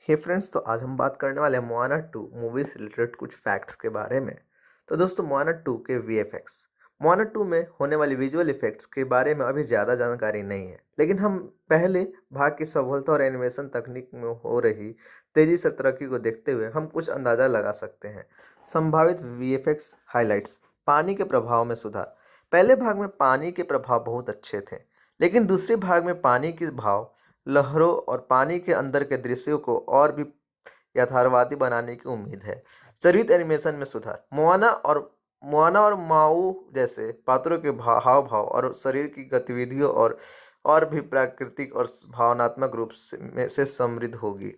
हे friends, तो आज हम बात करने वाले हैं मोआना 2 मूवी से रिलेटेड कुछ फैक्ट्स के बारे में। तो दोस्तों, मोआना 2 के वीएफएक्स, मोआना 2 में होने वाली विजुअल इफेक्ट्स के बारे में अभी ज़्यादा जानकारी नहीं है, लेकिन हम पहले भाग की सफलता और एनिमेशन तकनीक में हो रही तेज़ी से तरक्की को देखते हुए हम कुछ अंदाज़ा लगा सकते हैं। संभावित वीएफएक्स हाइलाइट्स। पानी के प्रभाव में सुधार। पहले भाग में पानी के प्रभाव बहुत अच्छे थे, लेकिन दूसरे भाग में पानी के भाव, लहरों और पानी के अंदर के दृश्यों को और भी यथार्थवादी बनाने की उम्मीद है। चरित्र एनिमेशन में सुधार। मोआना और माऊ जैसे पात्रों के हाव भाव और शरीर की गतिविधियों और भी प्राकृतिक और भावनात्मक रूप से समृद्ध होगी।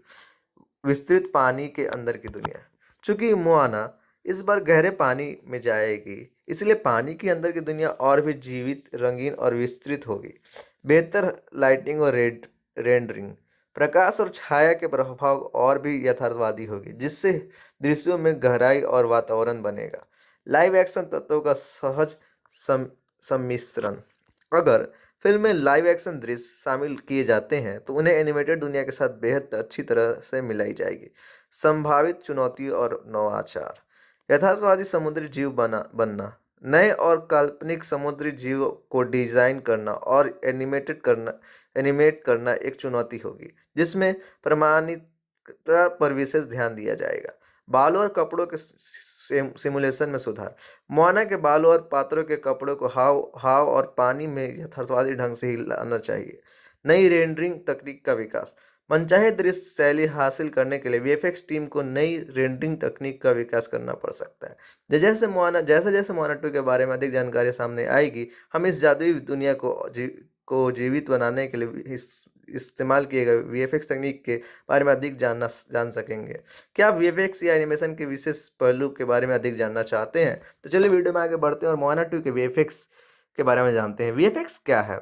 विस्तृत पानी के अंदर की दुनिया। चूंकि मोआना इस बार गहरे पानी में जाएगी, इसलिए पानी के अंदर की दुनिया और भी जीवित, रंगीन और विस्तृत होगी। बेहतर लाइटिंग और रेंडरिंग। प्रकाश और छाया के प्रभाव और भी यथार्थवादी होगी, जिससे दृश्यों में गहराई और वातावरण बनेगा। लाइव एक्शन तत्वों का सहज सम्मिश्रण। अगर फिल्म में लाइव एक्शन दृश्य शामिल किए जाते हैं तो उन्हें एनिमेटेड दुनिया के साथ बेहद अच्छी तरह से मिलाई जाएगी। संभावित चुनौती और नवाचार। यथार्थवादी समुद्री जीव बनना। नए और काल्पनिक समुद्री जीव को डिजाइन करना और एनिमेट करना एक चुनौती होगी, जिसमें प्रमाणिकता पर विशेष ध्यान दिया जाएगा। बालों और कपड़ों के सिमुलेशन में सुधार। मोआना के बालों और पात्रों के कपड़ों को हाव और पानी में यथार्थवादी ढंग से ही लाना चाहिए। नई रेंडरिंग तकनीक का विकास। मनचाहे दृश्य शैली हासिल करने के लिए वीएफएक्स टीम को नई रेंडरिंग तकनीक का विकास करना पड़ सकता है। जैसे जैसे मोआना 2 के बारे में अधिक जानकारी सामने आएगी, हम इस जादुई दुनिया को जीवित बनाने के लिए इस्तेमाल किए गए वीएफएक्स तकनीक के बारे में अधिक जान सकेंगे। क्या आप वीएफएक्स या एनिमेशन के विशेष पहलू के बारे में अधिक जानना चाहते हैं? तो चलिए वीडियो में आगे बढ़ते हैं और मोआना 2 के वीएफएक्स के बारे में जानते हैं। वीएफएक्स क्या है?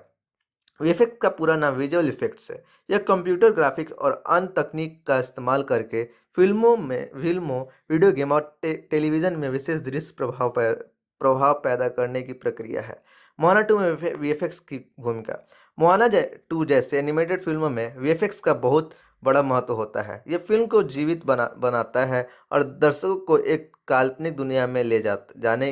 वीएफएक्स का पूरा नाम विजुअल इफेक्ट्स है। यह कंप्यूटर ग्राफिक्स और अन्य तकनीक का इस्तेमाल करके फिल्मों, वीडियो गेम और टेलीविजन में विशेष दृश्य प्रभाव पैदा करने की प्रक्रिया है। मोआना 2 में वीएफएक्स की भूमिका। मोआना 2 जैसे एनिमेटेड फिल्मों में वीएफएक्स का बहुत बड़ा महत्व होता है। यह फिल्म को जीवित बनाता है और दर्शकों को एक काल्पनिक दुनिया में जाने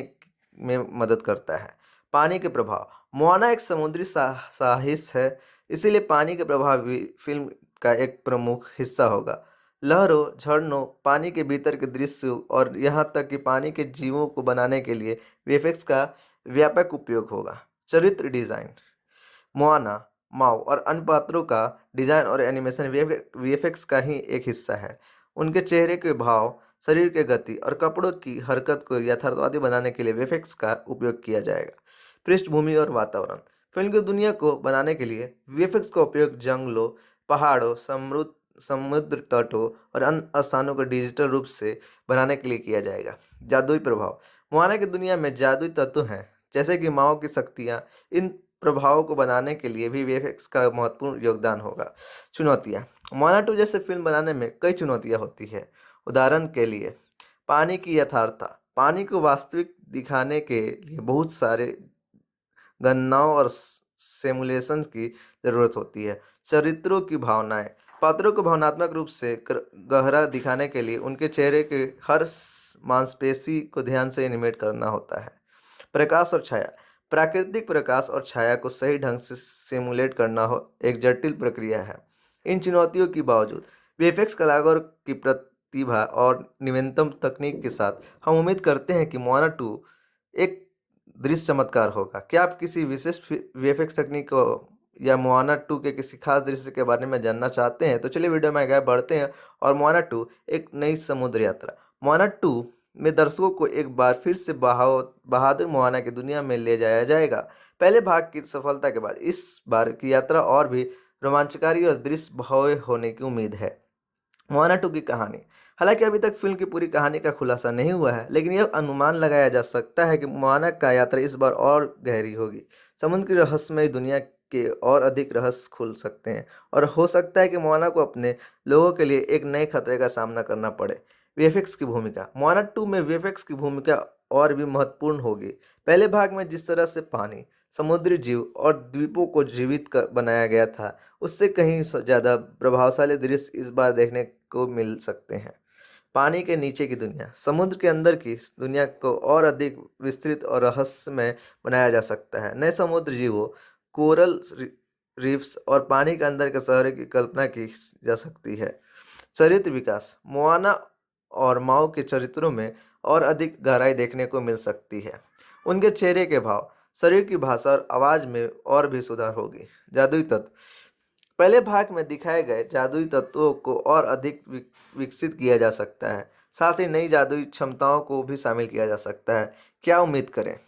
में मदद करता है। पानी के प्रभाव। मोआना एक समुद्री साहित्य है, इसीलिए पानी के प्रभाव भी फिल्म का एक प्रमुख हिस्सा होगा। लहरों, झरनों, पानी के भीतर के दृश्य और यहाँ तक कि पानी के जीवों को बनाने के लिए वीएफएक्स का व्यापक उपयोग होगा। चरित्र डिजाइन। मोआना, माओ और अन्य पात्रों का डिजाइन और एनिमेशन वीएफएक्स का ही एक हिस्सा है। उनके चेहरे के भाव, शरीर के गति और कपड़ों की हरकत को यथार्थवादी बनाने के लिए वीएफएक्स का उपयोग किया जाएगा। पृष्ठभूमि और वातावरण। फिल्म की दुनिया को बनाने के लिए वीएफएक्स का उपयोग जंगलों, पहाड़ों, समुद्र तटों और अन्य स्थानों को डिजिटल रूप से बनाने के लिए किया जाएगा। जादुई प्रभाव। मोआना की दुनिया में जादुई तत्व हैं, जैसे कि माओ की शक्तियाँ। इन प्रभावों को बनाने के लिए भी वीएफएक्स का महत्वपूर्ण योगदान होगा। चुनौतियाँ। मोआना 2 जैसे फिल्म बनाने में कई चुनौतियाँ होती है। उदाहरण के लिए, पानी की यथार्थता। पानी को वास्तविक दिखाने के लिए बहुत सारे गणनाओं और सिमुलेशन की जरूरत होती है। चरित्रों की भावनाएं। पात्रों को भावनात्मक रूप से गहरा दिखाने के लिए उनके चेहरे के हर मांसपेशी को ध्यान से एनिमेट करना होता है। प्रकाश और छाया। प्राकृतिक प्रकाश और छाया को सही ढंग से सिमुलेट करना एक जटिल प्रक्रिया है। इन चुनौतियों के बावजूद वीएफएक्स कलाकारों की प्रतिभा और नवीनतम तकनीक के साथ हम उम्मीद करते हैं कि मोआना 2 एक दृश्य चमत्कार होगा। क्या आप किसी विशिष्ट वीएफएक्स तकनीक को या मोआना 2 के किसी खास दृश्य के बारे में जानना चाहते हैं? तो चलिए वीडियो में आगे बढ़ते हैं और मोआना 2 एक नई समुद्र यात्रा। मोआना 2 में दर्शकों को एक बार फिर से बहादुर मोआना की दुनिया में ले जाया जाएगा। पहले भाग की सफलता के बाद इस बार की यात्रा और भी रोमांचकारी और दृश्य भव्य होने की उम्मीद है। मोआना 2 की कहानी। हालांकि अभी तक फिल्म की पूरी कहानी का खुलासा नहीं हुआ है, लेकिन यह अनुमान लगाया जा सकता है कि मोआना का यात्रा इस बार और गहरी होगी। समुद्र की रहस्यमय दुनिया के और अधिक रहस्य खुल सकते हैं और हो सकता है कि मोआना को अपने लोगों के लिए एक नए खतरे का सामना करना पड़े। वीएफएक्स की भूमिका। मोआना 2 में वीएफएक्स की भूमिका और भी महत्वपूर्ण होगी। पहले भाग में जिस तरह से पानी, समुद्री जीव और द्वीपों को जीवित बनाया गया था, उससे कहीं ज़्यादा प्रभावशाली दृश्य इस बार देखने को मिल सकते हैं। पानी के नीचे की दुनिया, समुद्र के अंदर की दुनिया को और अधिक विस्तृत और रहस्यमय बनाया जा सकता है। नए समुद्र जीवों, कोरल रीफ्स और पानी के अंदर के शहरों की कल्पना की जा सकती है। चरित्र विकास, मोआना और माओ के चरित्रों में और अधिक गहराई देखने को मिल सकती है। उनके चेहरे के भाव, शरीर की भाषा और आवाज़ में और भी सुधार होगी। जादुई तत्व, पहले भाग में दिखाए गए जादुई तत्वों को और अधिक विकसित किया जा सकता है। साथ ही नई जादुई क्षमताओं को भी शामिल किया जा सकता है। क्या उम्मीद करें?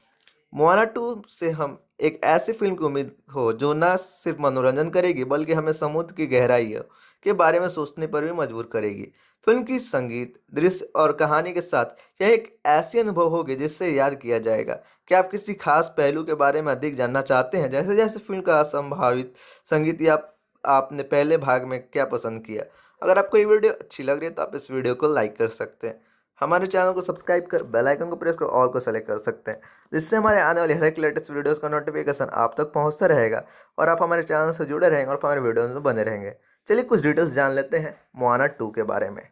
मोआना 2 से हम एक ऐसी फिल्म की उम्मीद हो जो न सिर्फ मनोरंजन करेगी बल्कि हमें समुद्र की गहराइयों के बारे में सोचने पर भी मजबूर करेगी। फिल्म की संगीत, दृश्य और कहानी के साथ यह एक ऐसी अनुभव होगी जिससे याद किया जाएगा। क्या आप किसी खास पहलू के बारे में अधिक जानना चाहते हैं, जैसे जैसे फिल्म का संभावित संगीत, या आपने पहले भाग में क्या पसंद किया? अगर आपको ये वीडियो अच्छी लग रही है तो आप इस वीडियो को लाइक कर सकते हैं, हमारे चैनल को सब्सक्राइब कर बेल आइकन को प्रेस कर ऑल को सेलेक्ट कर सकते हैं, जिससे हमारे आने वाले हर एक लेटेस्ट वीडियोस का नोटिफिकेशन आप तक पहुंचता रहेगा और आप हमारे चैनल से जुड़े रहेंगे और हमारे वीडियोस में बने रहेंगे। चलिए कुछ डिटेल्स जान लेते हैं मोआना 2 के बारे में।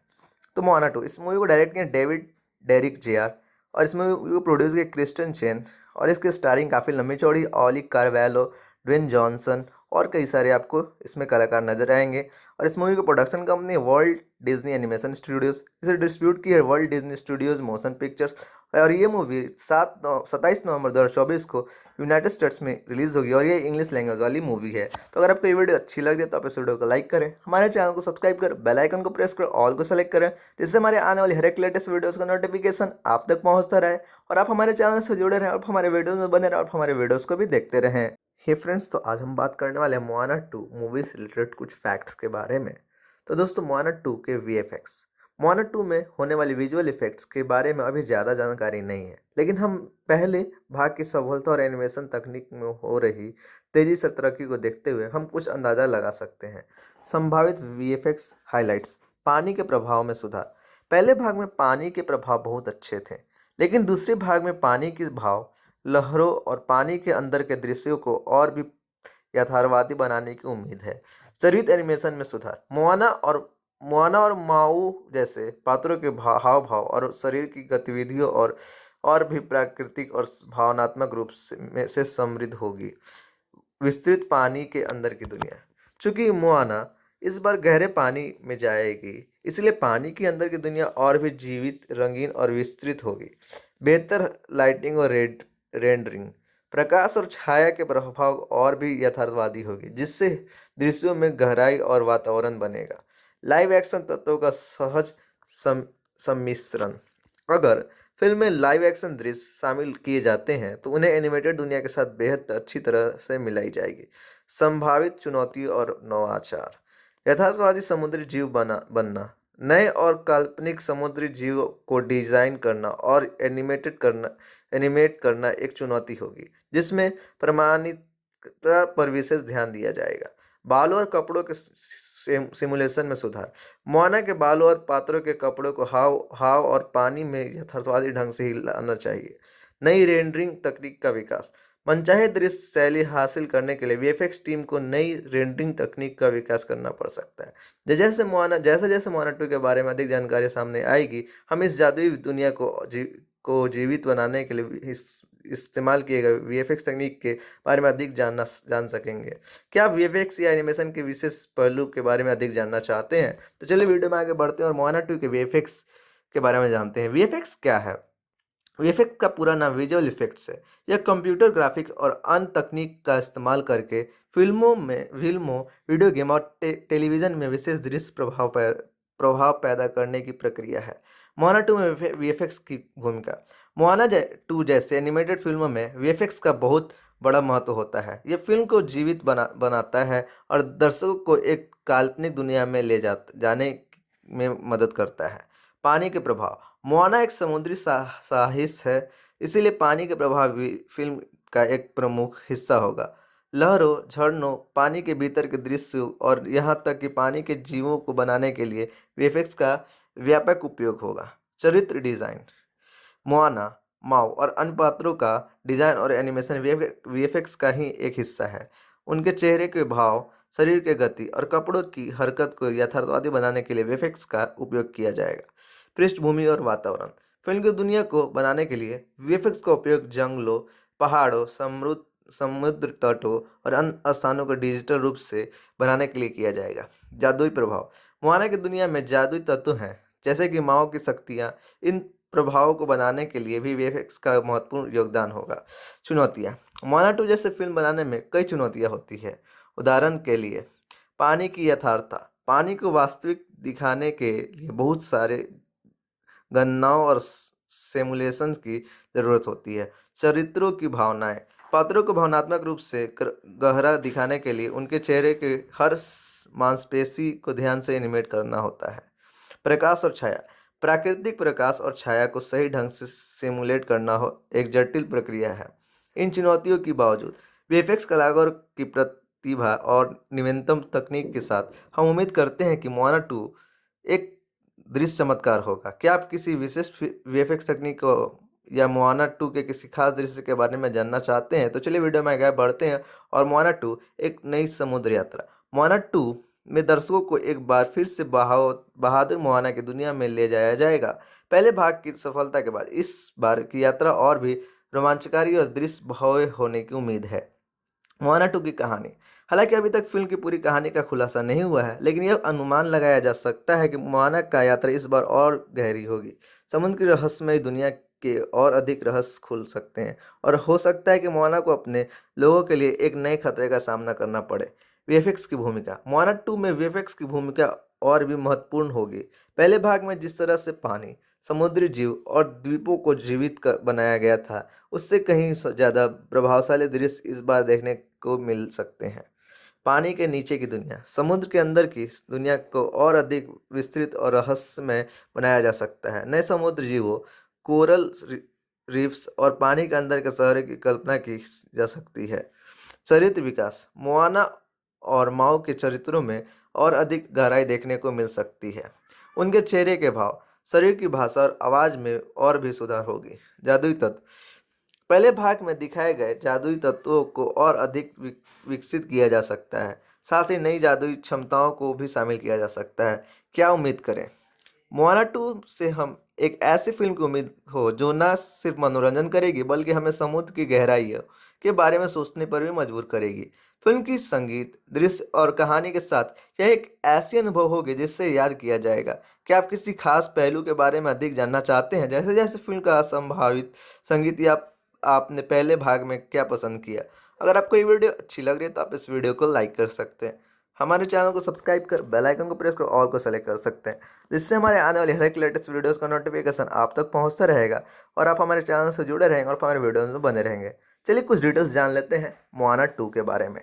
तो मोआना 2, इस मूवी को डायरेक्ट किया डेविड डेरिक जेआर और इस मूवी को प्रोड्यूस किया क्रिस्टियन चेन और इसकी स्टारिंग काफ़ी लंबी चौड़ी ऑली कार्वेलो, ड्वेन जॉनसन और कई सारे आपको इसमें कलाकार नजर आएंगे। और इस मूवी की production company world Disney animation studios, इसे डिस्ट्रीब्यूट की है world Disney studios motion pictures. और ये मूवी 27 नवंबर 2024 को यूनाइटेड स्टेट्स में रिलीज होगी और ये इंग्लिश लैंग्वेज वाली मूवी है। तो अगर आपको ये वीडियो अच्छी लग रही है तो आप इस वीडियो को लाइक करें, हमारे चैनल को सब्सक्राइब करें, बेल आइकन को प्रेस करें, ऑल को सेलेक्ट करें, जिससे हमारे आने वाली हर एक लेटेस्ट वीडियोस का नोटिफिकेशन आप तक पहुंचता रहे और आप हमारे चैनल से जुड़े रहें और हमारे वीडियोस में बने रहें और हमारे वीडियोस को भी देखते रहें। हे फ्रेंड्स, तो आज हम बात करने वाले हैं मोआना 2 मूवी से रिलेटेड कुछ फैक्ट्स के बारे में। तो दोस्तों, मोआना 2 के वीएफएक्स, मोआना 2 में होने वाली विजुअल इफेक्ट्स के बारे में अभी ज़्यादा जानकारी नहीं है, लेकिन हम पहले भाग की सफलता और एनिमेशन तकनीक में हो रही तेज़ी से तरक्की को देखते हुए हम कुछ अंदाज़ा लगा सकते हैं। संभावित वीएफएक्स हाइलाइट्स, पानी के प्रभाव में सुधार। पहले भाग में पानी के प्रभाव बहुत अच्छे थे, लेकिन दूसरे भाग में पानी के भाव, लहरों और पानी के अंदर के दृश्यों को और भी यथार्थवादी बनाने की उम्मीद है। चरित्र एनिमेशन में सुधार, मोआना और माऊ जैसे पात्रों के हाव भाव और शरीर की गतिविधियों और भी प्राकृतिक और भावनात्मक रूप से समृद्ध होगी। विस्तृत पानी के अंदर की दुनिया, चूंकि मोआना इस बार गहरे पानी में जाएगी, इसलिए पानी के अंदर की दुनिया और भी जीवित, रंगीन और विस्तृत होगी। बेहतर लाइटिंग और रेंडरिंग, प्रकाश और छाया के प्रभाव और भी यथार्थवादी होगी, जिससे दृश्यों में गहराई और वातावरण बनेगा। लाइव एक्शन तत्वों का सहज सम्मिश्रण, अगर फिल्म में लाइव एक्शन दृश्य शामिल किए जाते हैं तो उन्हें एनिमेटेड दुनिया के साथ बेहद अच्छी तरह से मिलाई जाएगी। संभावित चुनौती और नवाचार, यथार्थवादी समुद्री जीव बनना, नए और काल्पनिक समुद्री जीव को डिजाइन करना और एनिमेट करना एक चुनौती होगी, जिसमें प्रमाणिकता पर विशेष ध्यान दिया जाएगा। बालों और कपड़ों के सिमुलेशन में सुधार, मोआना के बालों और पात्रों के कपड़ों को हाव और पानी में यथार्थवादी ढंग से ही लाना चाहिए। नई रेंडरिंग तकनीक का विकास, मनचाहे दृश्य शैली हासिल करने के लिए वीएफएक्स टीम को नई रेंडरिंग तकनीक का विकास करना पड़ सकता है। जैसे जैसे मोआना 2 के बारे में अधिक जानकारी सामने आएगी, हम इस जादुई दुनिया को जीवित बनाने के लिए इस्तेमाल किए गए वीएफएक्स तकनीक के बारे में अधिक जान सकेंगे। क्या आप वीएफएक्स या एनिमेशन के विशेष पहलू के बारे में अधिक जानना चाहते हैं? तो चलिए वीडियो में आगे बढ़ते हैं और मोआना 2 के वीएफएक्स के बारे में जानते हैं। वीएफएक्स क्या है? वीएफएक्स का पूरा नाम विजुअल इफेक्ट्स है। यह कंप्यूटर ग्राफिक्स और अन्य तकनीक का इस्तेमाल करके फिल्मों, वीडियो गेम और टेलीविज़न में विशेष दृश्य प्रभाव पैदा करने की प्रक्रिया है। मोआना 2 में वीएफएक्स की भूमिका, मोआना 2 जैसे एनिमेटेड फिल्मों में वीएफएक्स का बहुत बड़ा महत्व होता है। यह फिल्म को जीवित बनाता है और दर्शकों को एक काल्पनिक दुनिया में ले जाने में मदद करता है। पानी के प्रभाव, मोआना एक समुद्री साहस है, इसीलिए पानी के प्रभाव भी फिल्म का एक प्रमुख हिस्सा होगा। लहरों, झरनों, पानी के भीतर के दृश्य और यहाँ तक कि पानी के जीवों को बनाने के लिए वीएफएक्स का व्यापक उपयोग होगा। चरित्र डिजाइन, मोआना माओ और अन्य पात्रों का डिजाइन और एनिमेशन वीएफएक्स का ही एक हिस्सा है। उनके चेहरे के भाव, शरीर के गति और कपड़ों की हरकत को यथार्थवादी बनाने के लिए वीएफएक्स का उपयोग किया जाएगा। पृष्ठभूमि और वातावरण। फिल्म की दुनिया को बनाने के लिए वीएफएक्स का उपयोग जंगलों, पहाड़ों, समुद्र तटों और अन्य स्थानों को डिजिटल रूप से बनाने के लिए किया जाएगा। जादुई प्रभाव। मोआना की दुनिया में जादुई तत्व हैं, जैसे कि माओ की शक्तियाँ। इन प्रभावों को बनाने के लिए भी वीएफएक्स का महत्वपूर्ण योगदान होगा। चुनौतियाँ। मोआना 2 जैसे फिल्म बनाने में कई चुनौतियाँ होती है। उदाहरण के लिए पानी की यथार्थता। पानी को वास्तविक दिखाने के लिए बहुत सारे गणनाओं और सिमुलेशन की ज़रूरत होती है। चरित्रों की भावनाएं। पात्रों को भावनात्मक रूप से गहरा दिखाने के लिए उनके चेहरे के हर मांसपेशी को ध्यान से एनिमेट करना होता है। प्रकाश और छाया। प्राकृतिक प्रकाश और छाया को सही ढंग से सिमुलेट करना हो एक जटिल प्रक्रिया है। इन चुनौतियों के बावजूद वीएफएक्स कलाकारों की प्रतिभा और नवीनतम तकनीक के साथ हम उम्मीद करते हैं कि मोआना 2 एक दृश्य चमत्कार होगा। क्या आप किसी विशिष्ट वीएफएक्स तकनीक को या मोआना 2 के किसी खास दृश्य के बारे में जानना चाहते हैं तो चलिए वीडियो में आगे बढ़ते हैं और मोआना 2 एक नई समुद्र यात्रा। मोआना 2 में दर्शकों को एक बार फिर से बहादुर मोआना की दुनिया में ले जाया जाएगा। पहले भाग की सफलता के बाद इस बार की यात्रा और भी रोमांचकारी और दृश्य भव्य होने की उम्मीद है। मोआना 2 की कहानी। हालांकि अभी तक फिल्म की पूरी कहानी का खुलासा नहीं हुआ है, लेकिन यह अनुमान लगाया जा सकता है कि मोआना का यात्रा इस बार और गहरी होगी। समुद्र की रहस्यमय दुनिया के और अधिक रहस्य खुल सकते हैं और हो सकता है कि मोआना को अपने लोगों के लिए एक नए खतरे का सामना करना पड़े। वीएफएक्स की भूमिका। मोआना 2 में वीएफएक्स की भूमिका और भी महत्वपूर्ण होगी। पहले भाग में जिस तरह से पानी, समुद्री जीव और द्वीपों को जीवित बनाया गया था, उससे कहीं ज़्यादा प्रभावशाली दृश्य इस बार देखने को मिल सकते हैं। पानी के नीचे की दुनिया। समुद्र के अंदर की दुनिया को और अधिक विस्तृत और रहस्यमय बनाया जा सकता है। नए समुद्र जीवों, कोरल रीफ्स और पानी के अंदर के शहरों की कल्पना की जा सकती है। चरित्र विकास। मोआना और माओ के चरित्रों में और अधिक गहराई देखने को मिल सकती है। उनके चेहरे के भाव, शरीर की भाषा और आवाज़ में और भी सुधार होगी। जादुई तत्व। पहले भाग में दिखाए गए जादुई तत्वों को और अधिक विकसित किया जा सकता है। साथ ही नई जादुई क्षमताओं को भी शामिल किया जा सकता है। क्या उम्मीद करें? मोआना 2 से हम एक ऐसी फिल्म की उम्मीद हो जो न सिर्फ मनोरंजन करेगी बल्कि हमें समुद्र की गहराइयों के बारे में सोचने पर भी मजबूर करेगी। फिल्म की संगीत, दृश्य और कहानी के साथ यह एक ऐसी अनुभव होगी जिससे याद किया जाएगा। क्या आप किसी खास पहलू के बारे में अधिक जानना चाहते हैं, जैसे जैसे फिल्म का संभावित संगीत या आपने पहले भाग में क्या पसंद किया? अगर आपको ये वीडियो अच्छी लग रही है तो आप इस वीडियो को लाइक कर सकते हैं, हमारे चैनल को सब्सक्राइब कर बेल आइकन को प्रेस कर ऑल को सेलेक्ट कर सकते हैं, जिससे हमारे आने वाले हर एक लेटेस्ट वीडियोस का नोटिफिकेशन आप तक पहुंचता रहेगा और आप हमारे चैनल से जुड़े रहेंगे और हमारे वीडियोस में बने रहेंगे। चलिए कुछ डिटेल्स जान लेते हैं मोआना 2 के बारे में।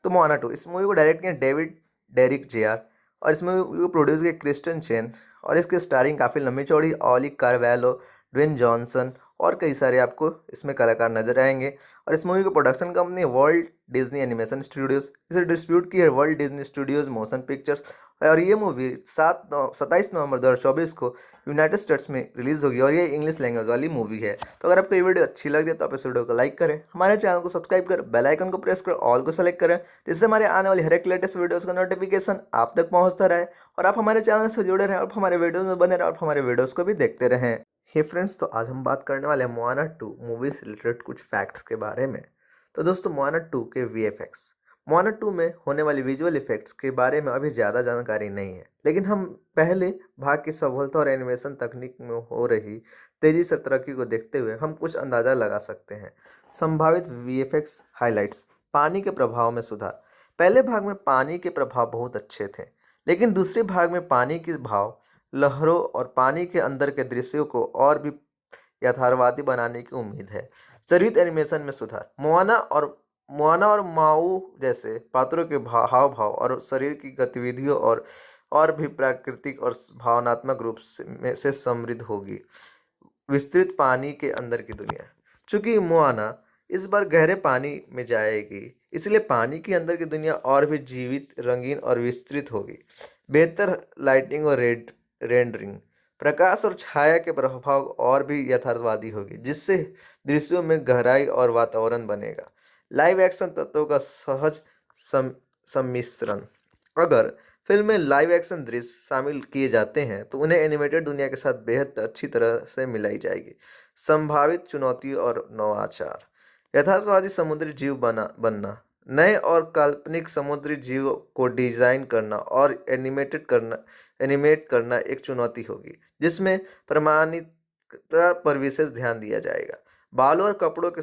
तो मोआना 2 इस मूवी को डायरेक्ट किया डेविड डेरिक जेआर और इस मूवी को प्रोड्यूस किया क्रिस्टियन चेन और इसकी स्टारिंग काफ़ी लंबी चौड़ी ऑली कार्वेलो, ड्वेन जॉनसन और कई सारे आपको इसमें कलाकार नजर आएंगे। और इस मूवी की production company world Disney animation studios, इसे डिस्ट्रीब्यूट की है world Disney studios motion pictures. और ये मूवी 27 नवंबर 2024 को यूनाइटेड स्टेट्स में रिलीज़ होगी और ये इंग्लिश लैंग्वेज वाली मूवी है। तो अगर आपको ये वीडियो अच्छी लग रही है तो आप इस वीडियो को लाइक करें, हमारे चैनल को सब्सक्राइब करें, बेल आइकन को प्रेस करें, ऑल को सेलेक्ट करें, जिससे हमारे आने वाली हर एक लेटेस्ट वीडियोज़ का नोटिफिकेशन आप तक पहुँचता रहे और आप हमारे चैनल से जुड़े रहें और हमारे वीडियोज़ में बने रहें और हमारे वीडियोज़ को भी देखते रहें। हे फ्रेंड्स, तो आज हम बात करने वाले हैं मोआना 2 मूवी से रिलेटेड कुछ फैक्ट्स के बारे में। तो दोस्तों, मोआना 2 के वीएफएक्स। मोआना 2 में होने वाली विजुअल इफेक्ट्स के बारे में अभी ज़्यादा जानकारी नहीं है, लेकिन हम पहले भाग की सफलता और एनिमेशन तकनीक में हो रही तेज़ी से तरक्की को देखते हुए हम कुछ अंदाज़ा लगा सकते हैं। संभावित वीएफएक्स हाइलाइट्स। पानी के प्रभाव में सुधार। पहले भाग में पानी के प्रभाव बहुत अच्छे थे, लेकिन दूसरे भाग में पानी के भाव, लहरों और पानी के अंदर के दृश्यों को और भी यथार्थवादी बनाने की उम्मीद है। चरित्र एनिमेशन में सुधार। मोआना और माऊ जैसे पात्रों के हाव भाव और शरीर की गतिविधियों और भी प्राकृतिक और भावनात्मक रूप से समृद्ध होगी। विस्तृत पानी के अंदर की दुनिया। चूंकि मोआना इस बार गहरे पानी में जाएगी, इसलिए पानी के अंदर की दुनिया और भी जीवित, रंगीन और विस्तृत होगी। बेहतर लाइटिंग और रेंडरिंग। प्रकाश और छाया के प्रभाव और भी यथार्थवादी होगी, जिससे दृश्यों में गहराई और वातावरण बनेगा। लाइव एक्शन तत्वों का सहज सम्मिश्रण। अगर फिल्म में लाइव एक्शन दृश्य शामिल किए जाते हैं तो उन्हें एनिमेटेड दुनिया के साथ बेहद अच्छी तरह से मिलाई जाएगी। संभावित चुनौती और नवाचार। यथार्थवादी समुद्री जीव बनना, नए और काल्पनिक समुद्री जीव को डिजाइन करना और एनिमेट करना एक चुनौती होगी, जिसमें प्रमाणिकता पर विशेष ध्यान दिया जाएगा। बालों और कपड़ों के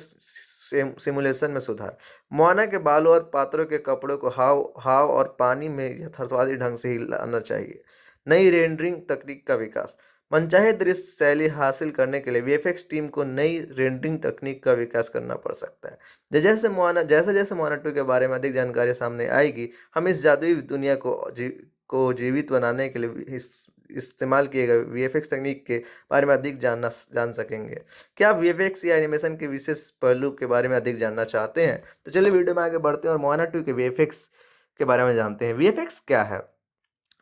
सिमुलेशन में सुधार। मोआना के बालों और पात्रों के कपड़ों को हाव और पानी में यथार्थवादी ढंग से ही लाना चाहिए। नई रेंडरिंग तकनीक का विकास। मनचाहे दृश्य शैली हासिल करने के लिए वीएफएक्स टीम को नई रेंडरिंग तकनीक का विकास करना पड़ सकता है। जैसे जैसे मोआना 2 के बारे में अधिक जानकारी सामने आएगी, हम इस जादुई दुनिया को जीवित बनाने के लिए इस्तेमाल किए गए वीएफएक्स तकनीक के बारे में अधिक जान सकेंगे। क्या आप वीएफएक्स या एनिमेशन के विशेष पहलू के बारे में अधिक जानना चाहते हैं? तो चलिए वीडियो में आगे बढ़ते हैं और मोआना 2 के वीएफएक्स के बारे में जानते हैं। वीएफएक्स क्या है?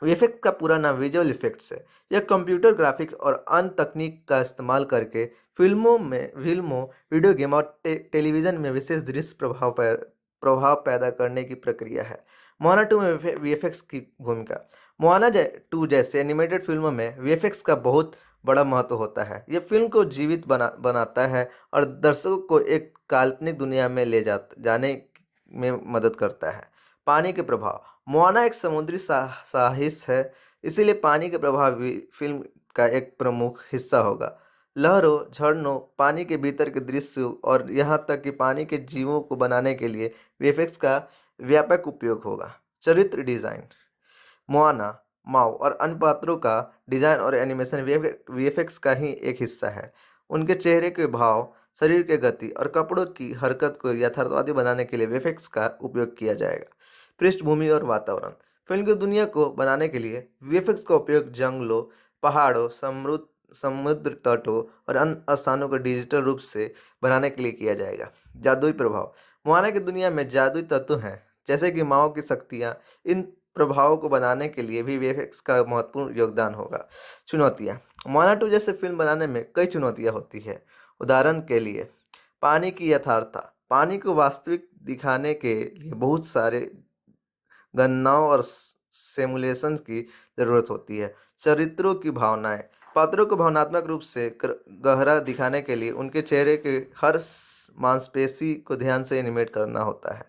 वीएफएक्स का पूरा नाम विजुअल इफेक्ट्स है। यह कंप्यूटर ग्राफिक्स और अन्य तकनीक का इस्तेमाल करके फिल्मों, वीडियो गेम और टेलीविज़न में विशेष दृश्य प्रभाव पैदा करने की प्रक्रिया है। मोआना 2 में वीएफएक्स की भूमिका। मोआना 2 जैसे एनिमेटेड फिल्मों में वीएफएक्स का बहुत बड़ा महत्व होता है। यह फिल्म को जीवित बनाता है और दर्शकों को एक काल्पनिक दुनिया में जाने में मदद करता है। पानी के प्रभाव। मोआना एक समुद्री साहित्य है, इसीलिए पानी के प्रभाव भी फिल्म का एक प्रमुख हिस्सा होगा। लहरों, झरनों, पानी के भीतर के दृश्य और यहाँ तक कि पानी के जीवों को बनाने के लिए वीएफएक्स का व्यापक उपयोग होगा। चरित्र डिज़ाइन। मोआना, माओ और अन्य पात्रों का डिज़ाइन और एनिमेशन वीएफएक्स का ही एक हिस्सा है। उनके चेहरे के भाव, शरीर के गति और कपड़ों की हरकत को यथार्थवादी बनाने के लिए वीएफएक्स का उपयोग किया जाएगा। पृष्ठभूमि और वातावरण। फिल्म की दुनिया को बनाने के लिए वीएफएक्स का उपयोग जंगलों, पहाड़ों, समुद्र तटों और अन्य स्थानों को डिजिटल रूप से बनाने के लिए किया जाएगा। जादुई प्रभाव। मोआना की दुनिया में जादुई तत्व हैं, जैसे कि माओ की शक्तियाँ। इन प्रभावों को बनाने के लिए भी वीएफएक्स का महत्वपूर्ण योगदान होगा। चुनौतियाँ। मोआना 2 जैसे फिल्म बनाने में कई चुनौतियाँ होती है। उदाहरण के लिए पानी की यथार्थता। पानी को वास्तविक दिखाने के लिए बहुत सारे गणनाओं और सिमुलेशन की ज़रूरत होती है। चरित्रों की भावनाएं। पात्रों को भावनात्मक रूप से गहरा दिखाने के लिए उनके चेहरे के हर मांसपेशी को ध्यान से एनिमेट करना होता है।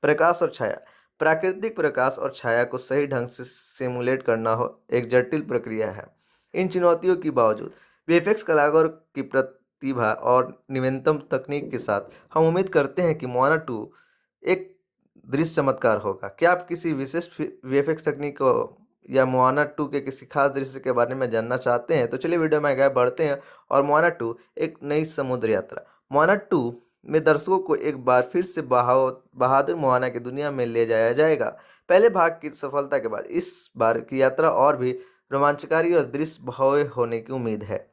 प्रकाश और छाया। प्राकृतिक प्रकाश और छाया को सही ढंग से सिमुलेट करना एक जटिल प्रक्रिया है। इन चुनौतियों के बावजूद वीएफएक्स कलाकारों की प्रतिभा और नवीनतम तकनीक के साथ हम उम्मीद करते हैं कि मोआना 2 एक दृश्य चमत्कार होगा। क्या आप किसी विशिष्ट वीएफएक्स तकनीक को या मोआना 2 के किसी खास दृश्य के बारे में जानना चाहते हैं? तो चलिए वीडियो में आगे बढ़ते हैं और मोआना 2 एक नई समुद्र यात्रा। मोआना 2 में दर्शकों को एक बार फिर से बहादुर मोआना की दुनिया में ले जाया जाएगा। पहले भाग की सफलता के बाद इस बार की यात्रा और भी रोमांचकारी और दृश्य भव्य होने की उम्मीद है।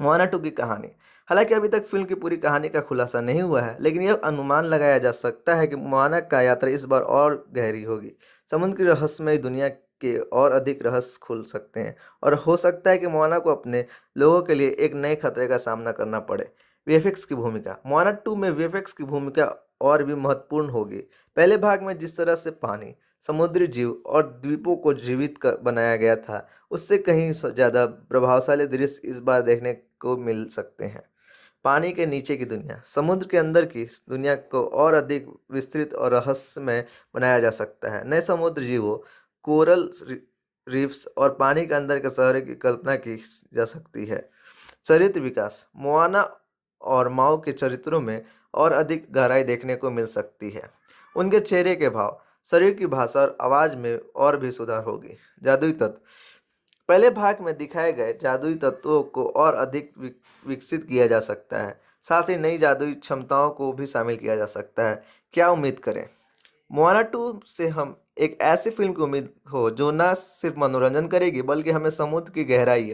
मोआना 2 की कहानी। हालांकि अभी तक फिल्म की पूरी कहानी का खुलासा नहीं हुआ है, लेकिन यह अनुमान लगाया जा सकता है कि मोआना का यात्रा इस बार और गहरी होगी। समुद्र की रहस्यमय दुनिया के और अधिक रहस्य खुल सकते हैं और हो सकता है कि मोआना को अपने लोगों के लिए एक नए खतरे का सामना करना पड़े। वीएफएक्स की भूमिका। मोआना 2 में वीएफएक्स की भूमिका और भी महत्वपूर्ण होगी। पहले भाग में जिस तरह से पानी, समुद्री जीव और द्वीपों को जीवित बनाया गया था, उससे कहीं ज़्यादा प्रभावशाली दृश्य इस बार देखने को मिल सकते हैं। पानी के नीचे की दुनिया। समुद्र के अंदर की दुनिया को और अधिक विस्तृत और रहस्यमय बनाया जा सकता है। नए समुद्र जीवों, कोरल रीफ्स और पानी के अंदर के शहरों की कल्पना की जा सकती है। चरित्र विकास। मोआना और माओ के चरित्रों में और अधिक गहराई देखने को मिल सकती है। उनके चेहरे के भाव, शरीर की भाषा और आवाज़ में और भी सुधार होगी। जादुई तत्व। पहले भाग में दिखाए गए जादुई तत्वों को और अधिक विकसित किया जा सकता है। साथ ही नई जादुई क्षमताओं को भी शामिल किया जा सकता है। क्या उम्मीद करें? मोआना 2 से हम एक ऐसी फिल्म की उम्मीद हो जो न सिर्फ मनोरंजन करेगी बल्कि हमें समुद्र की गहराई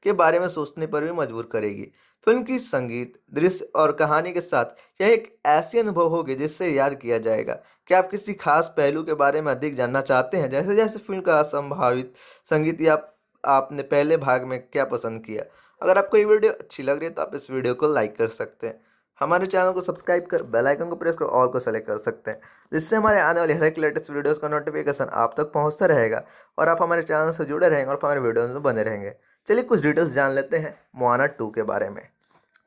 के बारे में सोचने पर भी मजबूर करेगी। फिल्म की संगीत, दृश्य और कहानी के साथ यह एक ऐसी अनुभव होगी जिससे याद किया जाएगा। क्या आप किसी खास पहलू के बारे में अधिक जानना चाहते हैं? जैसे जैसे फिल्म का संभावित संगीत या आपने पहले भाग में क्या पसंद किया। अगर आपको ये वीडियो अच्छी लग रही है तो आप इस वीडियो को लाइक कर सकते हैं, हमारे चैनल को सब्सक्राइब कर बेल आइकन को प्रेस कर ऑल को सेलेक्ट कर सकते हैं, जिससे हमारे आने वाले हर एक लेटेस्ट वीडियोस का नोटिफिकेशन आप तक पहुंचता रहेगा और आप हमारे चैनल से जुड़े रहेंगे और हमारे वीडियोस में बने रहेंगे। चलिए कुछ डिटेल्स जान लेते हैं मोआना 2 के बारे में।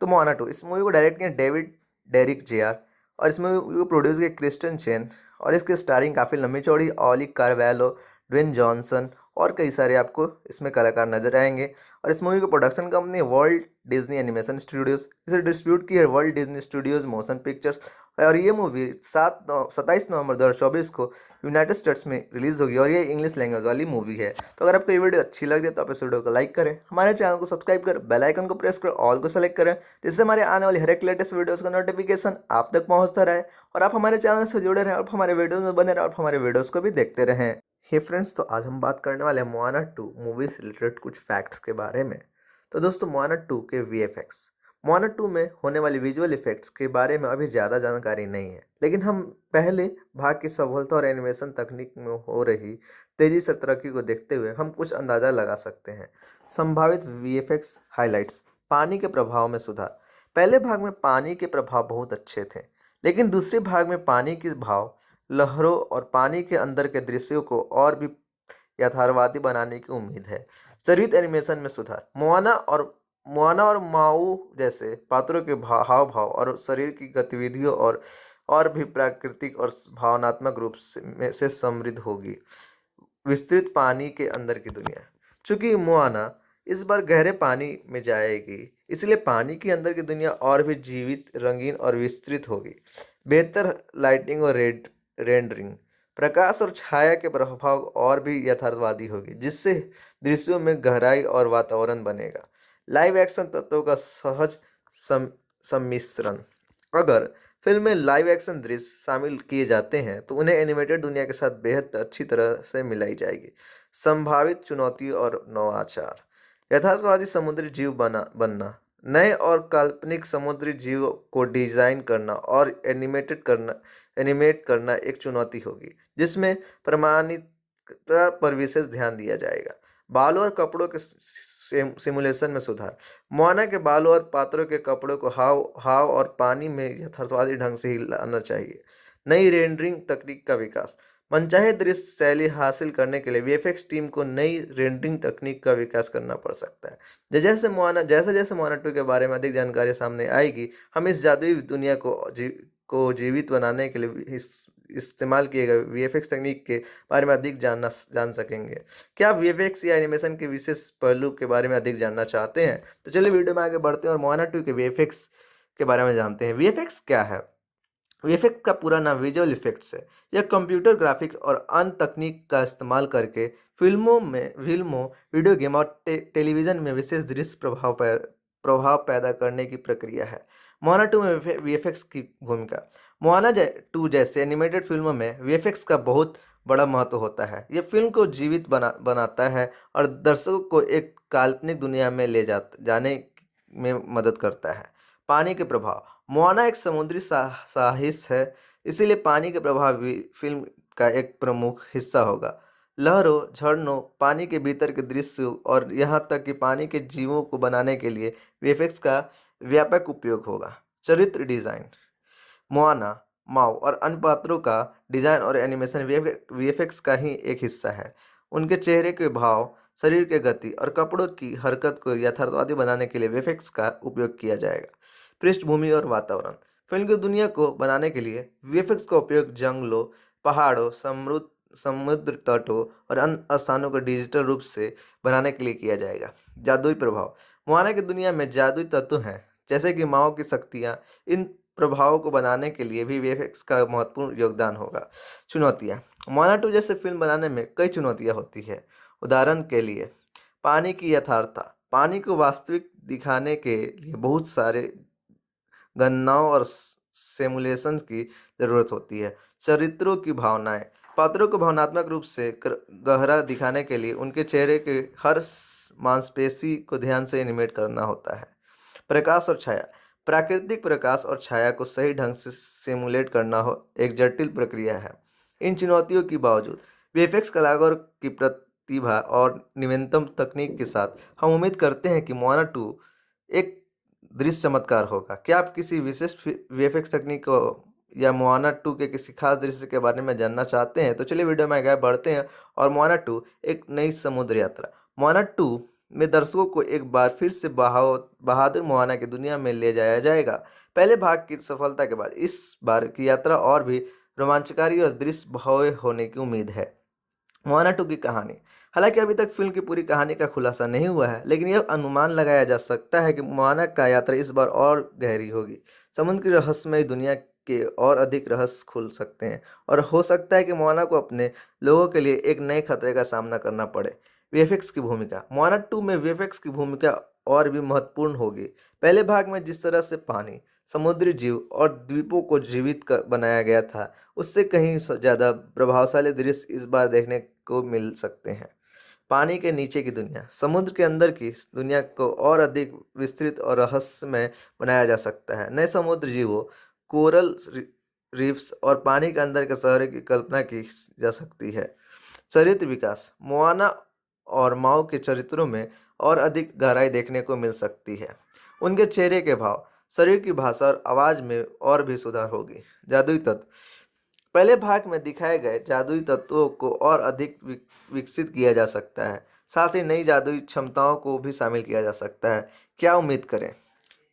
तो मोआना 2 इस मूवी को डायरेक्ट किया डेविड डेरिक जेआर और इस मूवी को प्रोड्यूस किया क्रिस्टियन चेन और इसकी स्टारिंग काफ़ी लंबी चौड़ी ऑली कार्वेलो, ड्वेन जॉनसन और कई सारे आपको इसमें कलाकार नजर आएंगे। और इस मूवी की production company world Disney animation studios, इसे डिस्ट्रीब्यूट की है world Disney studios motion pictures. और ये मूवी 27 नवंबर 2024 को यूनाइटेड स्टेट्स में रिलीज होगी और ये इंग्लिश लैंग्वेज वाली मूवी है। तो अगर आपको ये वीडियो अच्छी लग रही है तो आप इस वीडियो को लाइक करें, हमारे चैनल को सब्सक्राइब करें, बेल आइकन को प्रेस करें, ऑल को सेलेक्ट करें, जिससे हमारे आने वाली हर एक लेटेस्ट वीडियोस का नोटिफिकेशन आप तक पहुंचता रहे और आप हमारे चैनल से जुड़े रहें और हमारे वीडियोस में बने रहें और हमारे वीडियोस को भी देखते रहें। हे फ्रेंड्स, तो आज हम बात करने वाले हैं मोआना 2 मूवी से रिलेटेड कुछ फैक्ट्स के बारे में। तो दोस्तों मोआना 2 के वीएफएक्स, मोआना 2 में होने वाली विजुअल इफेक्ट्स के बारे में अभी ज़्यादा जानकारी नहीं है, लेकिन हम पहले भाग की सफलता और एनिमेशन तकनीक में हो रही तेजी से तरक्की को देखते हुए हम कुछ अंदाज़ा लगा सकते हैं। संभावित वीएफएक्स हाइलाइट्स, पानी के प्रभाव में सुधार। पहले भाग में पानी के प्रभाव बहुत अच्छे थे, लेकिन दूसरे भाग में पानी के भाव, लहरों और पानी के अंदर के दृश्यों को और भी यथार्थवादी बनाने की उम्मीद है। शरीर एनिमेशन में सुधार, मोआना और माऊ जैसे पात्रों के हाव भाव और शरीर की गतिविधियों और भी प्राकृतिक और भावनात्मक रूप से समृद्ध होगी। विस्तृत पानी के अंदर की दुनिया, चूंकि मोआना इस बार गहरे पानी में जाएगी, इसलिए पानी के अंदर की दुनिया और भी जीवित, रंगीन और विस्तृत होगी। बेहतर लाइटिंग और रेंडरिंग, प्रकाश और छाया के प्रभाव और भी यथार्थवादी होगी, जिससे दृश्यों में गहराई और वातावरण बनेगा। लाइव एक्शन तत्वों का सहज सम्मिश्रण, अगर फिल्म में लाइव एक्शन दृश्य शामिल किए जाते हैं तो उन्हें एनिमेटेड दुनिया के साथ बेहद अच्छी तरह से मिलाई जाएगी। संभावित चुनौतियों और नवाचार, यथार्थवादी समुद्री जीव बनना, नए और काल्पनिक समुद्री जीव को डिजाइन करना और एनिमेट करना एक चुनौती होगी, जिसमें प्रमाणिकता पर विशेष ध्यान दिया जाएगा। बालों और कपड़ों के सिमुलेशन में सुधार, मोआना के बालों और पात्रों के कपड़ों को हाव और पानी में यथार्थवादी ढंग से ही लाना चाहिए। नई रेंडरिंग तकनीक का विकास, मनचाहे दृश्य शैली हासिल करने के लिए वीएफएक्स टीम को नई रेंडरिंग तकनीक का विकास करना पड़ सकता है। जैसे जैसे मोआना 2 के बारे में अधिक जानकारी सामने आएगी, हम इस जादुई दुनिया को जीवित बनाने के लिए इस्तेमाल किए गए वीएफएक्स तकनीक के बारे में अधिक जान सकेंगे। क्या आप वीएफएक्स या एनिमेशन के विशेष पहलू के बारे में अधिक जानना चाहते हैं? तो चलिए वीडियो में आगे बढ़ते हैं और मोआना 2 के वीएफएक्स के बारे में जानते हैं। वीएफएक्स क्या है? वीएफएक्स का पूरा नाम विजुअल इफेक्ट्स है। यह कंप्यूटर ग्राफिक्स और अन्य तकनीक का इस्तेमाल करके फिल्मों, वीडियो गेम और टेलीविजन में विशेष दृश्य प्रभाव पैदा करने की प्रक्रिया है। मोआना 2 में वीएफएक्स की भूमिका, मोआना 2 जैसे एनिमेटेड फिल्मों में वीएफएक्स का बहुत बड़ा महत्व होता है। यह फिल्म को जीवित बनाता है और दर्शकों को एक काल्पनिक दुनिया में जाने में मदद करता है। पानी के प्रभाव, मोआना एक समुद्री साहस है, इसीलिए पानी के प्रभाव भी फिल्म का एक प्रमुख हिस्सा होगा। लहरों, झरनों, पानी के भीतर के दृश्यों और यहाँ तक कि पानी के जीवों को बनाने के लिए वीएफएक्स का व्यापक उपयोग होगा। चरित्र डिजाइन, मोआना, माओ और अन्य पात्रों का डिजाइन और एनिमेशन वीएफएक्स का ही एक हिस्सा है। उनके चेहरे के भाव, शरीर के गति और कपड़ों की हरकत को यथार्थवादी बनाने के लिए वीएफएक्स का उपयोग किया जाएगा। पृष्ठभूमि और वातावरण, फिल्म की दुनिया को बनाने के लिए वीएफएक्स का उपयोग जंगलों, पहाड़ों, समुद्र तटों और अन्य स्थानों को डिजिटल रूप से बनाने के लिए किया जाएगा। जादुई प्रभाव, मोआना की दुनिया में जादुई तत्व हैं, जैसे कि माओ की शक्तियाँ। इन प्रभावों को बनाने के लिए भी वीएफएक्स का महत्वपूर्ण योगदान होगा। चुनौतियाँ, मोआना 2 जैसे फिल्म बनाने में कई चुनौतियाँ होती है। उदाहरण के लिए पानी की यथार्थता, पानी को वास्तविक दिखाने के लिए बहुत सारे गणनाओं और सिमुलेशन की जरूरत होती है। चरित्रों की भावनाएं, पात्रों को भावनात्मक रूप से गहरा दिखाने के लिए उनके चेहरे के हर मांसपेशी को ध्यान से एनिमेट करना होता है। प्रकाश और छाया, प्राकृतिक प्रकाश और छाया को सही ढंग से सिमुलेट करना एक जटिल प्रक्रिया है। इन चुनौतियों के बावजूद वीएफएक्स कलाकारों की प्रतिभा और नवीनतम तकनीक के साथ हम उम्मीद करते हैं कि मोआना 2 एक दृश्य चमत्कार होगा। क्या आप किसी विशिष्ट वीएफएक्स तकनीक को या मोआना 2 के किसी खास दृश्य के बारे में जानना चाहते हैं तो चलिए वीडियो में आगे बढ़ते हैं। और मोआना 2 एक नई समुद्र यात्रा। मोआना 2 में दर्शकों को एक बार फिर से बहादुर मोआना की दुनिया में ले जाया जाएगा। पहले भाग की सफलता के बाद इस बार की यात्रा और भी रोमांचकारी और दृश्य भव्य होने की उम्मीद है। मोआना 2 की कहानी। हालांकि अभी तक फिल्म की पूरी कहानी का खुलासा नहीं हुआ है, लेकिन यह अनुमान लगाया जा सकता है कि मोआना का यात्रा इस बार और गहरी होगी। समुद्र की रहस्यमय दुनिया के और अधिक रहस्य खुल सकते हैं और हो सकता है कि मोआना को अपने लोगों के लिए एक नए खतरे का सामना करना पड़े। वीएफएक्स की भूमिका। मोआना 2 में वीएफएक्स की भूमिका और भी महत्वपूर्ण होगी। पहले भाग में जिस तरह से पानी, समुद्री जीव और द्वीपों को जीवित बनाया गया था, उससे कहीं ज़्यादा प्रभावशाली दृश्य इस बार देखने को मिल सकते हैं। पानी के नीचे की दुनिया। समुद्र के अंदर की दुनिया को और अधिक विस्तृत और रहस्यमय बनाया जा सकता है। नए समुद्र जीवों, कोरल रीफ्स और पानी के अंदर के शहरों की कल्पना की जा सकती है। चरित्र विकास। मोआना और माओ के चरित्रों में और अधिक गहराई देखने को मिल सकती है। उनके चेहरे के भाव, शरीर की भाषा और आवाज़ में और भी सुधार होगी। जादुई तत्व। पहले भाग में दिखाए गए जादुई तत्वों को और अधिक विकसित किया जा सकता है। साथ ही नई जादुई क्षमताओं को भी शामिल किया जा सकता है। क्या उम्मीद करें?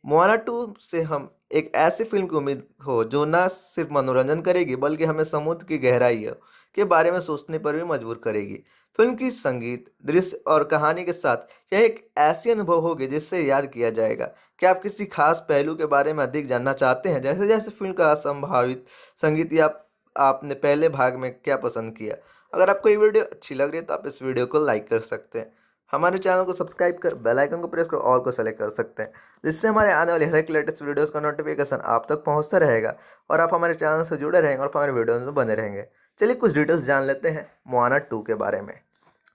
मोआना 2 से हम एक ऐसी फिल्म की उम्मीद हो जो न सिर्फ मनोरंजन करेगी बल्कि हमें समुद्र की गहराइयों के बारे में सोचने पर भी मजबूर करेगी। फिल्म की संगीत, दृश्य और कहानी के साथ यह एक ऐसी अनुभव होगी जिससे याद किया जाएगा। क्या आप किसी खास पहलू के बारे में अधिक जानना चाहते हैं, जैसे जैसे फिल्म का संभावित संगीत या आपने पहले भाग में क्या पसंद किया? अगर आपको ये वीडियो अच्छी लग रही है तो आप इस वीडियो को लाइक कर सकते हैं, हमारे चैनल को सब्सक्राइब कर बेल आइकन को प्रेस कर ऑल को सेलेक्ट कर सकते हैं, जिससे हमारे आने वाले हर एक लेटेस्ट वीडियोस का नोटिफिकेशन आप तक पहुंचता रहेगा और आप हमारे चैनल से जुड़े रहेंगे और हमारे वीडियोस में बने रहेंगे। चलिए कुछ डिटेल्स जान लेते हैं मोआना 2 के बारे में।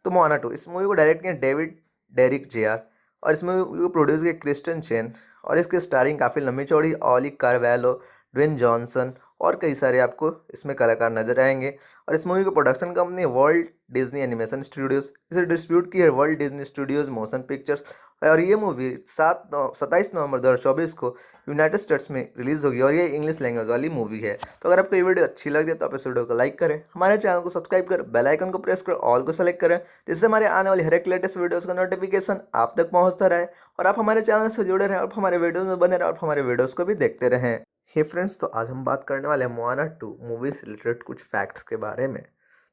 तो मोआना 2 इस मूवी को डायरेक्ट किया डेविड डेरिक जेआर और इस मूवी को प्रोड्यूस किया क्रिस्टियन चेन और इसकी स्टारिंग काफ़ी लंबी चौड़ी ऑली कार्वेलो, ड्वेन जॉनसन और कई सारे आपको इसमें कलाकार नजर आएंगे। और इस मूवी को production company world Disney animation studios, इसे डिस्ट्रीब्यूट की है world Disney studios motion pictures. और ये मूवी 27 नवंबर 2024 को यूनाइटेड स्टेट्स में रिलीज होगी और ये इंग्लिश लैंग्वेज वाली मूवी है। तो अगर आपको ये वीडियो अच्छी लग रही है तो आप इस वीडियो को लाइक करें, हमारे चैनल को सब्सक्राइब करें, बेल आइकन को प्रेस करें, ऑल को सेलेक्ट करें, जिससे हमारे आने वाली हर एक लेटेस्ट वीडियोस का नोटिफिकेशन आप तक पहुंचता रहे और आप हमारे चैनल से जुड़े रहें और हमारे वीडियोस में बने रहें और हमारे वीडियोस को भी देखते रहें। हे फ्रेंड्स, तो आज हम बात करने वाले हैं मोआना 2 मूवी से रिलेटेड कुछ फैक्ट्स के बारे में।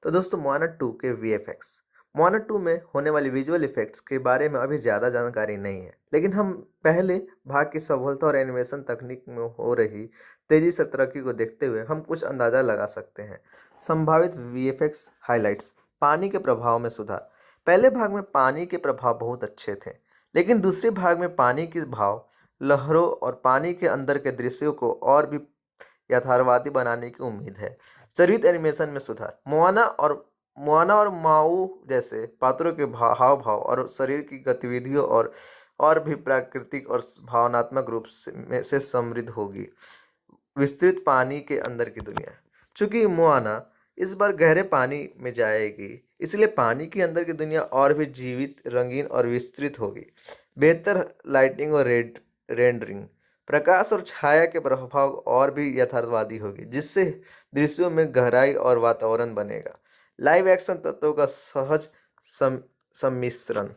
तो दोस्तों, मोआना 2 के वीएफएक्स। मोआना 2 में होने वाली विजुअल इफेक्ट्स के बारे में अभी ज़्यादा जानकारी नहीं है, लेकिन हम पहले भाग की सफलता और एनिमेशन तकनीक में हो रही तेज़ी से तरक्की को देखते हुए हम कुछ अंदाज़ा लगा सकते हैं। संभावित वीएफएक्स हाइलाइट्स। पानी के प्रभाव में सुधार। पहले भाग में पानी के प्रभाव बहुत अच्छे थे, लेकिन दूसरे भाग में पानी के भाव, लहरों और पानी के अंदर के दृश्यों को और भी यथार्थवादी बनाने की उम्मीद है। शरीर एनिमेशन में सुधार। मोआना और माऊ जैसे पात्रों के हाव भाव और शरीर की गतिविधियों और भी प्राकृतिक और भावनात्मक रूप से समृद्ध होगी। विस्तृत पानी के अंदर की दुनिया। चूंकि मोआना इस बार गहरे पानी में जाएगी, इसलिए पानी के अंदर की दुनिया और भी जीवित, रंगीन और विस्तृत होगी। बेहतर लाइटिंग और रेंडरिंग। प्रकाश और छाया के प्रभाव और भी यथार्थवादी होगी, जिससे दृश्यों में गहराई और वातावरण बनेगा। लाइव एक्शन तत्वों का सहज सम्मिश्रण।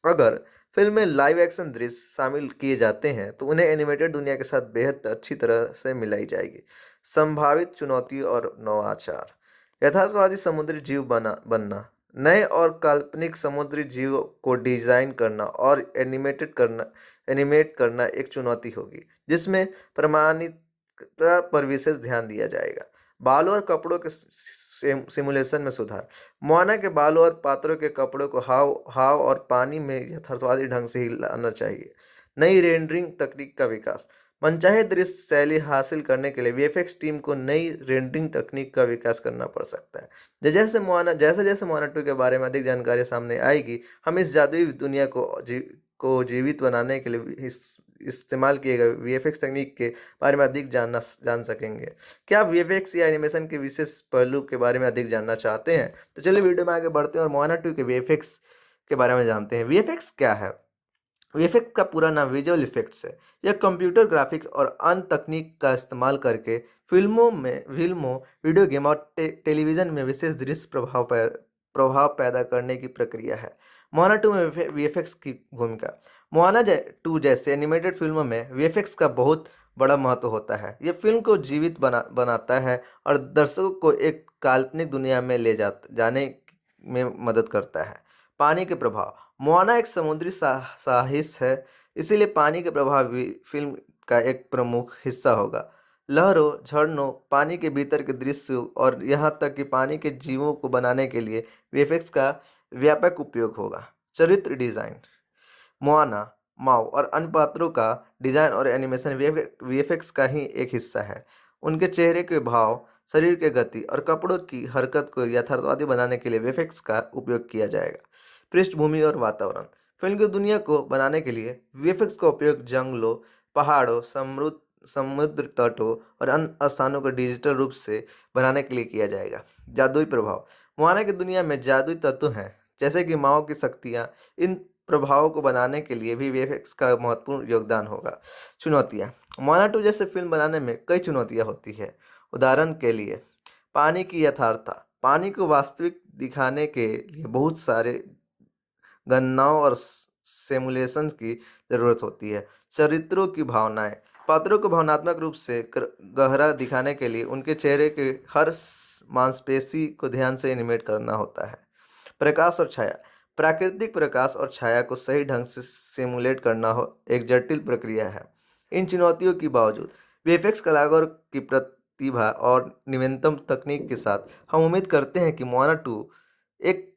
अगर फिल्म में लाइव एक्शन दृश्य शामिल किए जाते हैं तो उन्हें एनिमेटेड दुनिया के साथ बेहद अच्छी तरह से मिलाई जाएगी। संभावित चुनौती और नवाचार। यथार्थवादी समुद्री जीव बनना। नए और काल्पनिक समुद्री जीव को डिजाइन करना और एनिमेट करना एक चुनौती होगी, जिसमें प्रमाणिकता पर विशेष ध्यान दिया जाएगा। बालों और कपड़ों के सिमुलेशन में सुधार। मोआना के बालों और पात्रों के कपड़ों को हाव और पानी में यथार्थवादी ढंग से ही लाना चाहिए। नई रेंडरिंग तकनीक का विकास। मनचाहे दृश्य शैली हासिल करने के लिए वीएफएक्स टीम को नई रेंडरिंग तकनीक का विकास करना पड़ सकता है। जैसे जैसे मोआना 2 के बारे में अधिक जानकारी सामने आएगी, हम इस जादुई दुनिया को जीवित बनाने के लिए इस्तेमाल किए गए वीएफएक्स तकनीक के बारे में अधिक जान सकेंगे। क्या आप वीएफएक्स या एनिमेशन के विशेष पहलू के बारे में अधिक जानना चाहते हैं? तो चलिए वीडियो में आगे बढ़ते हैं और मोआना 2 के वीएफएक्स के बारे में जानते हैं। वीएफएक्स क्या है? वीएफएक्स का पूरा नाम विजुअल इफेक्ट्स है। यह कंप्यूटर ग्राफिक्स और अन्य तकनीक का इस्तेमाल करके फिल्मों, वीडियो गेम और टेलीविज़न में विशेष दृश्य प्रभाव पैदा करने की प्रक्रिया है। मोआना 2 में वीएफएक्स की भूमिका। मोआना 2 जैसे एनिमेटेड फिल्मों में वीएफएक्स का बहुत बड़ा महत्व होता है। यह फिल्म को जीवित बनाता है और दर्शकों को एक काल्पनिक दुनिया में ले जाने में मदद करता है। पानी के प्रभाव। मोआना एक समुद्री साहस है, इसीलिए पानी के प्रभाव भी फिल्म का एक प्रमुख हिस्सा होगा। लहरों, झरनों, पानी के भीतर के दृश्य और यहाँ तक कि पानी के जीवों को बनाने के लिए वीएफएक्स का व्यापक उपयोग होगा। चरित्र डिज़ाइन। मोआना, माओ और अन्य पात्रों का डिज़ाइन और एनिमेशन वीएफएक्स का ही एक हिस्सा है। उनके चेहरे के भाव, शरीर के गति और कपड़ों की हरकत को यथार्थवादी बनाने के लिए वीएफएक्स का उपयोग किया जाएगा। पृष्ठभूमि और वातावरण। फिल्म की दुनिया को बनाने के लिए वीएफएक्स का उपयोग जंगलों, पहाड़ों, समुद्र तटों और अन्य स्थानों को डिजिटल रूप से बनाने के लिए किया जाएगा। जादुई प्रभाव। मोआना की दुनिया में जादुई तत्व हैं, जैसे कि माओ की शक्तियाँ। इन प्रभावों को बनाने के लिए भी वीएफएक्स का महत्वपूर्ण योगदान होगा। चुनौतियाँ। मोआना 2 जैसे फिल्म बनाने में कई चुनौतियाँ होती है। उदाहरण के लिए पानी की यथार्थता। पानी को वास्तविक दिखाने के लिए बहुत सारे गणनाओं और सिमुलेशंस की ज़रूरत होती है। चरित्रों की भावनाएं। पात्रों को भावनात्मक रूप से गहरा दिखाने के लिए उनके चेहरे के हर मांसपेशी को ध्यान से एनिमेट करना होता है। प्रकाश और छाया। प्राकृतिक प्रकाश और छाया को सही ढंग से सिमुलेट करना एक जटिल प्रक्रिया है। इन चुनौतियों के बावजूद वीएफएक्स कलाकारों की प्रतिभा और नवीनतम तकनीक के साथ हम उम्मीद करते हैं कि मोआना 2 एक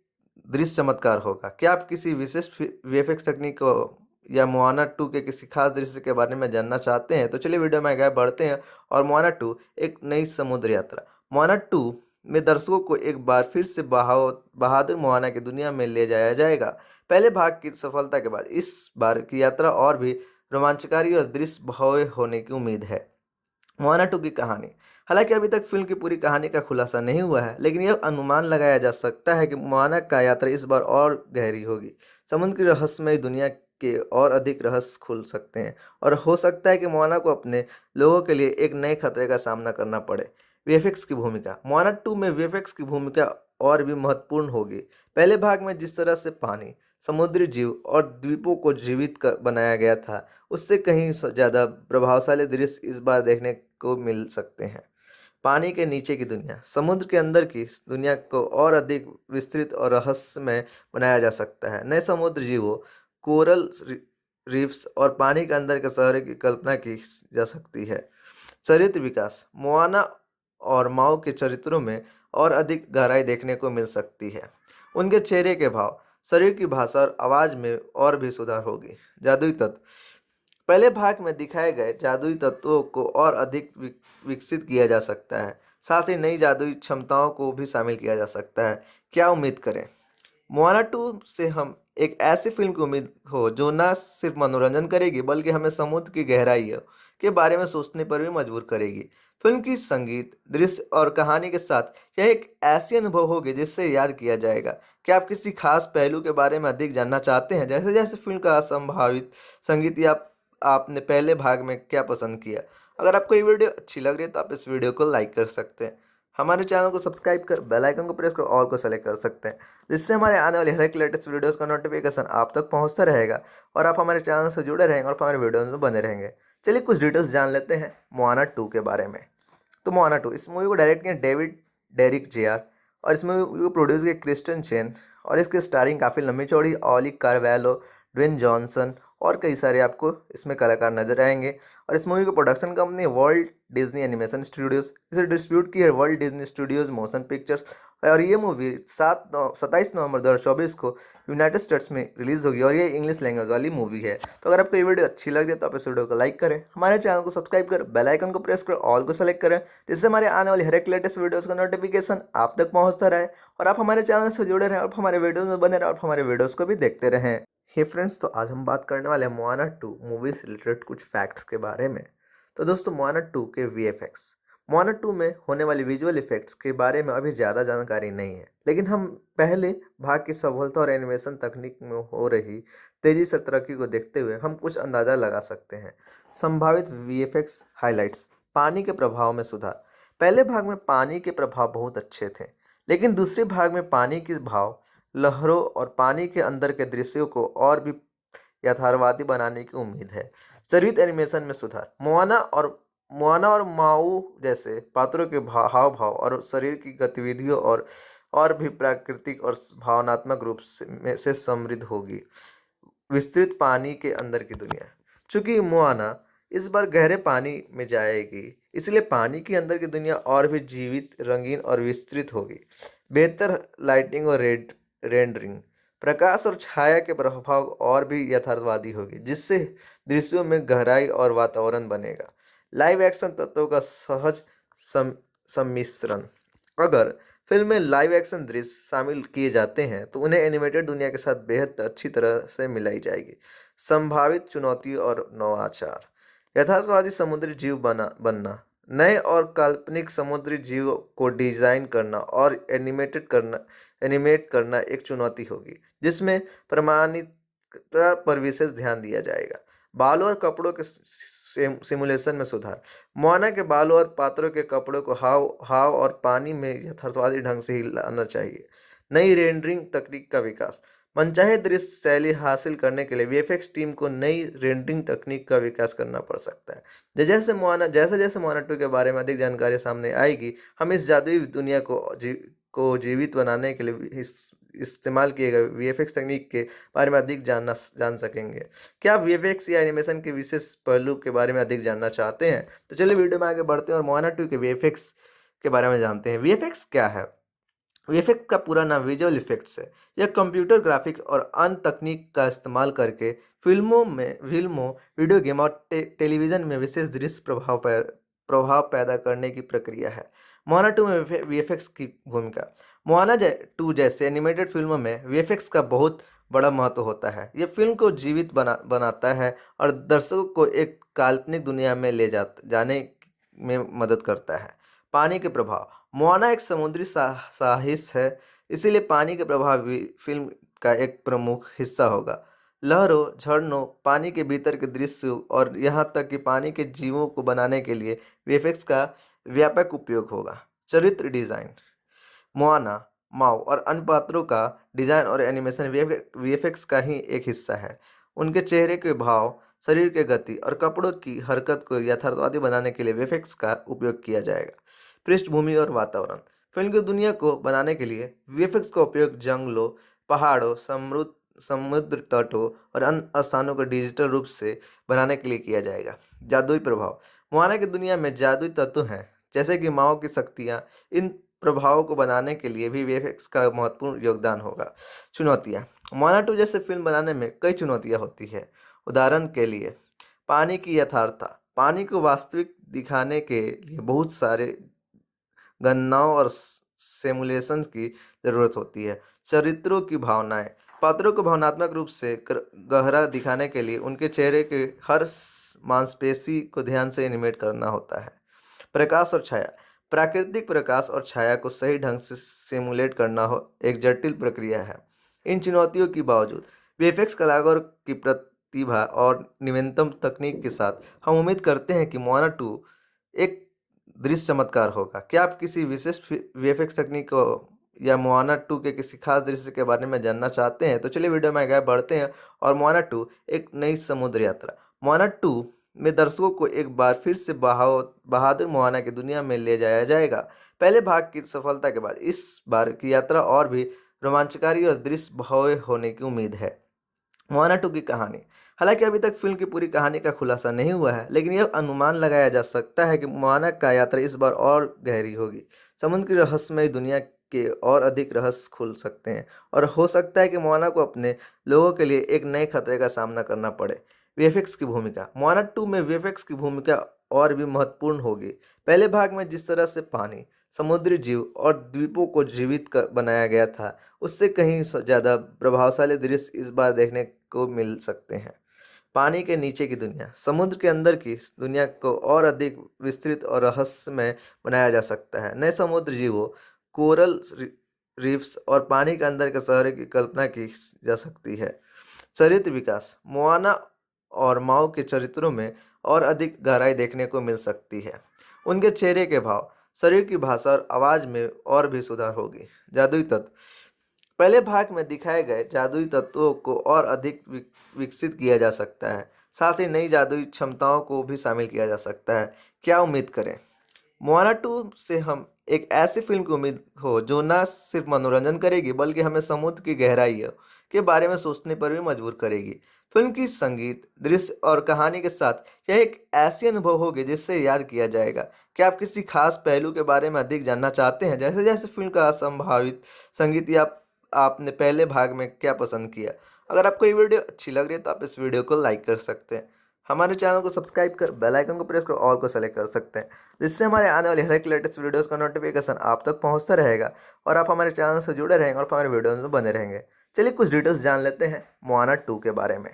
दृश्य चमत्कार होगा। क्या आप किसी विशिष्ट वीएफएक्स तकनीक को या मोआना 2 के किसी खास दृश्य के बारे में जानना चाहते हैं? तो चलिए वीडियो में आगे बढ़ते हैं और मोआना 2 एक नई समुद्र यात्रा। मोआना 2 में दर्शकों को एक बार फिर से बहादुर मोआना की दुनिया में ले जाया जाएगा। पहले भाग की सफलता के बाद इस बार की यात्रा और भी रोमांचकारी और दृश्य भव्य होने की उम्मीद है। मोआना 2 की कहानी। हालांकि अभी तक फिल्म की पूरी कहानी का खुलासा नहीं हुआ है, लेकिन यह अनुमान लगाया जा सकता है कि मोआना का यात्रा इस बार और गहरी होगी। समुद्र की रहस्यमय दुनिया के और अधिक रहस्य खुल सकते हैं और हो सकता है कि मोआना को अपने लोगों के लिए एक नए खतरे का सामना करना पड़े। वीएफएक्स की भूमिका। मोआना 2 में वीएफएक्स की भूमिका और भी महत्वपूर्ण होगी। पहले भाग में जिस तरह से पानी, समुद्री जीव और द्वीपों को जीवित बनाया गया था, उससे कहीं ज़्यादा प्रभावशाली दृश्य इस बार देखने को मिल सकते हैं। पानी के नीचे की दुनिया। समुद्र के अंदर की दुनिया को और अधिक विस्तृत और रहस्यमय बनाया जा सकता है। नए समुद्र जीवों, कोरल रीफ्स और पानी के अंदर के शहरों की कल्पना की जा सकती है। चरित्र विकास। मोआना और माओ के चरित्रों में और अधिक गहराई देखने को मिल सकती है। उनके चेहरे के भाव, शरीर की भाषा और आवाज़ में और भी सुधार होगी। जादुई तत्व। पहले भाग में दिखाए गए जादुई तत्वों को और अधिक विकसित किया जा सकता है। साथ ही नई जादुई क्षमताओं को भी शामिल किया जा सकता है। क्या उम्मीद करें? मोआना 2 से हम एक ऐसी फिल्म की उम्मीद हो जो न सिर्फ मनोरंजन करेगी, बल्कि हमें समुद्र की गहराइयों के बारे में सोचने पर भी मजबूर करेगी। फिल्म की संगीत, दृश्य और कहानी के साथ यह एक ऐसी अनुभव होगी जिससे याद किया जाएगा। क्या आप किसी खास पहलू के बारे में अधिक जानना चाहते हैं, जैसे जैसे फिल्म का संभावित संगीत या आपने पहले भाग में क्या पसंद किया? अगर आपको ये वीडियो अच्छी लग रही है तो आप इस वीडियो को लाइक कर सकते हैं। हमारे चैनल को सब्सक्राइब कर बेल आइकन को प्रेस कर ऑल को सेलेक्ट कर सकते हैं, जिससे हमारे आने वाले हर एक लेटेस्ट वीडियोस का नोटिफिकेशन आप तक पहुंचता रहेगा और आप हमारे चैनल से जुड़े रहेंगे और हमारे वीडियोस में बने रहेंगे। चलिए कुछ डिटेल्स जान लेते हैं मोआना 2 के बारे में। तो मोआना 2, इस मूवी को डायरेक्ट किया डेविड डेरिक जेआर और इस मूवी को प्रोड्यूस किया क्रिस्टियन चेन और इसकी स्टारिंग काफ़ी लंबी चौड़ी ऑली कार्वेलो, ड्वेन जॉनसन और कई सारे आपको इसमें कलाकार नजर आएंगे। और इस मूवी को production company world Disney animation studios, इसे डिस्ट्रीब्यूट की है world Disney studios motion pictures. और ये मूवी 27 नवंबर 2024 को यूनाइटेड स्टेट्स में रिलीज़ होगी और ये इंग्लिश लैंग्वेज वाली मूवी है। तो अगर आपको ये वीडियो अच्छी लग रही है तो आप इस वीडियो को लाइक करें, हमारे चैनल को सब्सक्राइब करें, बेल आइकन को प्रेस करें, ऑल को सेलेक्ट करें, जिससे हमारे आने वाली हर एक लेटेस्ट वीडियोज़ का नोटिफिकेशन आप तक पहुँचता रहे और आप हमारे चैनल से जुड़े रहें और हमारे वीडियोज़ में बने रहें और हमारे वीडियोज़ को भी देखते रहें। हे फ्रेंड्स, तो आज हम बात करने वाले हैं मोआना 2 मूवी से रिलेटेड कुछ फैक्ट्स के बारे में। तो दोस्तों, मोआना 2 के वीएफएक्स, मोआना 2 में होने वाली विजुअल इफेक्ट्स के बारे में अभी ज़्यादा जानकारी नहीं है, लेकिन हम पहले भाग की सफलता और एनिमेशन तकनीक में हो रही तेज़ी से तरक्की को देखते हुए हम कुछ अंदाज़ा लगा सकते हैं। संभावित वीएफएक्स हाइलाइट्स। पानी के प्रभाव में सुधार। पहले भाग में पानी के प्रभाव बहुत अच्छे थे, लेकिन दूसरे भाग में पानी के भाव, लहरों और पानी के अंदर के दृश्यों को और भी यथार्थवादी बनाने की उम्मीद है। शरीर एनिमेशन में सुधार। मोआना और माऊ जैसे पात्रों के हाव भाव और शरीर की गतिविधियों और भी प्राकृतिक और भावनात्मक रूप से समृद्ध होगी। विस्तृत पानी के अंदर की दुनिया। चूंकि मोआना इस बार गहरे पानी में जाएगी, इसलिए पानी के अंदर की दुनिया और भी जीवित, रंगीन और विस्तृत होगी। बेहतर लाइटिंग और रेंडरिंग। प्रकाश और छाया के प्रभाव और भी यथार्थवादी होगी, जिससे दृश्यों में गहराई और वातावरण बनेगा। लाइव एक्शन तत्वों का सहज सम्मिश्रण। अगर फिल्म में लाइव एक्शन दृश्य शामिल किए जाते हैं तो उन्हें एनिमेटेड दुनिया के साथ बेहद अच्छी तरह से मिलाई जाएगी। संभावित चुनौती और नवाचार। यथार्थवादी समुद्री जीव बनना। नए और काल्पनिक समुद्री जीव को डिजाइन करना और एनिमेट करना एक चुनौती होगी, जिसमें प्रमाणिकता पर विशेष ध्यान दिया जाएगा। बालों और कपड़ों के सिमुलेशन में सुधार। मोआना के बालों और पात्रों के कपड़ों को हाव और पानी में यथार्थवादी ढंग से ही लाना चाहिए। नई रेंडरिंग तकनीक का विकास। मनचाहे दृश्य शैली हासिल करने के लिए वीएफएक्स टीम को नई रेंडरिंग तकनीक का विकास करना पड़ सकता है। जैसे जैसे मोआना 2 के बारे में अधिक जानकारी सामने आएगी, हम इस जादुई दुनिया को जीवित बनाने के लिए इस्तेमाल किए गए वीएफएक्स तकनीक के बारे में अधिक जान सकेंगे। क्या आप वीएफएक्स या एनिमेशन के विशेष पहलू के बारे में अधिक जानना चाहते हैं? तो चलिए वीडियो में आगे बढ़ते हैं और मोआना 2 के वीएफएक्स के बारे में जानते हैं। वीएफएक्स क्या है? वीएफएक्स का पूरा नाम विजुअल इफेक्ट्स है। यह कंप्यूटर ग्राफिक्स और अन्य तकनीक का इस्तेमाल करके फिल्मों, वीडियो गेम और टेलीविज़न में विशेष दृश्य प्रभाव पैदा करने की प्रक्रिया है। मोआना 2 में वीएफएक्स की भूमिका। मोआना 2 जैसे एनिमेटेड फिल्मों में वीएफएक्स का बहुत बड़ा महत्व होता है। यह फिल्म को जीवित बनाता है और दर्शकों को एक काल्पनिक दुनिया में जाने में मदद करता है। पानी के प्रभाव। मोआना एक समुद्री साहस है, इसीलिए पानी के प्रभाव भी फिल्म का एक प्रमुख हिस्सा होगा। लहरों, झरनों, पानी के भीतर के दृश्य और यहाँ तक कि पानी के जीवों को बनाने के लिए वीएफएक्स का व्यापक उपयोग होगा। चरित्र डिजाइन। मोआना, माओ और अन्य पात्रों का डिजाइन और एनिमेशन वीएफएक्स का ही एक हिस्सा है। उनके चेहरे के भाव, शरीर के गति और कपड़ों की हरकत को यथार्थवादी बनाने के लिए वीएफएक्स का उपयोग किया जाएगा। पृष्ठभूमि और वातावरण। फिल्म की दुनिया को बनाने के लिए वीएफएक्स का उपयोग जंगलों, पहाड़ों, समुद्र तटों और अन्य स्थानों को डिजिटल रूप से बनाने के लिए किया जाएगा। जादुई प्रभाव। मोआना की दुनिया में जादुई तत्व हैं, जैसे कि माओ की शक्तियाँ। इन प्रभावों को बनाने के लिए भी वीएफएक्स का महत्वपूर्ण योगदान होगा। चुनौतियाँ। मोआना 2 जैसे फिल्म बनाने में कई चुनौतियाँ होती है। उदाहरण के लिए, पानी की यथार्थता। पानी को वास्तविक दिखाने के लिए बहुत सारे गणनाओं और सिमुलेशंस की ज़रूरत होती है। चरित्रों की भावनाएं। पात्रों को भावनात्मक रूप से गहरा दिखाने के लिए उनके चेहरे के हर मांसपेशी को ध्यान से एनिमेट करना होता है। प्रकाश और छाया। प्राकृतिक प्रकाश और छाया को सही ढंग से सिमुलेट करना एक जटिल प्रक्रिया है। इन चुनौतियों के बावजूद वीएफएक्स कलाकारों की प्रतिभा और नवीनतम तकनीक के साथ हम उम्मीद करते हैं कि मोआना 2 एक दृश्य चमत्कार होगा। क्या आप किसी विशेष वीएफएक्स तकनीक को या मोआना 2 के किसी खास दृश्य के बारे में जानना चाहते हैं? तो चलिए वीडियो में आगे बढ़ते हैं और मोआना 2 एक नई समुद्र यात्रा। मोआना 2 में दर्शकों को एक बार फिर से बहादुर मोआना की दुनिया में ले जाया जाएगा। पहले भाग की सफलता के बाद इस बार की यात्रा और भी रोमांचकारी और दृश्य भव्य होने की उम्मीद है। मोआना 2 की कहानी। हालांकि अभी तक फिल्म की पूरी कहानी का खुलासा नहीं हुआ है, लेकिन यह अनुमान लगाया जा सकता है कि मोआना का यात्रा इस बार और गहरी होगी। समुद्र की रहस्यमय दुनिया के और अधिक रहस्य खुल सकते हैं और हो सकता है कि मोआना को अपने लोगों के लिए एक नए खतरे का सामना करना पड़े। वीएफएक्स की भूमिका। मोआना 2 में वीएफएक्स की भूमिका और भी महत्वपूर्ण होगी। पहले भाग में जिस तरह से पानी, समुद्री जीव और द्वीपों को जीवित बनाया गया था, उससे कहीं ज़्यादा प्रभावशाली दृश्य इस बार देखने को मिल सकते हैं। पानी के नीचे की दुनिया, समुद्र के अंदर की दुनिया को और अधिक विस्तृत और रहस्यमय बनाया जा सकता है। नए समुद्र जीवों, कोरल रीफ्स और पानी के अंदर के शहरों की कल्पना की जा सकती है। चरित्र विकास, मोआना और माओ के चरित्रों में और अधिक गहराई देखने को मिल सकती है। उनके चेहरे के भाव, शरीर की भाषा और आवाज़ में और भी सुधार होगी। जादुई तत्व, पहले भाग में दिखाए गए जादुई तत्वों को और अधिक विकसित किया जा सकता है। साथ ही नई जादुई क्षमताओं को भी शामिल किया जा सकता है। क्या उम्मीद करें? मोआना 2 से हम एक ऐसी फिल्म की उम्मीद हो जो न सिर्फ मनोरंजन करेगी बल्कि हमें समुद्र की गहराइयों के बारे में सोचने पर भी मजबूर करेगी। फिल्म की संगीत, दृश्य और कहानी के साथ यह एक ऐसी अनुभव होगी जिससे याद किया जाएगा। क्या आप किसी खास पहलू के बारे में अधिक जानना चाहते हैं, जैसे जैसे फिल्म का संभावित संगीत या आपने पहले भाग में क्या पसंद किया? अगर आपको ये वीडियो अच्छी लग रही है तो आप इस वीडियो को लाइक कर सकते हैं, हमारे चैनल को सब्सक्राइब कर बेल आइकन को प्रेस कर ऑल को सेलेक्ट कर सकते हैं, जिससे हमारे आने वाले हर एक लेटेस्ट वीडियोस का नोटिफिकेशन आप तक पहुंचता रहेगा और आप हमारे चैनल से जुड़े रहेंगे और हमारे वीडियोस में बने रहेंगे। चलिए कुछ डिटेल्स जान लेते हैं मोआना 2 के बारे में।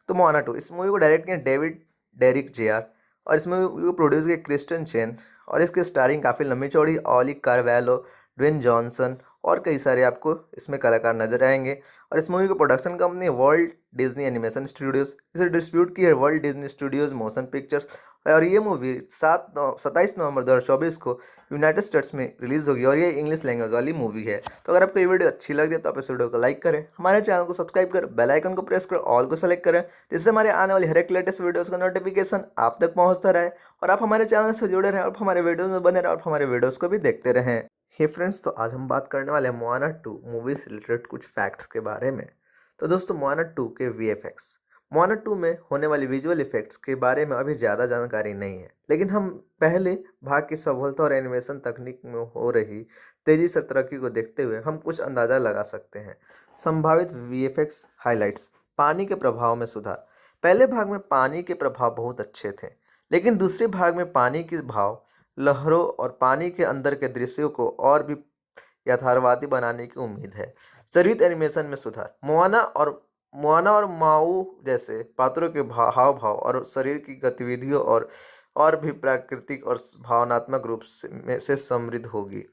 तो मोआना 2, इस मूवी को डायरेक्ट किया डेविड डेरिक जेआर और इस मूवी को प्रोड्यूस किया क्रिस्टियन चेन और इसकी स्टारिंग काफ़ी लंबी चौड़ी ऑली कार्वेलो, ड्वेन जॉनसन और कई सारे आपको इसमें कलाकार नजर आएंगे। और इस मूवी को production company world Disney animation studios, इसे डिस्ट्रीब्यूट की है world Disney studios motion pictures. और ये मूवी 27 नवंबर 2024 को यूनाइटेड स्टेट्स में रिलीज होगी और ये इंग्लिश लैंग्वेज वाली मूवी है। तो अगर आपको ये वीडियो अच्छी लग रही है तो आप इस वीडियो को लाइक करें, हमारे चैनल को सब्सक्राइब करें, बेल आइकन को प्रेस करें, ऑल को सेलेक्ट करें, जिससे हमारे आने वाली हर एक लेटेस्ट वीडियोस का नोटिफिकेशन आप तक पहुंचता रहे और आप हमारे चैनल से जुड़े रहें और हमारे वीडियोस में बने रहें और हमारे वीडियोस को भी देखते रहें। हे फ्रेंड्स, तो आज हम बात करने वाले हैं मोआना 2 मूवी से रिलेटेड कुछ फैक्ट्स के बारे में। तो दोस्तों, मोआना 2 के वीएफएक्स, मोआना 2 में होने वाली विजुअल इफेक्ट्स के बारे में अभी ज़्यादा जानकारी नहीं है, लेकिन हम पहले भाग की सफलता और एनिमेशन तकनीक में हो रही तेज़ी से तरक्की को देखते हुए हम कुछ अंदाज़ा लगा सकते हैं। संभावित वीएफएक्स हाइलाइट्स, पानी के प्रभाव में सुधार। पहले भाग में पानी के प्रभाव बहुत अच्छे थे, लेकिन दूसरे भाग में पानी के भाव, लहरों और पानी के अंदर के दृश्यों को और भी यथार्थवादी बनाने की उम्मीद है। चरित्र एनिमेशन में सुधार, मोआना और माऊ जैसे पात्रों के हाव भाव और शरीर की गतिविधियों और भी प्राकृतिक और भावनात्मक रूप से समृद्ध होगी।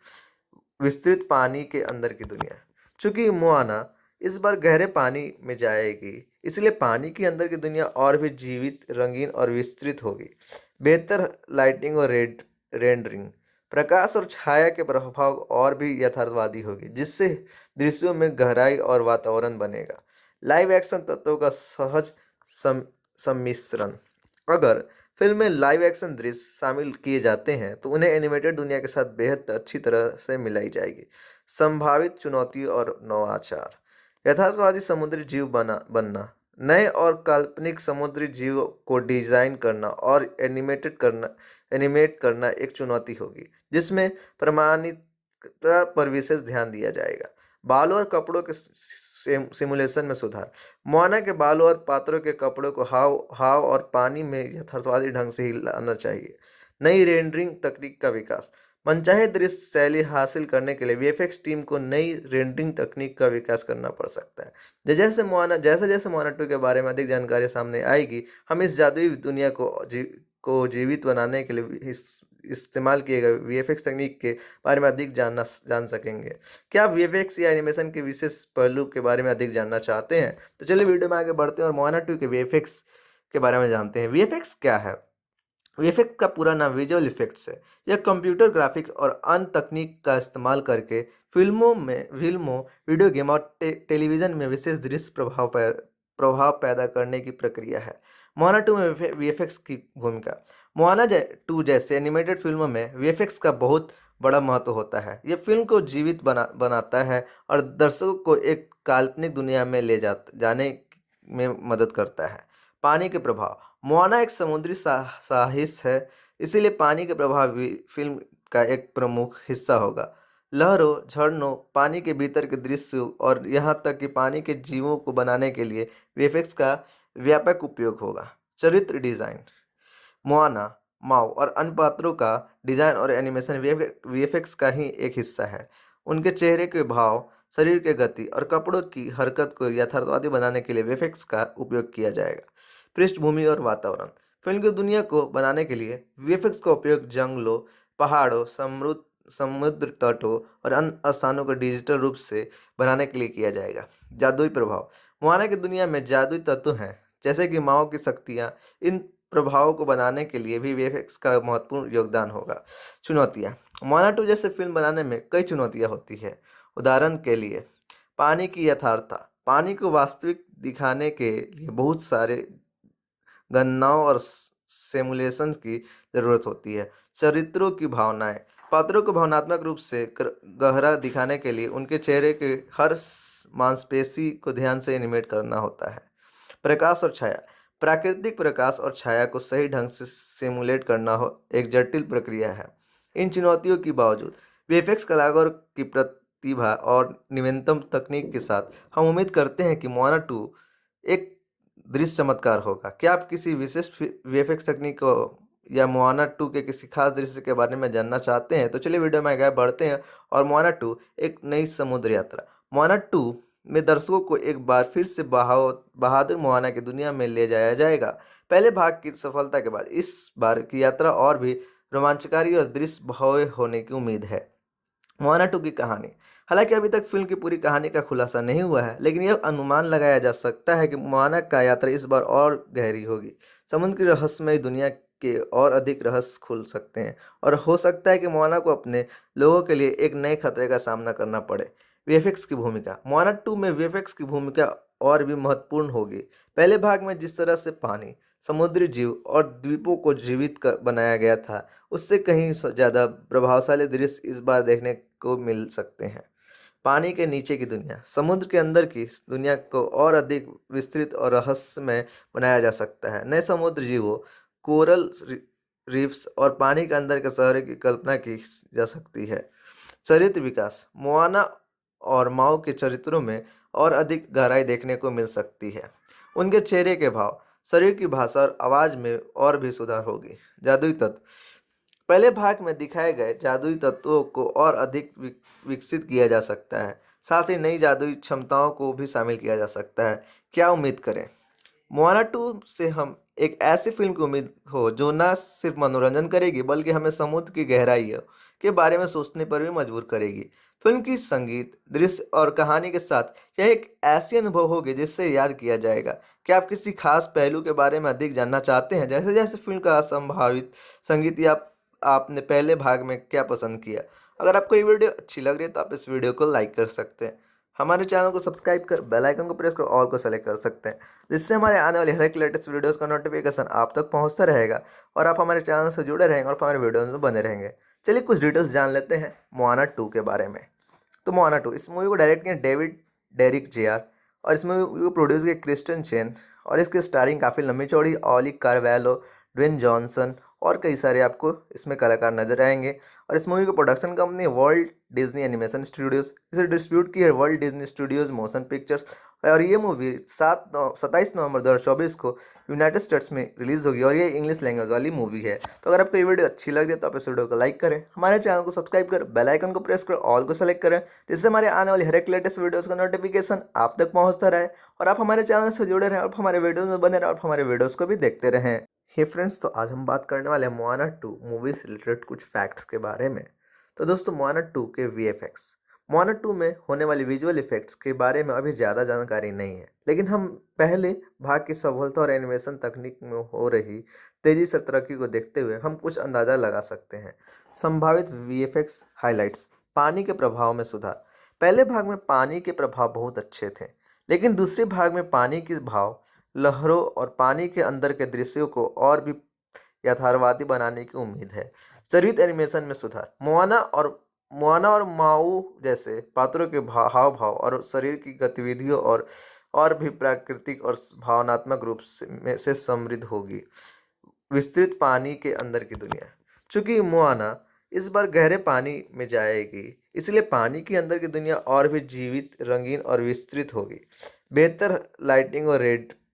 विस्तृत पानी के अंदर की दुनिया, चूंकि मोआना इस बार गहरे पानी में जाएगी, इसलिए पानी के अंदर की दुनिया और भी जीवित, रंगीन और विस्तृत होगी। बेहतर लाइटिंग और रेंडरिंग, प्रकाश और छाया के प्रभाव और भी यथार्थवादी होगी, जिससे दृश्यों में गहराई और वातावरण बनेगा। लाइव एक्शन तत्वों का सहज सम्मिश्रण, अगर फिल्म में लाइव एक्शन दृश्य शामिल किए जाते हैं तो उन्हें एनिमेटेड दुनिया के साथ बेहद अच्छी तरह से मिलाई जाएगी। संभावित चुनौती और नवाचार, यथार्थवादी समुद्री जीव बनना, नए और काल्पनिक समुद्री जीव को डिजाइन करना और एनिमेट करना एक चुनौती होगी, जिसमें प्रमाणिकता पर विशेष ध्यान दिया जाएगा। बालों और कपड़ों के सिमुलेशन में सुधार, मोआना के बालों और पात्रों के कपड़ों को हाव और पानी में यथार्थवादी ढंग से ही लाना चाहिए। नई रेंडरिंग तकनीक का विकास, मनचाहे दृश्य शैली हासिल करने के लिए वीएफएक्स टीम को नई रेंडरिंग तकनीक का विकास करना पड़ सकता है। जैसे जैसे मोआना 2 के बारे में अधिक जानकारी सामने आएगी, हम इस जादुई दुनिया को जीवित बनाने के लिए इस्तेमाल किए गए वीएफएक्स तकनीक के बारे में अधिक जान सकेंगे। क्या आप वीएफएक्स या एनिमेशन के विशेष पहलू के बारे में अधिक जानना चाहते हैं? तो चलिए वीडियो में आगे बढ़ते हैं और मोआना 2 के वीएफएक्स के बारे में जानते हैं। वीएफएक्स क्या है? वीएफएक्स का पूरा नाम विजुअल इफेक्ट्स है। यह कंप्यूटर ग्राफिक्स और अन्य तकनीक का इस्तेमाल करके फिल्मों, वीडियो गेम और टेलीविज़न में विशेष दृश्य प्रभाव पैदा करने की प्रक्रिया है। मोआना 2 में वीएफएक्स की भूमिका, मोआना 2 जैसे एनिमेटेड फिल्मों में वीएफएक्स का बहुत बड़ा महत्व होता है। यह फिल्म को जीवित बनाता है और दर्शकों को एक काल्पनिक दुनिया में ले जाने में मदद करता है। पानी के प्रभाव, मोआना एक समुद्री साहस है, इसीलिए पानी के प्रभाव भी फिल्म का एक प्रमुख हिस्सा होगा। लहरों, झरनों, पानी के भीतर के दृश्यों और यहाँ तक कि पानी के जीवों को बनाने के लिए वीएफएक्स का व्यापक उपयोग होगा। चरित्र डिजाइन, मोआना माओ और अन्य पात्रों का डिजाइन और एनिमेशन वीएफएक्स का ही एक हिस्सा है। उनके चेहरे के भाव, शरीर के गति और कपड़ों की हरकत को यथार्थवादी बनाने के लिए वीएफएक्स का उपयोग किया जाएगा। पृष्ठभूमि और वातावरण। फिल्म की दुनिया को बनाने के लिए वीएफएक्स का उपयोग जंगलों, पहाड़ों, समुद्र तटों और अन्य स्थानों को डिजिटल रूप से बनाने के लिए किया जाएगा। जादुई प्रभाव। मोआना की दुनिया में जादुई तत्व हैं, जैसे कि माओ की शक्तियाँ। इन प्रभावों को बनाने के लिए भी वीएफएक्स का महत्वपूर्ण योगदान होगा। चुनौतियाँ। मोआना 2 जैसे फिल्म बनाने में कई चुनौतियाँ होती है। उदाहरण के लिए पानी की यथार्थता। पानी को वास्तविक दिखाने के लिए बहुत सारे गणनाओं और सिमुलेशंस की ज़रूरत होती है। चरित्रों की भावनाएं। पात्रों को भावनात्मक रूप से गहरा दिखाने के लिए उनके चेहरे के हर मांसपेशी को ध्यान से एनिमेट करना होता है। प्रकाश और छाया। प्राकृतिक प्रकाश और छाया को सही ढंग से सिमुलेट करना हो एक जटिल प्रक्रिया है। इन चुनौतियों के बावजूद वीएफएक्स कलाकारों की प्रतिभा और नवीनतम तकनीक के साथ हम उम्मीद करते हैं कि मोआना 2 एक दृश्य चमत्कार होगा। क्या आप किसी विशिष्ट वीएफएक्स तकनीक को या मोआना 2 के किसी खास दृश्य के बारे में जानना चाहते हैं तो चलिए वीडियो में आगे बढ़ते हैं। और मोआना 2 एक नई समुद्र यात्रा। मोआना 2 में दर्शकों को एक बार फिर से बहादुर मोआना की दुनिया में ले जाया जाएगा। पहले भाग की सफलता के बाद इस बार की यात्रा और भी रोमांचकारी और दृश्य भव्य होने की उम्मीद है। मोआना 2 की कहानी। हालांकि अभी तक फिल्म की पूरी कहानी का खुलासा नहीं हुआ है, लेकिन यह अनुमान लगाया जा सकता है कि मोआना का यात्रा इस बार और गहरी होगी। समुद्र की रहस्यमय दुनिया के और अधिक रहस्य खुल सकते हैं और हो सकता है कि मोआना को अपने लोगों के लिए एक नए खतरे का सामना करना पड़े। वीएफएक्स की भूमिका। मोआना 2 में वीएफएक्स की भूमिका और भी महत्वपूर्ण होगी। पहले भाग में जिस तरह से पानी, समुद्री जीव और द्वीपों को जीवित बनाया गया था, उससे कहीं ज़्यादा प्रभावशाली दृश्य इस बार देखने को मिल सकते हैं। पानी के नीचे की दुनिया। समुद्र के अंदर की दुनिया को और अधिक विस्तृत और रहस्यमय बनाया जा सकता है। नए समुद्र जीवों, कोरल रीफ्स और पानी के अंदर के शहरों की कल्पना की जा सकती है। चरित्र विकास। मोआना और माओ के चरित्रों में और अधिक गहराई देखने को मिल सकती है। उनके चेहरे के भाव, शरीर की भाषा और आवाज़ में और भी सुधार होगी। जादुई तत्व। पहले भाग में दिखाए गए जादुई तत्वों को और अधिक विकसित किया जा सकता है। साथ ही नई जादुई क्षमताओं को भी शामिल किया जा सकता है। क्या उम्मीद करें? मोआना 2 से हम एक ऐसी फिल्म की उम्मीद हो जो न सिर्फ मनोरंजन करेगी बल्कि हमें समुद्र की गहराइयों के बारे में सोचने पर भी मजबूर करेगी। फिल्म की संगीत, दृश्य और कहानी के साथ यह एक ऐसी अनुभव होगी जिससे याद किया जाएगा। क्या आप किसी खास पहलू के बारे में अधिक जानना चाहते हैं, जैसे जैसे फिल्म का संभावित संगीत या आपने पहले भाग में क्या पसंद किया? अगर आपको ये वीडियो अच्छी लग रही है तो आप इस वीडियो को लाइक कर सकते हैं। हमारे चैनल को सब्सक्राइब कर बेल आइकन को प्रेस कर ऑल को सेलेक्ट कर सकते हैं, जिससे हमारे आने वाले हर एक लेटेस्ट वीडियोस का नोटिफिकेशन आप तक पहुंचता रहेगा और आप हमारे चैनल से जुड़े रहेंगे और हमारे वीडियोस में बने रहेंगे। चलिए कुछ डिटेल्स जान लेते हैं मोआना 2 के बारे में। तो मोआना 2 इस मूवी को डायरेक्ट किया डेविड डेरिक जेआर और इस मूवी को प्रोड्यूस किया क्रिस्टियन चेन और इसकी स्टारिंग काफ़ी लंबी चौड़ी ऑली कार्वेलो, ड्वेन जॉनसन और कई सारे आपको इसमें कलाकार नजर आएंगे। और इस मूवी को production company world Disney animation studios, इसे डिस्ट्रीब्यूट की है world Disney studios motion pictures. और ये मूवी 27 नवंबर 2024 को यूनाइटेड स्टेट्स में रिलीज होगी और ये इंग्लिश लैंग्वेज वाली मूवी है। तो अगर आपको ये वीडियो अच्छी लग रही है तो आप इस वीडियो को लाइक करें, हमारे चैनल को सब्सक्राइब करें, बेल आइकन को प्रेस कर ऑल को सेलेक्ट करें, जिससे हमारे आने वाली हर एक लेटेस्ट वीडियोस का नोटिफिकेशन आप तक पहुंचता रहे और आप हमारे चैनल से जुड़े रहें और हमारे वीडियोस में बने रहें और हमारे वीडियोस को भी देखते रहें। हे फ्रेंड्स, तो आज हम बात करने वाले हैं मोआना 2 मूवी से रिलेटेड कुछ फैक्ट्स के बारे में। तो दोस्तों, मोआना 2 के वीएफएक्स। मोआना 2 में होने वाली विजुअल इफेक्ट्स के बारे में अभी ज़्यादा जानकारी नहीं है, लेकिन हम पहले भाग की सफलता और एनिमेशन तकनीक में हो रही तेज़ी से तरक्की को देखते हुए हम कुछ अंदाज़ा लगा सकते हैं। संभावित वीएफएक्स हाइलाइट्स। पानी के प्रभाव में सुधार। पहले भाग में पानी के प्रभाव बहुत अच्छे थे, लेकिन दूसरे भाग में पानी के भाव, लहरों और पानी के अंदर के दृश्यों को और भी यथार्थवादी बनाने की उम्मीद है। चरित्र एनिमेशन में सुधार। मोआना और माऊ जैसे पात्रों के हाव भाव और शरीर की गतिविधियों और भी प्राकृतिक और भावनात्मक रूप से समृद्ध होगी। विस्तृत पानी के अंदर की दुनिया। चूंकि मोआना इस बार गहरे पानी में जाएगी, इसलिए पानी के अंदर की दुनिया और भी जीवित, रंगीन और विस्तृत होगी। बेहतर लाइटिंग और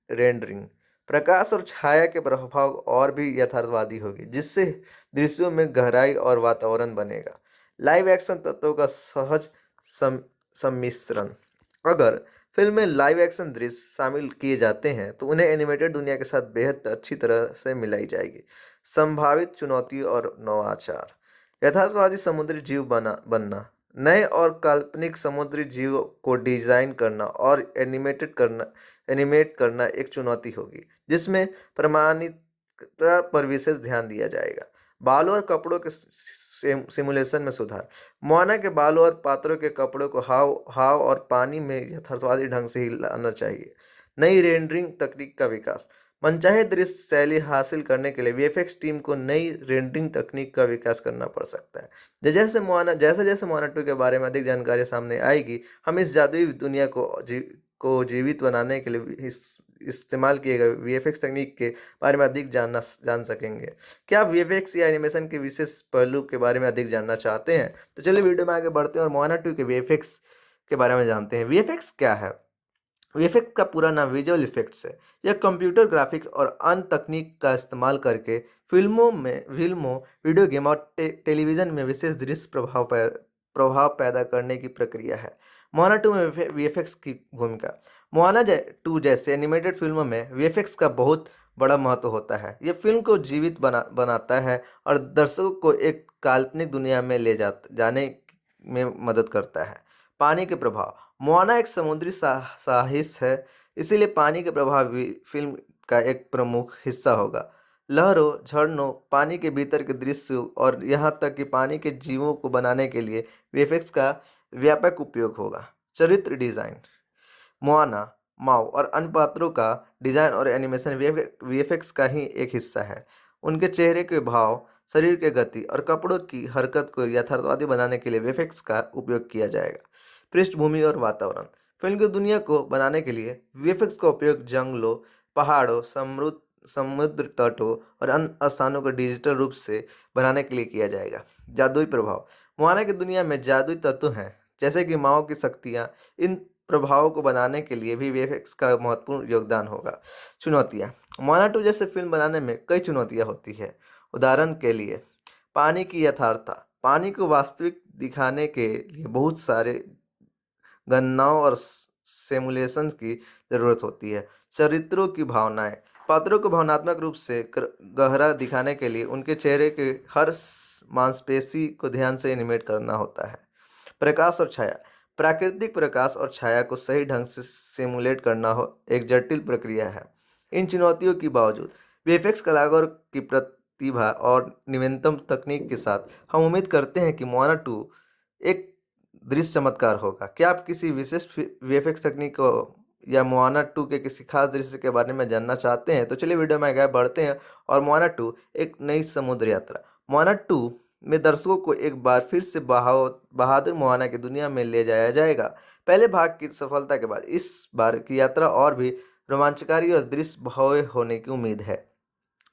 रेंडरिंग। प्रकाश और छाया के प्रभाव और भी यथार्थवादी होगी, जिससे दृश्यों में गहराई और वातावरण बनेगा। लाइव एक्शन तत्वों का सहज सम्मिश्रण। अगर फिल्म में लाइव एक्शन दृश्य शामिल किए जाते हैं तो उन्हें एनिमेटेड दुनिया के साथ बेहद अच्छी तरह से मिलाई जाएगी। संभावित चुनौती और नवाचार। यथार्थवादी समुद्री जीव बनना। नए और काल्पनिक समुद्री जीव को डिजाइन करना और एनिमेट करना एक चुनौती होगी, जिसमें प्रमाणिकता पर विशेष ध्यान दिया जाएगा। बालों और कपड़ों के सिमुलेशन में सुधार। मोआना के बालों और पात्रों के कपड़ों को हाव और पानी में यथार्थवादी ढंग से ही लाना चाहिए। नई रेंडरिंग तकनीक का विकास। मनचाहे दृश्य शैली हासिल करने के लिए वीएफएक्स टीम को नई रेंडरिंग तकनीक का विकास करना पड़ सकता है। जैसे जैसे मोआना 2 के बारे में अधिक जानकारी सामने आएगी, हम इस जादुई दुनिया को जीवित बनाने के लिए इस्तेमाल किए गए वीएफएक्स तकनीक के बारे में अधिक जान सकेंगे। क्या आप वीएफएक्स या एनिमेशन के विशेष पहलू के बारे में अधिक जानना चाहते हैं? तो चलिए वीडियो में आगे बढ़ते हैं और मोआना 2 के वीएफएक्स के बारे में जानते हैं। वीएफएक्स क्या है? वीएफएक्स का पूरा नाम विजुअल इफेक्ट्स है। यह कंप्यूटर ग्राफिक्स और अन्य तकनीक का इस्तेमाल करके फिल्मों, वीडियो गेम और टेलीविज़न में विशेष दृश्य प्रभाव पैदा करने की प्रक्रिया है। मोआना 2 में वीएफएक्स की भूमिका। मोआना 2 जैसे एनिमेटेड फिल्मों में वीएफएक्स का बहुत बड़ा महत्व होता है। यह फिल्म को जीवित बनाता है और दर्शकों को एक काल्पनिक दुनिया में ले जाने में मदद करता है। पानी के प्रभाव। मोआना एक समुद्री साहस है, इसीलिए पानी के प्रभाव भी फिल्म का एक प्रमुख हिस्सा होगा। लहरों, झरनों, पानी के भीतर के दृश्य और यहाँ तक कि पानी के जीवों को बनाने के लिए वीएफएक्स का व्यापक उपयोग होगा। चरित्र डिज़ाइन। मोआना, माओ और अन्य पात्रों का डिज़ाइन और एनिमेशन वीएफएक्स का ही एक हिस्सा है। उनके चेहरे के भाव, शरीर के गति और कपड़ों की हरकत को यथार्थवादी बनाने के लिए वीएफएक्स का उपयोग किया जाएगा। पृष्ठभूमि और वातावरण। फिल्म की दुनिया को बनाने के लिए वीएफएक्स का उपयोग जंगलों, पहाड़ों, समुद्र तटों और अन्य स्थानों को डिजिटल रूप से बनाने के लिए किया जाएगा। जादुई प्रभाव। मोआना की दुनिया में जादुई तत्व हैं, जैसे कि माओ की शक्तियाँ। इन प्रभावों को बनाने के लिए भी वीएफएक्स का महत्वपूर्ण योगदान होगा। चुनौतियाँ। मोआना 2 जैसे फिल्म बनाने में कई चुनौतियाँ होती है। उदाहरण के लिए पानी की यथार्थता। पानी को वास्तविक दिखाने के लिए बहुत सारे गणनाओं और सिमुलेशन की ज़रूरत होती है। चरित्रों की भावनाएं। पात्रों को भावनात्मक रूप से गहरा दिखाने के लिए उनके चेहरे के हर मांसपेशी को ध्यान से एनिमेट करना होता है। प्रकाश और छाया। प्राकृतिक प्रकाश और छाया को सही ढंग से सिमुलेट करना एक जटिल प्रक्रिया है। इन चुनौतियों के बावजूद वीएफएक्स कलाकारों की प्रतिभा और नवीनतम तकनीक के साथ हम उम्मीद करते हैं कि मोआना 2 एक दृश्य चमत्कार होगा। क्या आप किसी विशेष वीएफएक्स तकनीक को या मोआना 2 के किसी खास दृश्य के बारे में जानना चाहते हैं? तो चलिए वीडियो में आगे बढ़ते हैं और मोआना 2 एक नई समुद्र यात्रा। मोआना 2 में दर्शकों को एक बार फिर से बहादुर मोआना की दुनिया में ले जाया जाएगा। पहले भाग की सफलता के बाद इस बार की यात्रा और भी रोमांचकारी और दृश्य भव्य होने की उम्मीद है।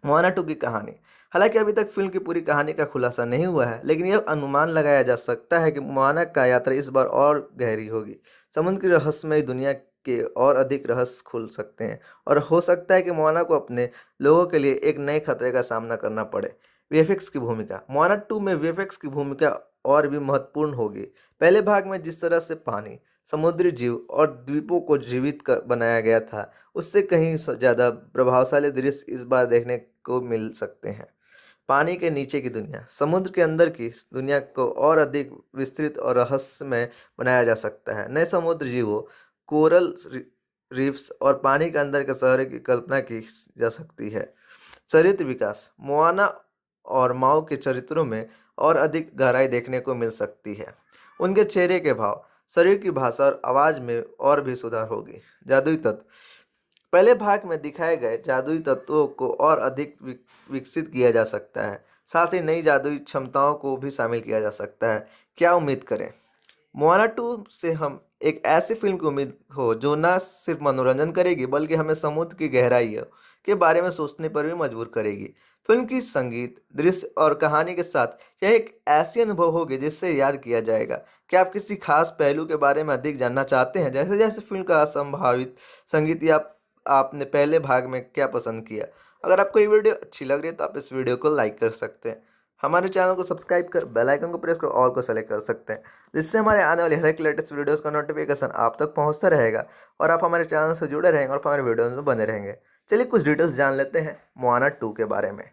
मोआना 2 की कहानी। हालांकि अभी तक फिल्म की पूरी कहानी का खुलासा नहीं हुआ है, लेकिन यह अनुमान लगाया जा सकता है कि मोआना का यात्रा इस बार और गहरी होगी। समुद्र की रहस्यमय दुनिया के और अधिक रहस्य खुल सकते हैं और हो सकता है कि मोआना को अपने लोगों के लिए एक नए खतरे का सामना करना पड़े। वीएफएक्स की भूमिका। मोआना 2 में वीएफएक्स की भूमिका और भी महत्वपूर्ण होगी। पहले भाग में जिस तरह से पानी, समुद्री जीव और द्वीपों को जीवित बनाया गया था, उससे कहीं ज़्यादा प्रभावशाली दृश्य इस बार देखने को मिल सकते हैं। पानी के नीचे की दुनिया। समुद्र के अंदर की दुनिया को और अधिक विस्तृत और रहस्यमय बनाया जा सकता है। नए समुद्र जीवों, कोरल रीफ्स और पानी के अंदर के शहरों की कल्पना की जा सकती है। चरित्र विकास। मोआना और माओ के चरित्रों में और अधिक गहराई देखने को मिल सकती है। उनके चेहरे के भाव, शरीर की भाषा और आवाज़ में और भी सुधार होगी। जादुई तत्व। पहले भाग में दिखाए गए जादुई तत्वों को और अधिक विकसित किया जा सकता है। साथ ही नई जादुई क्षमताओं को भी शामिल किया जा सकता है। क्या उम्मीद करें? मोआना 2 से हम एक ऐसी फिल्म की उम्मीद हो जो न सिर्फ मनोरंजन करेगी, बल्कि हमें समुद्र की गहराई के बारे में सोचने पर भी मजबूर करेगी। फिल्म की संगीत, दृश्य और कहानी के साथ यह एक ऐसी अनुभव होगी जिससे याद किया जाएगा। क्या आप किसी खास पहलू के बारे में अधिक जानना चाहते हैं, जैसे जैसे फिल्म का संभावित संगीत या आपने पहले भाग में क्या पसंद किया। अगर आपको ये वीडियो अच्छी लग रही है तो आप इस वीडियो को लाइक कर सकते हैं, हमारे चैनल को सब्सक्राइब कर बेल आइकन को प्रेस कर ऑल को सेलेक्ट कर सकते हैं, जिससे हमारे आने वाली हर एक लेटेस्ट वीडियोस का नोटिफिकेशन आप तक पहुंचता रहेगा और आप हमारे चैनल से जुड़े रहेंगे और हमारे वीडियोस में बने रहेंगे। चलिए कुछ डिटेल्स जान लेते हैं मोआना 2 के बारे में।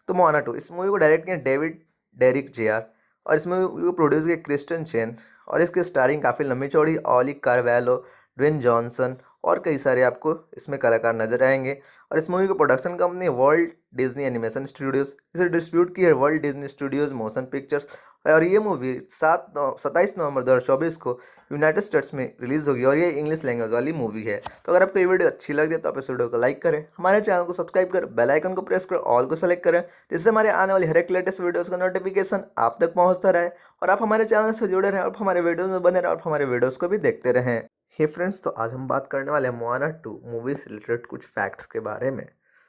तो मोआना 2 इस मूवी को डायरेक्ट किया डेविड डेरिक जेआर और इस मूवी को प्रोड्यूस किया क्रिस्टियन चेन और इसकी स्टारिंग काफ़ी लंबी चौड़ी ऑली कार्वेलो, ड्वेन जॉनसन और कई सारे आपको इसमें कलाकार नजर आएंगे। और इस मूवी की production company world Disney animation studios, इसे डिस्ट्रीब्यूट की है world Disney studios motion pictures. और ये मूवी 27 नवंबर 2024 को यूनाइटेड स्टेट्स में रिलीज होगी और ये इंग्लिश लैंग्वेज वाली मूवी है। तो अगर आपको ये वीडियो अच्छी लग रही है तो आप इस वीडियो को लाइक करें, हमारे चैनल को सब्सक्राइब करें, बेल आइकन को प्रेस कर ऑल को सेलेक्ट करें, जिससे हमारे आने वाली हर एक लेटेस्ट वीडियोस का नोटिफिकेशन आप तक पहुंचता रहे और आप हमारे चैनल से जुड़े रहें और हमारे वीडियोस में बने रहें और हमारे वीडियोस को भी देखते रहें। हे फ्रेंड्स, तो आज हम बात करने वाले हैं मोआना 2 मूवी से रिलेटेड कुछ फैक्ट्स के बारे में।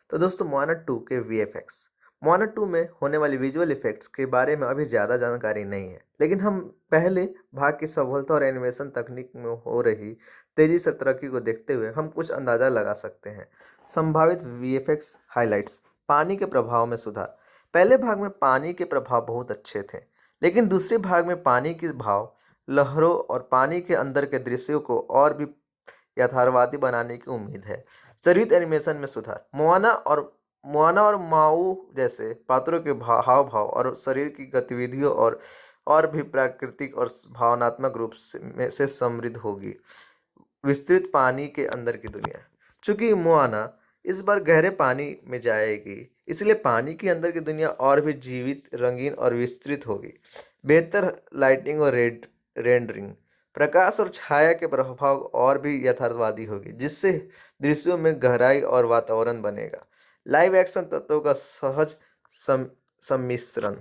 तो दोस्तों मोआना 2 के वीएफएक्स, मोआना 2 में होने वाली विजुअल इफेक्ट्स के बारे में अभी ज़्यादा जानकारी नहीं है, लेकिन हम पहले भाग की सफलता और एनिमेशन तकनीक में हो रही तेज़ी से तरक्की को देखते हुए हम कुछ अंदाज़ा लगा सकते हैं। संभावित वीएफएक्स हाइलाइट्स, पानी के प्रभाव में सुधार। पहले भाग में पानी के प्रभाव बहुत अच्छे थे, लेकिन दूसरे भाग में पानी के भाव, लहरों और पानी के अंदर के दृश्यों को और भी यथार्थवादी बनाने की उम्मीद है। शरीर एनिमेशन में सुधार, मोआना और माऊ जैसे पात्रों के हाव भाव और शरीर की गतिविधियों और भी प्राकृतिक और भावनात्मक रूप से समृद्ध होगी। विस्तृत पानी के अंदर की दुनिया, चूंकि मोआना इस बार गहरे पानी में जाएगी, इसलिए पानी के अंदर की दुनिया और भी जीवित, रंगीन और विस्तृत होगी। बेहतर लाइटिंग और रेंडरिंग, प्रकाश और छाया के प्रभाव और भी यथार्थवादी होगी, जिससे दृश्यों में गहराई और वातावरण बनेगा। लाइव एक्शन तत्वों का सहज सम्मिश्रण,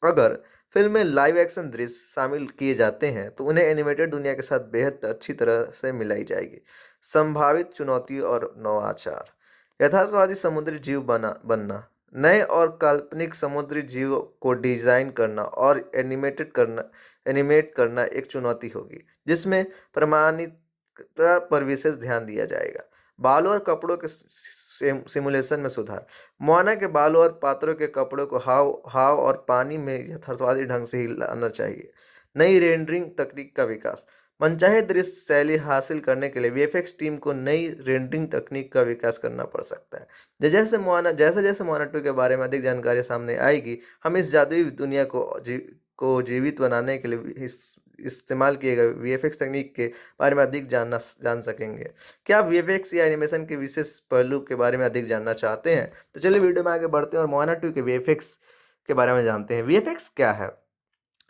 अगर फिल्म में लाइव एक्शन दृश्य शामिल किए जाते हैं तो उन्हें एनिमेटेड दुनिया के साथ बेहद अच्छी तरह से मिलाई जाएगी। संभावित चुनौती और नवाचार, यथार्थवादी समुद्री जीव बनना, नए और काल्पनिक समुद्री जीव को डिजाइन करना और एनिमेट करना एक चुनौती होगी, जिसमें प्रमाणिकता पर विशेष ध्यान दिया जाएगा। बालों और कपड़ों के सिमुलेशन में सुधार, मोआना के बालों और पात्रों के कपड़ों को हाव और पानी में यथार्थवादी ढंग से ही लाना चाहिए। नई रेंडरिंग तकनीक का विकास, मनचाहे दृश्य शैली हासिल करने के लिए वीएफएक्स टीम को नई रेंडरिंग तकनीक का विकास करना पड़ सकता है। जैसे जैसे मोआना 2 के बारे में अधिक जानकारी सामने आएगी, हम इस जादुई दुनिया को जीवित बनाने के लिए इस्तेमाल किए गए वीएफएक्स तकनीक के बारे में अधिक जान सकेंगे। क्या आप वीएफएक्स या एनिमेशन के विशेष पहलू के बारे में अधिक जानना चाहते हैं? तो चलिए वीडियो में आगे बढ़ते हैं और मोआना 2 के वीएफएक्स के बारे में जानते हैं। वीएफएक्स क्या है?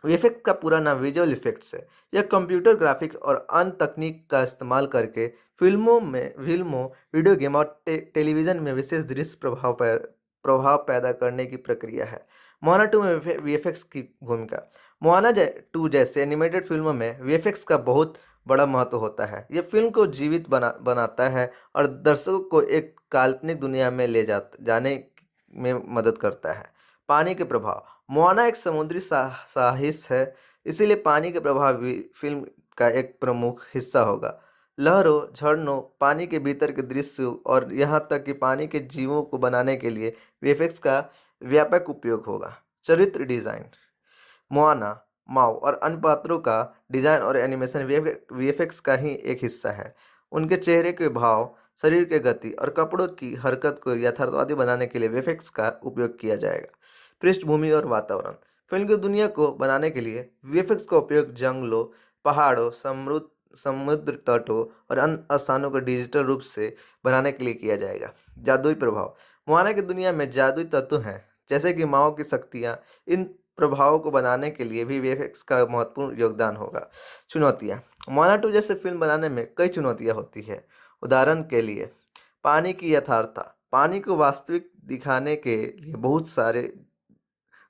वीएफएक्स का पूरा नाम विजुअल इफेक्ट्स है। यह कंप्यूटर ग्राफिक्स और अन्य तकनीक का इस्तेमाल करके फिल्मों, वीडियो गेम और टेलीविजन में विशेष दृश्य प्रभाव पैदा करने की प्रक्रिया है। मोआना 2 में वीएफएक्स की भूमिका, मोआना 2 जैसे एनिमेटेड फिल्मों में वीएफएक्स का बहुत बड़ा महत्व होता है। यह फिल्म को जीवित बनाता है और दर्शकों को एक काल्पनिक दुनिया में ले जाने में मदद करता है। पानी के प्रभाव, मोआना एक समुद्री साहस है, इसीलिए पानी के प्रभाव भी फिल्म का एक प्रमुख हिस्सा होगा। लहरों, झरनों, पानी के भीतर के दृश्य और यहाँ तक कि पानी के जीवों को बनाने के लिए वीएफएक्स का व्यापक उपयोग होगा। चरित्र डिजाइन, मोआना, माओ और अन्य पात्रों का डिजाइन और एनिमेशन वीएफएक्स का ही एक हिस्सा है। उनके चेहरे के भाव, शरीर के गति और कपड़ों की हरकत को यथार्थवादी बनाने के लिए वीएफएक्स का उपयोग किया जाएगा। पृष्ठभूमि और वातावरण, फिल्म की दुनिया को बनाने के लिए वीएफएक्स का उपयोग जंगलों, पहाड़ों, समुद्र तटों और अन्य स्थानों को डिजिटल रूप से बनाने के लिए किया जाएगा। जादुई प्रभाव, मोआना की दुनिया में जादुई तत्व हैं, जैसे कि माओ की शक्तियाँ। इन प्रभावों को बनाने के लिए भी वीएफएक्स का महत्वपूर्ण योगदान होगा। चुनौतियाँ, मोआना 2 जैसे फिल्म बनाने में कई चुनौतियाँ होती है। उदाहरण के लिए पानी की यथार्थता, पानी को वास्तविक दिखाने के लिए बहुत सारे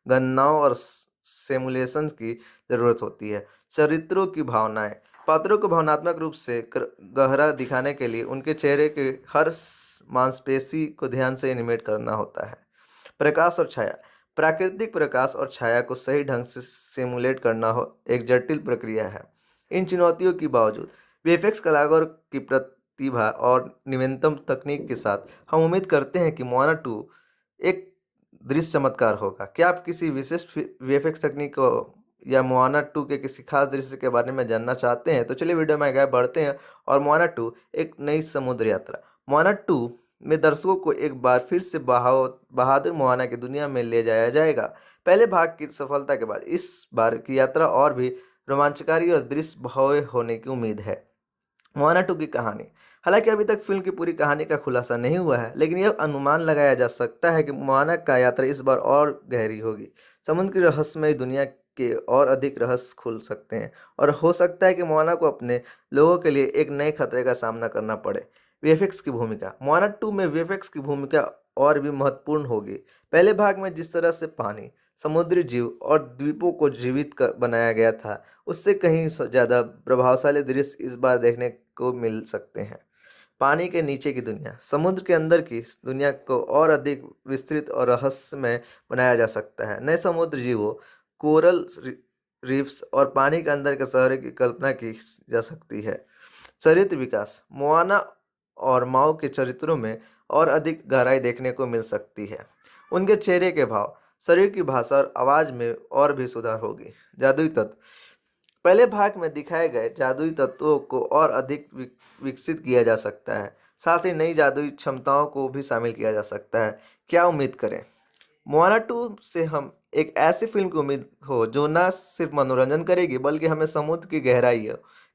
गणनाओं और सिमुलेशन की जरूरत होती है। चरित्रों की भावनाएं, पात्रों को भावनात्मक रूप से गहरा दिखाने के लिए उनके चेहरे के हर मांसपेशी को ध्यान से एनिमेट करना होता है। प्रकाश और छाया, प्राकृतिक प्रकाश और छाया को सही ढंग से सिमुलेट करना एक जटिल प्रक्रिया है। इन चुनौतियों के बावजूद वीएफएक्स कलाकारों की प्रतिभा और नवीनतम तकनीक के साथ हम उम्मीद करते हैं कि मोआना 2 एक दृश्य चमत्कार होगा। क्या आप किसी विशिष्ट वीएफएक्स तकनीक को या मोआना 2 के किसी खास दृश्य के बारे में जानना चाहते हैं तो चलिए वीडियो में आगे बढ़ते हैं। और मोआना 2 एक नई समुद्र यात्रा। मोआना 2 में दर्शकों को एक बार फिर से बहादुर मोआना की दुनिया में ले जाया जाएगा। पहले भाग की सफलता के बाद इस बार की यात्रा और भी रोमांचकारी और दृश्य भव्य होने की उम्मीद है। मोआना 2 की कहानी। हालांकि अभी तक फिल्म की पूरी कहानी का खुलासा नहीं हुआ है, लेकिन यह अनुमान लगाया जा सकता है कि मोआना का यात्रा इस बार और गहरी होगी। समुद्र की रहस्यमय दुनिया के और अधिक रहस्य खुल सकते हैं और हो सकता है कि मोआना को अपने लोगों के लिए एक नए खतरे का सामना करना पड़े। वीएफएक्स की भूमिका। मोआना 2 में वीएफएक्स की भूमिका और भी महत्वपूर्ण होगी। पहले भाग में जिस तरह से पानी, समुद्री जीव और द्वीपों को जीवित बनाया गया था, उससे कहीं ज़्यादा प्रभावशाली दृश्य इस बार देखने को मिल सकते हैं। पानी के नीचे की दुनिया। समुद्र के अंदर की दुनिया को और अधिक विस्तृत और रहस्यमय बनाया जा सकता है। नए समुद्र जीवों, कोरल रीफ्स और पानी के अंदर के शहरों की कल्पना की जा सकती है। चरित्र विकास। मोआना और माओ के चरित्रों में और अधिक गहराई देखने को मिल सकती है। उनके चेहरे के भाव, शरीर की भाषा और आवाज़ में और भी सुधार होगी। जादुई तत्व। पहले भाग में दिखाए गए जादुई तत्वों को और अधिक विकसित किया जा सकता है। साथ ही नई जादुई क्षमताओं को भी शामिल किया जा सकता है। क्या उम्मीद करें? मोआना 2 से हम एक ऐसी फिल्म की उम्मीद हो जो न सिर्फ मनोरंजन करेगी बल्कि हमें समुद्र की गहराई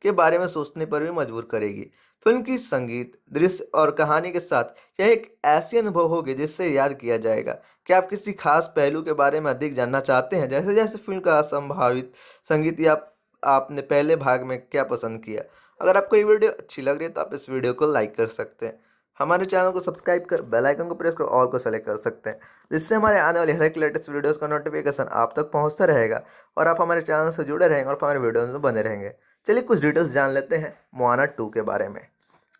के बारे में सोचने पर भी मजबूर करेगी। फिल्म की संगीत, दृश्य और कहानी के साथ यह एक ऐसी अनुभव होगी जिससे याद किया जाएगा। क्या आप किसी खास पहलू के बारे में अधिक जानना चाहते हैं, जैसे जैसे फिल्म का संभावित संगीत या आपने पहले भाग में क्या पसंद किया? अगर आपको ये वीडियो अच्छी लग रही है तो आप इस वीडियो को लाइक कर सकते हैं, हमारे चैनल को सब्सक्राइब कर बेल आइकन को प्रेस कर ऑल को सेलेक्ट कर सकते हैं, जिससे हमारे आने वाले हर एक लेटेस्ट वीडियोस का नोटिफिकेशन आप तक पहुंचता रहेगा और आप हमारे चैनल से जुड़े रहेंगे और हमारे वीडियोस में बने रहेंगे। चलिए कुछ डिटेल्स जान लेते हैं मोआना 2 के बारे में।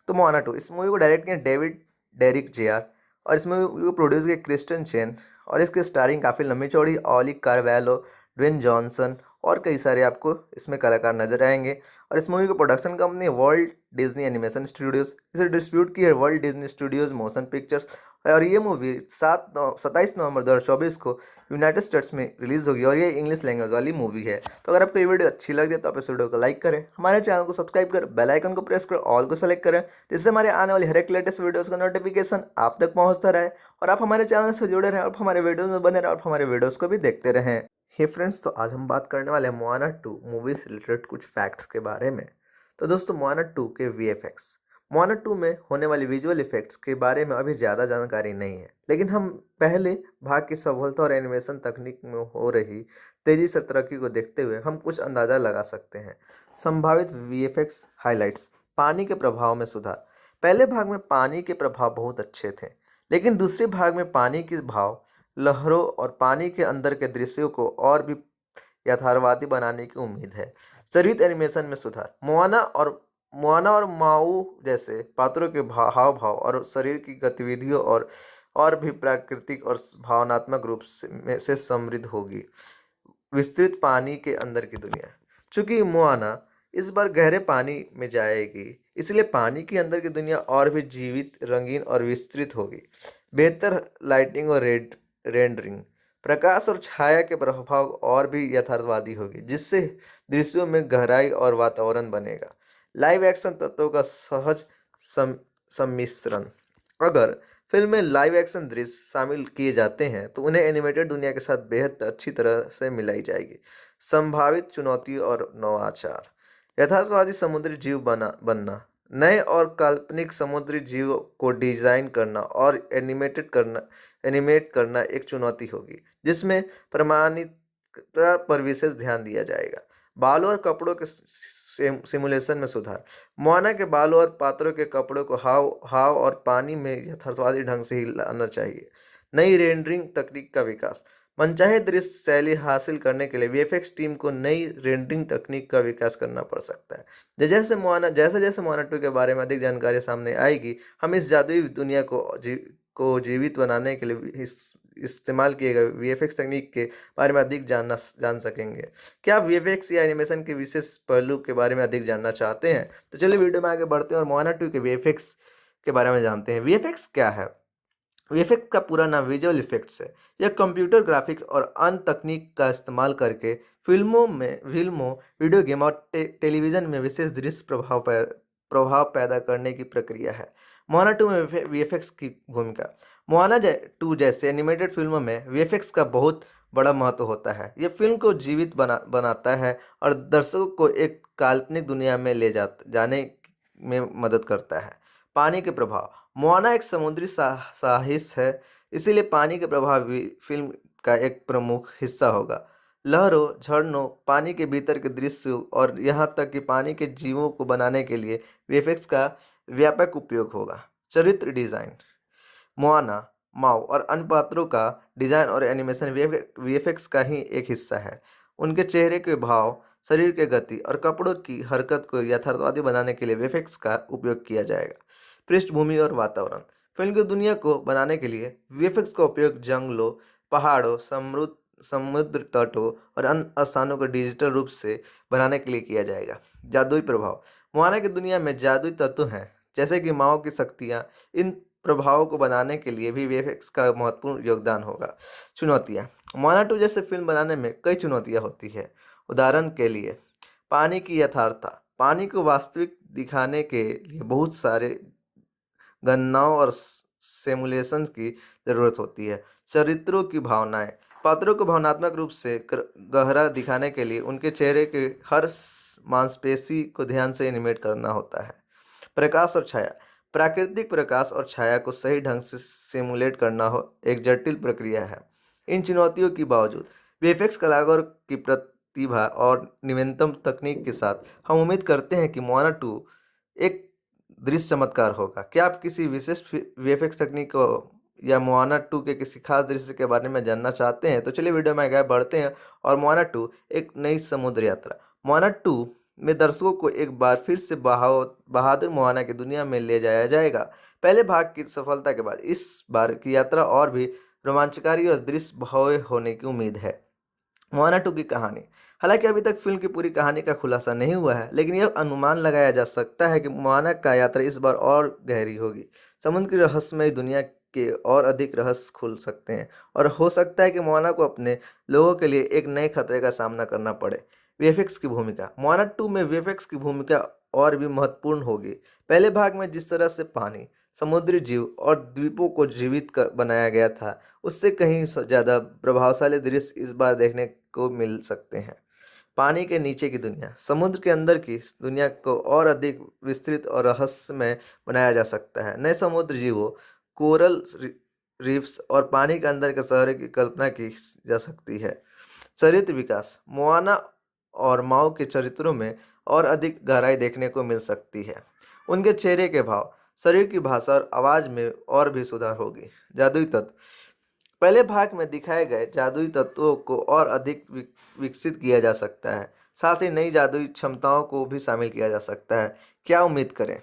तो मोआना 2 इस मूवी को डायरेक्ट किया डेविड डेरिक जेआर और इस मूवी को प्रोड्यूस किया क्रिस्टियन चेन और इसकी स्टारिंग काफ़ी लंबी चौड़ी ऑली कार्वेलो, ड्वेन जॉनसन और कई सारे आपको इसमें कलाकार नजर आएंगे। और इस मूवी की production company world Disney animation studios, इसे डिस्ट्रीब्यूट की है world Disney studios motion pictures. और ये मूवी 27 नवंबर 2024 को यूनाइटेड स्टेट्स में रिलीज होगी और ये इंग्लिश लैंग्वेज वाली मूवी है। तो अगर आपको ये वीडियो अच्छी लग रही है तो आप इस वीडियो को लाइक करें, हमारे चैनल को सब्सक्राइब कर बेल आइकन को प्रेस कर ऑल को सेलेक्ट करें, जिससे हमारे आने वाली हर एक लेटेस्ट वीडियोस का नोटिफिकेशन आप तक पहुंचता रहे और आप हमारे चैनल से जुड़े रहें और हमारे वीडियोस में बने रहें और हमारे वीडियोस को भी देखते रहें। हे फ्रेंड्स, तो आज हम बात करने वाले हैं मोआना 2 मूवी से रिलेटेड कुछ फैक्ट्स के बारे में। तो दोस्तों, मोआना 2 के वीएफएक्स। मोआना 2 में होने वाली विजुअल इफेक्ट्स के बारे में अभी ज़्यादा जानकारी नहीं है, लेकिन हम पहले भाग की सफलता और एनिमेशन तकनीक में हो रही तेज़ी से तरक्की को देखते हुए हम कुछ अंदाज़ा लगा सकते हैं। संभावित वीएफएक्स हाइलाइट्स। पानी के प्रभाव में सुधार। पहले भाग में पानी के प्रभाव बहुत अच्छे थे, लेकिन दूसरे भाग में पानी के भाव, लहरों और पानी के अंदर के दृश्यों को और भी यथार्थवादी बनाने की उम्मीद है। चरित एनिमेशन में सुधार। मोआना और माऊ जैसे पात्रों के हाव भाव और शरीर की गतिविधियों और भी प्राकृतिक और भावनात्मक रूप से समृद्ध होगी। विस्तृत पानी के अंदर की दुनिया। चूंकि मोआना इस बार गहरे पानी में जाएगी, इसलिए पानी के अंदर की दुनिया और भी जीवित, रंगीन और विस्तृत होगी। बेहतर लाइटिंग और रेंडरिंग। प्रकाश और छाया के प्रभाव और भी यथार्थवादी होगी, जिससे दृश्यों में गहराई और वातावरण बनेगा। लाइव एक्शन तत्वों का सहज सम्मिश्रण। अगर फिल्म में लाइव एक्शन दृश्य शामिल किए जाते हैं तो उन्हें एनिमेटेड दुनिया के साथ बेहद अच्छी तरह से मिलाई जाएगी। संभावित चुनौती और नवाचार। यथार्थवादी समुद्री जीव बनना। नए और काल्पनिक समुद्री जीव को डिजाइन करना और एनिमेट करना एक चुनौती होगी, जिसमें प्रमाणिकता पर विशेष ध्यान दिया जाएगा। बालों और कपड़ों के सिमुलेशन में सुधार। मोआना के बालों और पात्रों के कपड़ों को हाव और पानी में यथार्थवादी ढंग से ही लाना चाहिए। नई रेंडरिंग तकनीक का विकास। मनचाहे दृश्य शैली हासिल करने के लिए वीएफएक्स टीम को नई रेंडरिंग तकनीक का विकास करना पड़ सकता है। जैसे जैसे मोआना 2 के बारे में अधिक जानकारी सामने आएगी, हम इस जादुई दुनिया को को जीवित बनाने के लिए इस्तेमाल किए गए वीएफएक्स तकनीक के बारे में अधिक जान सकेंगे। क्या आप वीएफएक्स या एनिमेशन के विशेष पहलू के बारे में अधिक जानना चाहते हैं? तो चलिए वीडियो में आगे बढ़ते हैं और मोआना 2 के वीएफएक्स के बारे में जानते हैं। वीएफएक्स क्या है? वीएफएक्स का पूरा नाम विजुअल इफेक्ट्स है। यह कंप्यूटर ग्राफिक्स और अन्य तकनीक का इस्तेमाल करके फिल्मों, वीडियो गेम और टेलीविज़न में विशेष दृश्य प्रभाव पैदा करने की प्रक्रिया है। मोआना 2 में वीएफएक्स की भूमिका। मोआना 2 जैसे एनिमेटेड फिल्मों में वीएफएक्स का बहुत बड़ा महत्व होता है। यह फिल्म को जीवित बनाता है और दर्शकों को एक काल्पनिक दुनिया में ले जाने में मदद करता है। पानी के प्रभाव। मोआना एक समुद्री साहस है, इसीलिए पानी के प्रभाव भी फिल्म का एक प्रमुख हिस्सा होगा। लहरों, झरनों, पानी के भीतर के दृश्य और यहाँ तक कि पानी के जीवों को बनाने के लिए वीएफएक्स का व्यापक उपयोग होगा। चरित्र डिज़ाइन। मोआना, माओ और अन्य पात्रों का डिज़ाइन और एनिमेशन वीएफएक्स का ही एक हिस्सा है। उनके चेहरे के भाव, शरीर के गति और कपड़ों की हरकत को यथार्थवादी बनाने के लिए वीएफएक्स का उपयोग किया जाएगा। पृष्ठभूमि और वातावरण। फिल्म की दुनिया को बनाने के लिए वीएफएक्स का उपयोग जंगलों, पहाड़ों, समुद्र तटों और अन्य स्थानों को डिजिटल रूप से बनाने के लिए किया जाएगा। जादुई प्रभाव। मोआना की दुनिया में जादुई तत्व हैं, जैसे कि माओ की शक्तियाँ। इन प्रभावों को बनाने के लिए भी वीएफएक्स का महत्वपूर्ण योगदान होगा। चुनौतियाँ। मोआना 2 जैसे फिल्म बनाने में कई चुनौतियाँ होती है। उदाहरण के लिए पानी की यथार्थता। पानी को वास्तविक दिखाने के लिए बहुत सारे गणनाओं और सिमुलेशन की ज़रूरत होती है। चरित्रों की भावनाएं। पात्रों को भावनात्मक रूप से गहरा दिखाने के लिए उनके चेहरे के हर मांसपेशी को ध्यान से एनिमेट करना होता है। प्रकाश और छाया। प्राकृतिक प्रकाश और छाया को सही ढंग से सिमुलेट करना एक जटिल प्रक्रिया है। इन चुनौतियों के बावजूद वीएफएक्स कलाकारों की प्रतिभा और नवीनतम तकनीक के साथ हम उम्मीद करते हैं कि मोआना 2 एक दृश्य चमत्कार होगा। क्या आप किसी विशिष्ट वीएफएक्स तकनीक को या मोआना 2 के किसी खास दृश्य के बारे में जानना चाहते हैं? तो चलिए वीडियो में आगे बढ़ते हैं और मोआना 2 एक नई समुद्र यात्रा। मोआना 2 में दर्शकों को एक बार फिर से बहादुर मोआना की दुनिया में ले जाया जाएगा। पहले भाग की सफलता के बाद इस बार की यात्रा और भी रोमांचकारी और दृश्य भव्य होने की उम्मीद है। मोआना 2 की कहानी। हालांकि अभी तक फिल्म की पूरी कहानी का खुलासा नहीं हुआ है, लेकिन यह अनुमान लगाया जा सकता है कि मोआना का यात्रा इस बार और गहरी होगी। समुद्र की रहस्यमय दुनिया के और अधिक रहस्य खुल सकते हैं और हो सकता है कि मोआना को अपने लोगों के लिए एक नए खतरे का सामना करना पड़े। वीएफएक्स की भूमिका। मोआना 2 में वीएफएक्स की भूमिका और भी महत्वपूर्ण होगी। पहले भाग में जिस तरह से पानी, समुद्री जीव और द्वीपों को जीवित बनाया गया था, उससे कहीं ज़्यादा प्रभावशाली दृश्य इस बार देखने को मिल सकते हैं। पानी के नीचे की दुनिया। समुद्र के अंदर की दुनिया को और अधिक विस्तृत और रहस्यमय बनाया जा सकता है। नए समुद्र जीवों, कोरल रीफ्स और पानी के अंदर के शहरों की कल्पना की जा सकती है। चरित्र विकास। मोआना और माओ के चरित्रों में और अधिक गहराई देखने को मिल सकती है। उनके चेहरे के भाव, शरीर की भाषा और आवाज़ में और भी सुधार होगी। जादुई तत्व। पहले भाग में दिखाए गए जादुई तत्वों को और अधिक विकसित किया जा सकता है। साथ ही नई जादुई क्षमताओं को भी शामिल किया जा सकता है। क्या उम्मीद करें?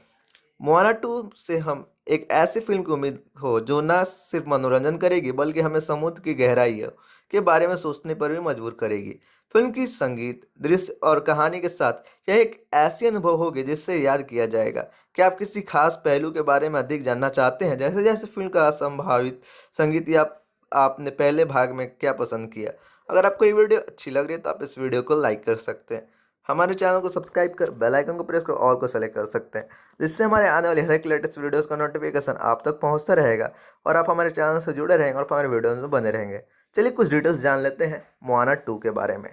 मोआना 2 से हम एक ऐसी फिल्म की उम्मीद हो जो न सिर्फ मनोरंजन करेगी, बल्कि हमें समुद्र की गहराई के बारे में सोचने पर भी मजबूर करेगी। फिल्म की संगीत, दृश्य और कहानी के साथ यह एक ऐसी अनुभव होगी जिससे याद किया जाएगा। क्या आप किसी खास पहलू के बारे में अधिक जानना चाहते हैं, जैसे जैसे फिल्म का संभावित संगीत या आपने पहले भाग में क्या पसंद किया? अगर आपको ये वीडियो अच्छी लग रही है तो आप इस वीडियो को लाइक कर सकते हैं। हमारे चैनल को सब्सक्राइब कर बेल आइकन को प्रेस कर ऑल को सेलेक्ट कर सकते हैं, जिससे हमारे आने वाले हर एक लेटेस्ट वीडियोस का नोटिफिकेशन आप तक पहुंचता रहेगा और आप हमारे चैनल से जुड़े रहेंगे और हमारे वीडियोस में बने रहेंगे। चलिए कुछ डिटेल्स जान लेते हैं मोआना 2 के बारे में।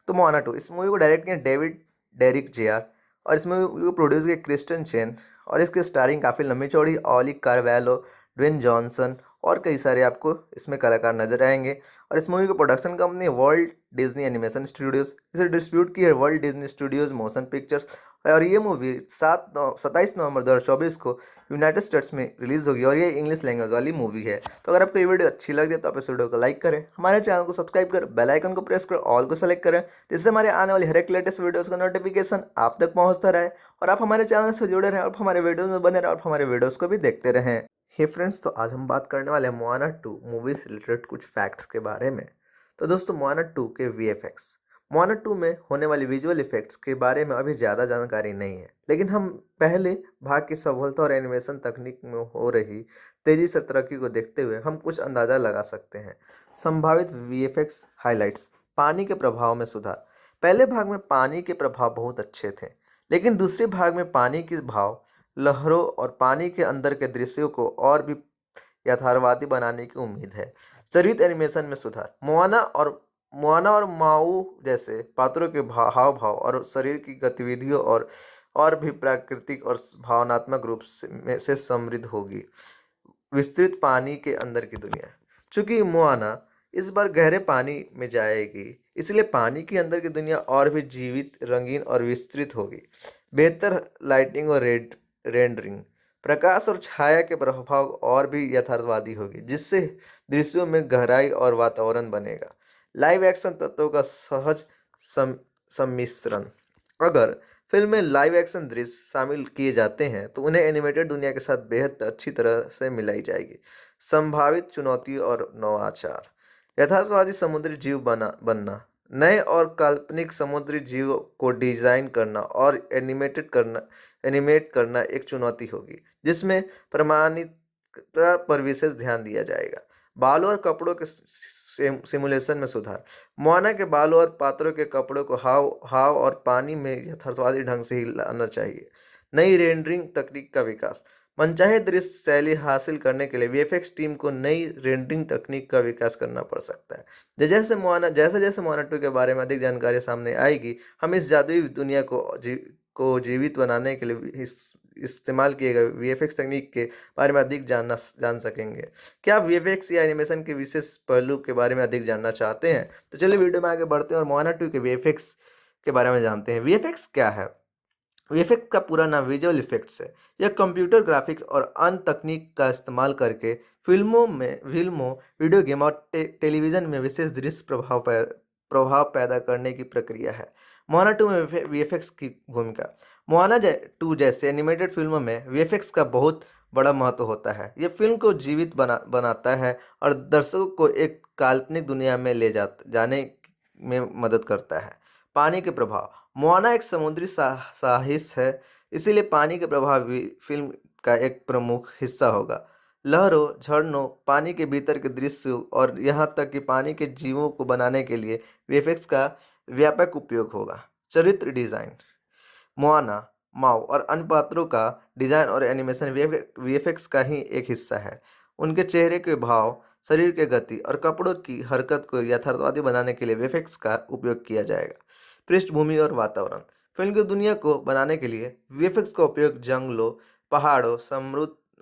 तो मोआना 2 इस मूवी को डायरेक्ट किया डेविड डेरिक जेआर और इस मूवी को प्रोड्यूस किया क्रिस्टियन चेन और इसकी स्टारिंग काफ़ी लंबी चौड़ी ऑली कार्वेलो, ड्वेन जॉनसन और कई सारे आपको इसमें कलाकार नजर आएंगे। और इस मूवी की production company world Disney animation studios, इसे डिस्ट्रीब्यूट की है world Disney studios motion pictures. और ये मूवी 27 नवंबर 2024 को यूनाइटेड स्टेट्स में रिलीज़ होगी और ये इंग्लिश लैंग्वेज वाली मूवी है। तो अगर आपको ये वीडियो अच्छी लग रही है तो आप इस वीडियो को लाइक करें, हमारे चैनल को सब्सक्राइब कर बेल आइकन को प्रेस कर ऑल को सेलेक्ट करें, जिससे हमारे आने वाली हर एक लेटेस्ट वीडियोज़ का नोटिफिकेशन आप तक पहुँचता रहे और आप हमारे चैनल से जुड़े रहें और हमारे वीडियोज़ में बने रहें और हमारे वीडियोज़ को भी देखते रहें। हे फ्रेंड्स, तो आज हम बात करने वाले हैं मोआना 2 मूवी से रिलेटेड कुछ फैक्ट्स के बारे में। तो दोस्तों, मोआना 2 के वीएफएक्स, मोआना 2 में होने वाली विजुअल इफेक्ट्स के बारे में अभी ज़्यादा जानकारी नहीं है, लेकिन हम पहले भाग की सफलता और एनिमेशन तकनीक में हो रही तेज़ी से तरक्की को देखते हुए हम कुछ अंदाज़ा लगा सकते हैं। संभावित वीएफएक्स हाइलाइट्स। पानी के प्रभाव में सुधार। पहले भाग में पानी के प्रभाव बहुत अच्छे थे, लेकिन दूसरे भाग में पानी के भाव, लहरों और पानी के अंदर के दृश्यों को और भी यथार्थवादी बनाने की उम्मीद है। चरित एनिमेशन में सुधार। मोआना और माऊ जैसे पात्रों के हाव भाव और शरीर की गतिविधियों और भी प्राकृतिक और भावनात्मक रूप से समृद्ध होगी। विस्तृत पानी के अंदर की दुनिया। चूंकि मोआना इस बार गहरे पानी में जाएगी, इसलिए पानी के अंदर की दुनिया और भी जीवित, रंगीन और विस्तृत होगी। बेहतर लाइटिंग और रेंडरिंग। प्रकाश और छाया के प्रभाव और भी यथार्थवादी होगी, जिससे दृश्यों में गहराई और वातावरण बनेगा। लाइव एक्शन तत्वों का सहज सम्मिश्रण। अगर फिल्म में लाइव एक्शन दृश्य शामिल किए जाते हैं तो उन्हें एनिमेटेड दुनिया के साथ बेहद अच्छी तरह से मिलाई जाएगी। संभावित चुनौती और नवाचार। यथार्थवादी समुद्री जीव बनना। नए और काल्पनिक समुद्री जीव को डिजाइन करना और एनिमेट करना एक चुनौती होगी, जिसमें प्रमाणिकता पर विशेष ध्यान दिया जाएगा। बालों और कपड़ों के सिमुलेशन में सुधार। मोआना के बालों और पात्रों के कपड़ों को हाव और पानी में यथार्थवादी ढंग से ही लाना चाहिए। नई रेंडरिंग तकनीक का विकास। मनचाहे दृश्य शैली हासिल करने के लिए वीएफएक्स टीम को नई रेंडरिंग तकनीक का विकास करना पड़ सकता है। जैसे जैसे मोआना 2 के बारे में अधिक जानकारी सामने आएगी, हम इस जादुई दुनिया को जीवित बनाने के लिए इस्तेमाल किए गए वीएफएक्स तकनीक के बारे में अधिक जान सकेंगे। क्या आप वीएफएक्स या एनिमेशन के विशेष पहलू के बारे में अधिक जानना चाहते हैं? तो चलिए वीडियो में आगे बढ़ते हैं और मोआना 2 के वीएफएक्स के बारे में जानते हैं। वीएफएक्स क्या है? वीएफएक्स का पूरा नाम विजुअल इफेक्ट्स है। यह कंप्यूटर ग्राफिक्स और अन्य तकनीक का इस्तेमाल करके फिल्मों, वीडियो गेम और टेलीविज़न में विशेष दृश्य प्रभाव पैदा करने की प्रक्रिया है। मोआना 2 में वीएफएक्स की भूमिका। मोआना 2 जैसे एनिमेटेड फिल्मों में वीएफएक्स का बहुत बड़ा महत्व होता है। यह फिल्म को जीवित बनाता है और दर्शकों को एक काल्पनिक दुनिया में जाने में मदद करता है। पानी के प्रभाव। मोआना एक समुद्री साहस है, इसीलिए पानी के प्रभाव भी फिल्म का एक प्रमुख हिस्सा होगा। लहरों, झरनों, पानी के भीतर के दृश्य और यहाँ तक कि पानी के जीवों को बनाने के लिए वीएफएक्स का व्यापक उपयोग होगा। चरित्र डिजाइन। मोआना, माओ और अन्य पात्रों का डिजाइन और एनिमेशन वीएफएक्स का ही एक हिस्सा है। उनके चेहरे के भाव, शरीर के गति और कपड़ों की हरकत को यथार्थवादी बनाने के लिए वीएफएक्स का उपयोग किया जाएगा। पृष्ठभूमि और वातावरण। फिल्म की दुनिया को बनाने के लिए वीएफएक्स का उपयोग जंगलों, पहाड़ों,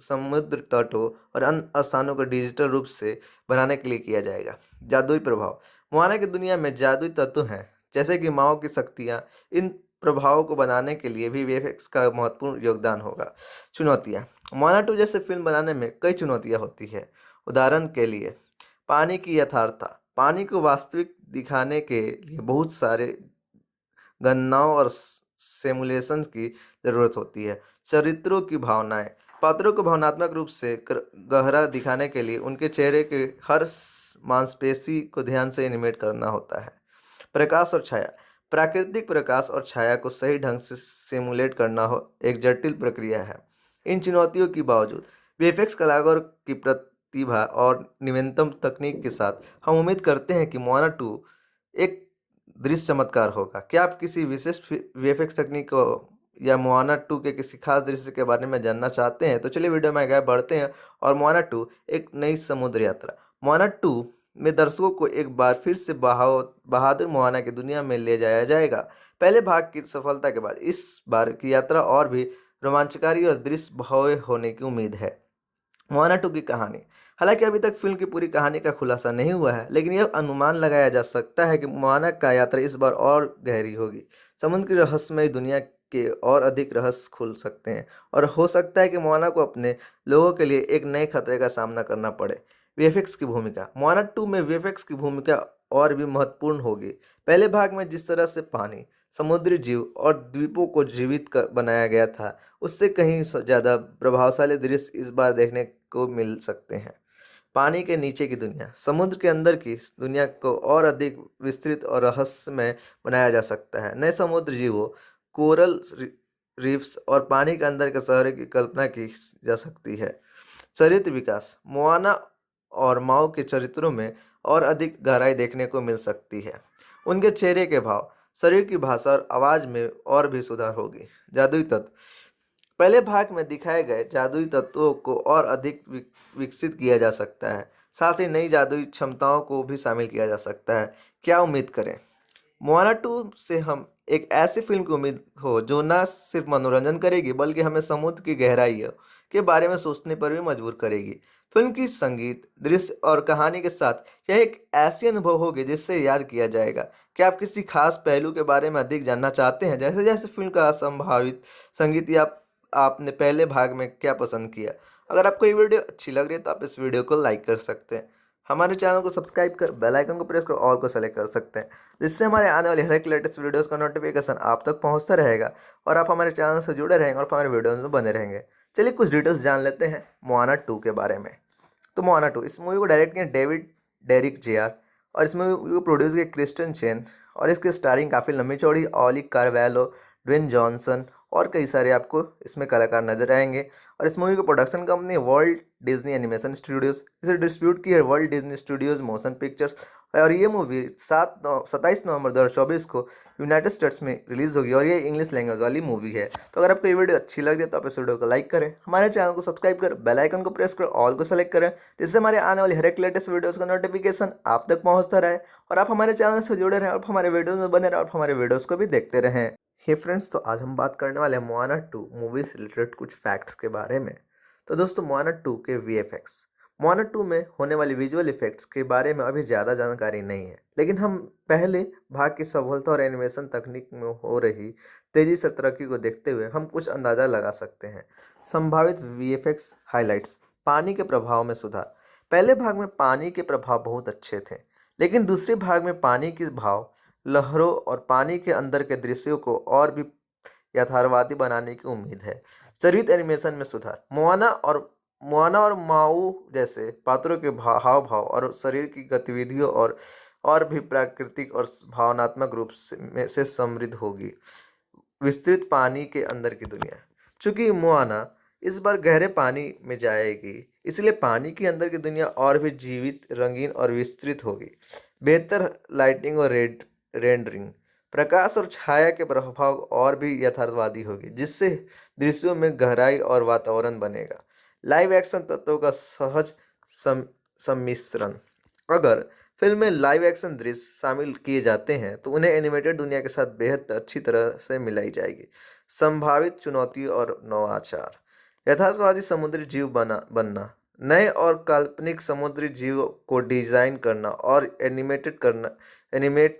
समुद्र तटों और अन्य स्थानों को डिजिटल रूप से बनाने के लिए किया जाएगा। जादुई प्रभाव। मोआना की दुनिया में जादुई तत्व हैं, जैसे कि माओ की शक्तियाँ। इन प्रभावों को बनाने के लिए भी वीएफएक्स का महत्वपूर्ण योगदान होगा। चुनौतियाँ। मोआना 2 जैसे फिल्म बनाने में कई चुनौतियाँ होती है। उदाहरण के लिए, पानी की यथार्थता। पानी को वास्तविक दिखाने के लिए बहुत सारे गणनाओं और सिमुलेशन की जरूरत होती है। चरित्रों की भावनाएं। पात्रों को भावनात्मक रूप से गहरा दिखाने के लिए उनके चेहरे के हर मांसपेशी को ध्यान से एनिमेट करना होता है। प्रकाश और छाया। प्राकृतिक प्रकाश और छाया को सही ढंग से सिमुलेट करना एक जटिल प्रक्रिया है। इन चुनौतियों के बावजूद वीएफएक्स कलाकारों की प्रतिभा और नवीनतम तकनीक के साथ हम उम्मीद करते हैं कि मोआना 2 एक दृश्य चमत्कार होगा। क्या आप किसी विशिष्ट वीएफएक्स तकनीक को या मोआना 2 के किसी खास दृश्य के बारे में जानना चाहते हैं? तो चलिए वीडियो में आगे बढ़ते हैं और मोआना 2 एक नई समुद्र यात्रा। मोआना 2 में दर्शकों को एक बार फिर से बहादुर मोआना की दुनिया में ले जाया जाएगा। पहले भाग की सफलता के बाद इस बार की यात्रा और भी रोमांचकारी और दृश्य भव्य होने की उम्मीद है। मोआना 2 की कहानी। हालांकि अभी तक फिल्म की पूरी कहानी का खुलासा नहीं हुआ है, लेकिन यह अनुमान लगाया जा सकता है कि मोआना का यात्रा इस बार और गहरी होगी। समुद्र की रहस्यमय दुनिया के और अधिक रहस्य खुल सकते हैं और हो सकता है कि मोआना को अपने लोगों के लिए एक नए खतरे का सामना करना पड़े। वीएफएक्स की भूमिका। मोआना 2 में वीएफएक्स की भूमिका और भी महत्वपूर्ण होगी। पहले भाग में जिस तरह से पानी, समुद्री जीव और द्वीपों को जीवित बनाया गया था, उससे कहीं ज़्यादा प्रभावशाली दृश्य इस बार देखने को मिल सकते हैं। पानी के नीचे की दुनिया, समुद्र के अंदर की दुनिया को और अधिक विस्तृत और रहस्यमय बनाया जा सकता है। नए समुद्र जीवों, कोरल रीफ्स और पानी के अंदर के शहरों की कल्पना की जा सकती है। चरित्र विकास, मोआना और माओ के चरित्रों में और अधिक गहराई देखने को मिल सकती है। उनके चेहरे के भाव, शरीर की भाषा और आवाज़ में और भी सुधार होगी। जादुई तत्व, पहले भाग में दिखाए गए जादुई तत्वों को और अधिक विकसित किया जा सकता है। साथ ही नई जादुई क्षमताओं को भी शामिल किया जा सकता है। क्या उम्मीद करें? मोआना 2 से हम एक ऐसी फिल्म की उम्मीद हो जो न सिर्फ मनोरंजन करेगी बल्कि हमें समुद्र की गहराइयों के बारे में सोचने पर भी मजबूर करेगी। फिल्म की संगीत, दृश्य और कहानी के साथ यह एक ऐसी अनुभव होगी जिससे याद किया जाएगा। क्या आप किसी खास पहलू के बारे में अधिक जानना चाहते हैं, जैसे जैसे फिल्म का संभावित संगीत, या आपने पहले भाग में क्या पसंद किया? अगर आपको ये वीडियो अच्छी लग रही है तो आप इस वीडियो को लाइक कर सकते हैं, हमारे चैनल को सब्सक्राइब कर बेल आइकन को प्रेस कर ऑल को सेलेक्ट कर सकते हैं, जिससे हमारे आने वाले हर एक लेटेस्ट वीडियोस का नोटिफिकेशन आप तक पहुंचता रहेगा और आप हमारे चैनल से जुड़े रहेंगे और हमारे वीडियोस में बने रहेंगे। चलिए कुछ डिटेल्स जान लेते हैं मोआना 2 के बारे में। तो मोआना 2, इस मूवी को डायरेक्ट किया डेविड डेरिक जेआर और इस मूवी को प्रोड्यूस किया क्रिस्टियन चेन और इसकी स्टारिंग काफ़ी लंबी चौड़ी ऑली कार्वेलो, ड्वेन जॉनसन और कई सारे आपको इसमें कलाकार नजर आएंगे। और इस मूवी की production company world Disney animation studios, इसे डिस्ट्रीब्यूट की है world Disney studios motion pictures. और ये मूवी 27 नवंबर 2024 को यूनाइटेड स्टेट्स में रिलीज होगी और ये इंग्लिश लैंग्वेज वाली मूवी है। तो अगर आपको ये वीडियो अच्छी लग रही है तो आप इस वीडियो को लाइक करें, हमारे चैनल को सब्सक्राइब करें, बेल आइकन को प्रेस करें, ऑल को सेलेक्ट करें, जिससे हमारे आने वाली हर एक लेटेस्ट वीडियोस का नोटिफिकेशन आप तक पहुंचता रहे और आप हमारे चैनल से जुड़े रहें और हमारे वीडियोस में बने रहें और हमारे वीडियोस को भी देखते रहें। हे फ्रेंड्स, तो आज हम बात करने वाले हैं मोआना 2 मूवी से रिलेटेड कुछ फैक्ट्स के बारे में। तो दोस्तों, मोआना 2 के वीएफएक्स, मोआना 2 में होने वाली विजुअल इफेक्ट्स के बारे में अभी ज़्यादा जानकारी नहीं है, लेकिन हम पहले भाग की सफलता और एनिमेशन तकनीक में हो रही तेज़ी से तरक्की को देखते हुए हम कुछ अंदाज़ा लगा सकते हैं। संभावित वीएफएक्स हाइलाइट्स, पानी के प्रभाव में सुधार। पहले भाग में पानी के प्रभाव बहुत अच्छे थे, लेकिन दूसरे भाग में पानी के भाव, लहरों और पानी के अंदर के दृश्यों को और भी यथार्थवादी बनाने की उम्मीद है। चरित्र एनिमेशन में सुधार, मोआना और माऊ जैसे पात्रों के हाव भाव और शरीर की गतिविधियों और भी प्राकृतिक और भावनात्मक रूप से समृद्ध होगी। विस्तृत पानी के अंदर की दुनिया, चूंकि मोआना इस बार गहरे पानी में जाएगी, इसलिए पानी के अंदर की दुनिया और भी जीवित, रंगीन और विस्तृत होगी। बेहतर लाइटिंग और रेंडरिंग, प्रकाश और छाया के प्रभाव और भी यथार्थवादी होगी, जिससे दृश्यों में गहराई और वातावरण बनेगा। लाइव एक्शन तत्वों का सहज सम्मिश्रण, अगर फिल्म में लाइव एक्शन दृश्य शामिल किए जाते हैं तो उन्हें एनिमेटेड दुनिया के साथ बेहद अच्छी तरह से मिलाई जाएगी। संभावित चुनौती और नवाचार, यथार्थवादी समुद्री जीव बनना, नए और काल्पनिक समुद्री जीव को डिजाइन करना और एनिमेट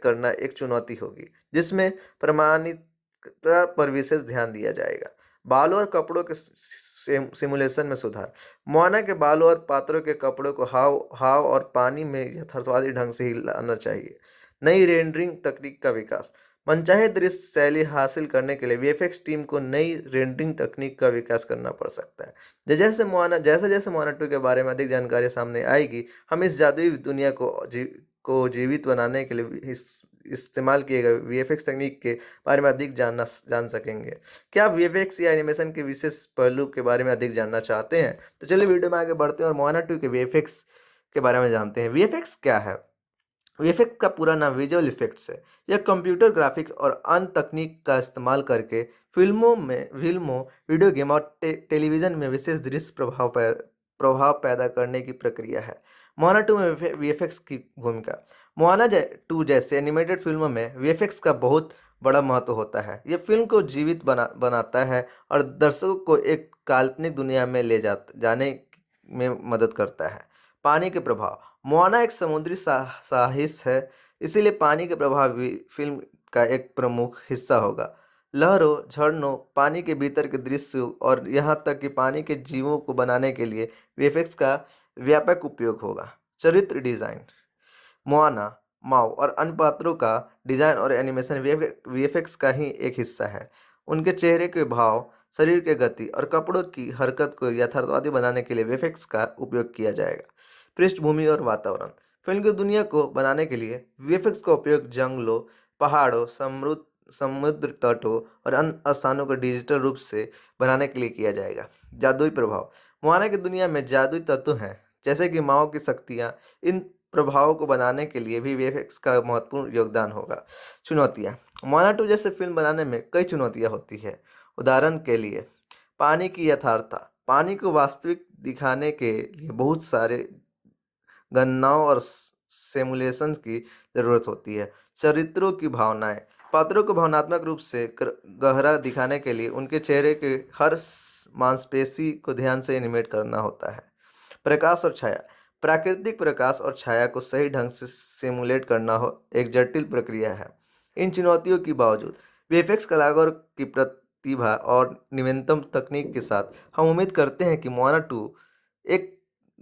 करना एक चुनौती होगी, जिसमें प्रमाणिकता पर विशेष ध्यान दिया जाएगा। बालों और कपड़ों के सिमुलेशन में सुधार, मोआना के बालों और पात्रों के कपड़ों को हाव और पानी में यथार्थवादी ढंग से ही लाना चाहिए। नई रेंडरिंग तकनीक का विकास, मनचाहे दृश्य शैली हासिल करने के लिए वीएफएक्स टीम को नई रेंडरिंग तकनीक का विकास करना पड़ सकता है। जैसे जैसे मोआना 2 के बारे में अधिक जानकारी सामने आएगी, हम इस जादुई दुनिया को जीवित बनाने के लिए इस्तेमाल किए गए वीएफएक्स तकनीक के बारे में अधिक जान सकेंगे। क्या आप वीएफएक्स या एनिमेशन के विशेष पहलू के बारे में अधिक जानना चाहते हैं? तो चलिए वीडियो में आगे बढ़ते हैं और मोआना 2 के वीएफएक्स के बारे में जानते हैं। वीएफएक्स क्या है? वीएफएक्स का पूरा नाम विजुअल इफेक्ट्स है। यह कंप्यूटर ग्राफिक्स और अन्य तकनीक का इस्तेमाल करके फिल्मों, वीडियो गेम और टेलीविज़न में विशेष दृश्य प्रभाव पैदा करने की प्रक्रिया है। मोआना 2 में वीएफएक्स की भूमिका, मोआना 2 जैसे एनिमेटेड फिल्मों में वीएफएक्स का बहुत बड़ा महत्व होता है। यह फिल्म को जीवित बनाता है और दर्शकों को एक काल्पनिक दुनिया में ले जाने में मदद करता है। पानी के प्रभाव, मोआना एक समुद्री साहस है, इसीलिए पानी के प्रभाव भी फिल्म का एक प्रमुख हिस्सा होगा। लहरों, झरनों, पानी के भीतर के दृश्य और यहाँ तक कि पानी के जीवों को बनाने के लिए वीएफएक्स का व्यापक उपयोग होगा। चरित्र डिजाइन, मोआना माओ और अन्य पात्रों का डिजाइन और एनिमेशन वीएफएक्स का ही एक हिस्सा है। उनके चेहरे के भाव, शरीर के गति और कपड़ों की हरकत को यथार्थवादी बनाने के लिए वीएफएक्स का उपयोग किया जाएगा। पृष्ठभूमि और वातावरण। फिल्म की दुनिया को बनाने के लिए वीएफएक्स का उपयोग जंगलों, पहाड़ों, समुद्र तटों और अन्य स्थानों को डिजिटल रूप से बनाने के लिए किया जाएगा। जादुई प्रभाव। मोआना की दुनिया में जादुई तत्व हैं, जैसे कि माओ की शक्तियाँ। इन प्रभावों को बनाने के लिए भी वीएफएक्स का महत्वपूर्ण योगदान होगा। चुनौतियाँ। मोआना 2 जैसे फिल्म बनाने में कई चुनौतियाँ होती है। उदाहरण के लिए पानी की यथार्थता। पानी को वास्तविक दिखाने के लिए बहुत सारे गणनाओं और सिमुलेशन की ज़रूरत होती है। चरित्रों की भावनाएं। पात्रों को भावनात्मक रूप से गहरा दिखाने के लिए उनके चेहरे के हर मांसपेशी को ध्यान से एनिमेट करना होता है। प्रकाश और छाया। प्राकृतिक प्रकाश और छाया को सही ढंग से सिमुलेट करना हो एक जटिल प्रक्रिया है। इन चुनौतियों के बावजूद वीएफएक्स कलाकारों की प्रतिभा और नवीनतम तकनीक के साथ हम उम्मीद करते हैं कि मोआना 2 एक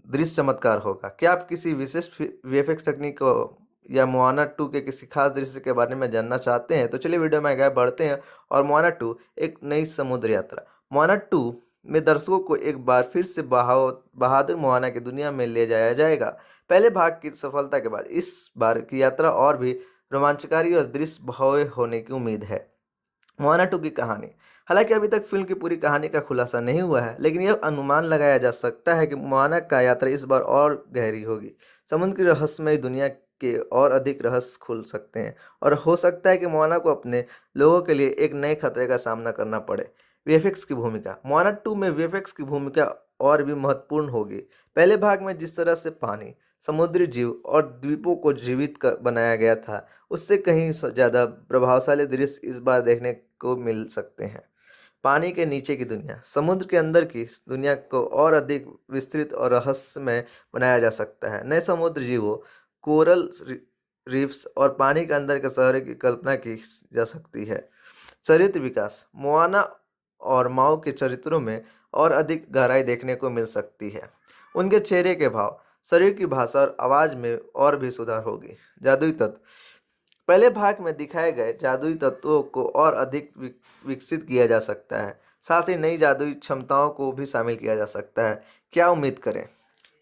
दृश्य चमत्कार होगा। क्या आप किसी विशिष्ट वीएफएक्स तकनीक को या मोआना 2 के किसी खास दृश्य के बारे में जानना चाहते हैं तो चलिए वीडियो में आगे बढ़ते हैं और मोआना 2 एक नई समुद्र यात्रा। मोआना 2 में दर्शकों को एक बार फिर से बहादुर मोआना की दुनिया में ले जाया जाएगा। पहले भाग की सफलता के बाद इस बार की यात्रा और भी रोमांचकारी और दृश्य भव्य होने की उम्मीद है। मोआना 2 की कहानी। हालांकि अभी तक फिल्म की पूरी कहानी का खुलासा नहीं हुआ है, लेकिन यह अनुमान लगाया जा सकता है कि मोआना का यात्रा इस बार और गहरी होगी। समुद्र की रहस्यमय दुनिया के और अधिक रहस्य खुल सकते हैं और हो सकता है कि मोआना को अपने लोगों के लिए एक नए खतरे का सामना करना पड़े। वीएफएक्स की भूमिका। मोआना 2 में वीएफएक्स की भूमिका और भी महत्वपूर्ण होगी। पहले भाग में जिस तरह से पानी, समुद्री जीव और द्वीपों को जीवित बनाया गया था, उससे कहीं ज़्यादा प्रभावशाली दृश्य इस बार देखने को मिल सकते हैं। पानी के नीचे की दुनिया। समुद्र के अंदर की दुनिया को और अधिक विस्तृत और रहस्यमय बनाया जा सकता है। नए समुद्र जीवों, कोरल रीफ्स और पानी के अंदर के शहरों की कल्पना की जा सकती है। चरित्र विकास। मोआना और माओ के चरित्रों में और अधिक गहराई देखने को मिल सकती है। उनके चेहरे के भाव, शरीर की भाषा और आवाज़ में और भी सुधार होगी। जादुई तत्व। पहले भाग में दिखाए गए जादुई तत्वों को और अधिक विकसित किया जा सकता है। साथ ही नई जादुई क्षमताओं को भी शामिल किया जा सकता है। क्या उम्मीद करें?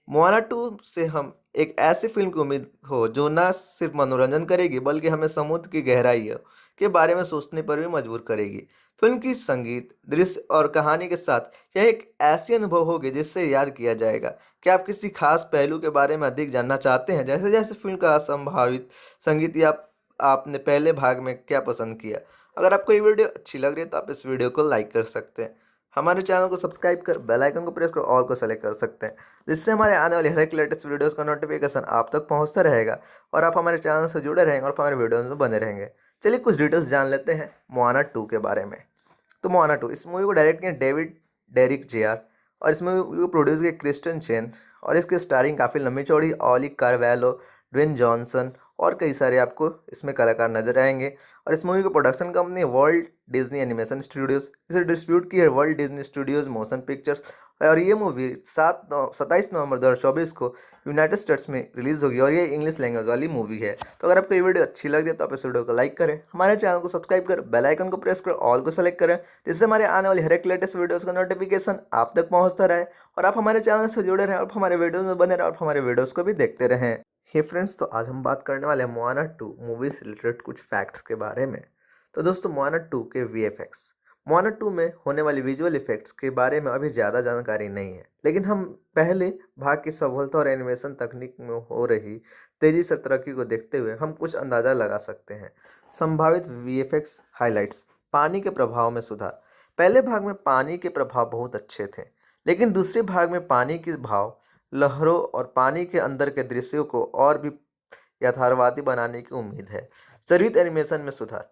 मोआना 2 से हम एक ऐसी फिल्म की उम्मीद हो जो न सिर्फ मनोरंजन करेगी बल्कि हमें समुद्र की गहराइयों के बारे में सोचने पर भी मजबूर करेगी। फिल्म की संगीत, दृश्य और कहानी के साथ यह एक ऐसी अनुभव होगी जिससे याद किया जाएगा। क्या आप किसी खास पहलू के बारे में अधिक जानना चाहते हैं, जैसे जैसे फिल्म का संभावित संगीत या आपने पहले भाग में क्या पसंद किया? अगर आपको ये वीडियो अच्छी लग रही है तो आप इस वीडियो को लाइक कर सकते हैं। हमारे चैनल को सब्सक्राइब कर बेल आइकन को प्रेस कर ऑल को सेलेक्ट कर सकते हैं, जिससे हमारे आने वाले हर एक लेटेस्ट वीडियोस का नोटिफिकेशन आप तक पहुंचता रहेगा और आप हमारे चैनल से जुड़े रहेंगे और हमारे वीडियोस में बने रहेंगे। चलिए कुछ डिटेल्स जान लेते हैं मोआना 2 के बारे में। तो मोआना 2 इस मूवी को डायरेक्ट किया डेविड डेरिक जेआर और इस मूवी को प्रोड्यूस किया क्रिस्टन चेन और इसकी स्टारिंग काफ़ी लंबी चौड़ी ऑली कार्वेलो, ड्वेन जॉनसन और कई सारे आपको इसमें कलाकार नजर आएंगे। और इस मूवी की production company world Disney animation studios, इसे डिस्ट्रीब्यूट की है world Disney studios motion pictures. और ये मूवी 27 नवंबर 2024 को यूनाइटेड स्टेट्स में रिलीज होगी और ये इंग्लिश लैंग्वेज वाली मूवी है। तो अगर आपको ये वीडियो अच्छी लग रही है तो आप इस वीडियो को लाइक करें, हमारे चैनल को सब्सक्राइब करें, बेल आइकन को प्रेस करें, ऑल को सेलेक्ट करें, जिससे हमारे आने वाली हर एक लेटेस्ट वीडियोस का नोटिफिकेशन आप तक पहुंचता रहे और आप हमारे चैनल से जुड़े रहें और हमारे वीडियोस में बने रहें और हमारे वीडियोस को भी देखते रहें। हे फ्रेंड्स, तो आज हम बात करने वाले हैं मोआना 2 मूवी से रिलेटेड कुछ फैक्ट्स के बारे में। तो दोस्तों, मोआना 2 के वीएफएक्स। मोआना 2 में होने वाली विजुअल इफेक्ट्स के बारे में अभी ज़्यादा जानकारी नहीं है, लेकिन हम पहले भाग की सफलता और एनिमेशन तकनीक में हो रही तेज़ी से तरक्की को देखते हुए हम कुछ अंदाज़ा लगा सकते हैं। संभावित वीएफएक्स हाइलाइट्स। पानी के प्रभाव में सुधार। पहले भाग में पानी के प्रभाव बहुत अच्छे थे, लेकिन दूसरे भाग में पानी के भाव, लहरों और पानी के अंदर के दृश्यों को और भी यथार्थवादी बनाने की उम्मीद है। शरीर एनिमेशन में सुधार।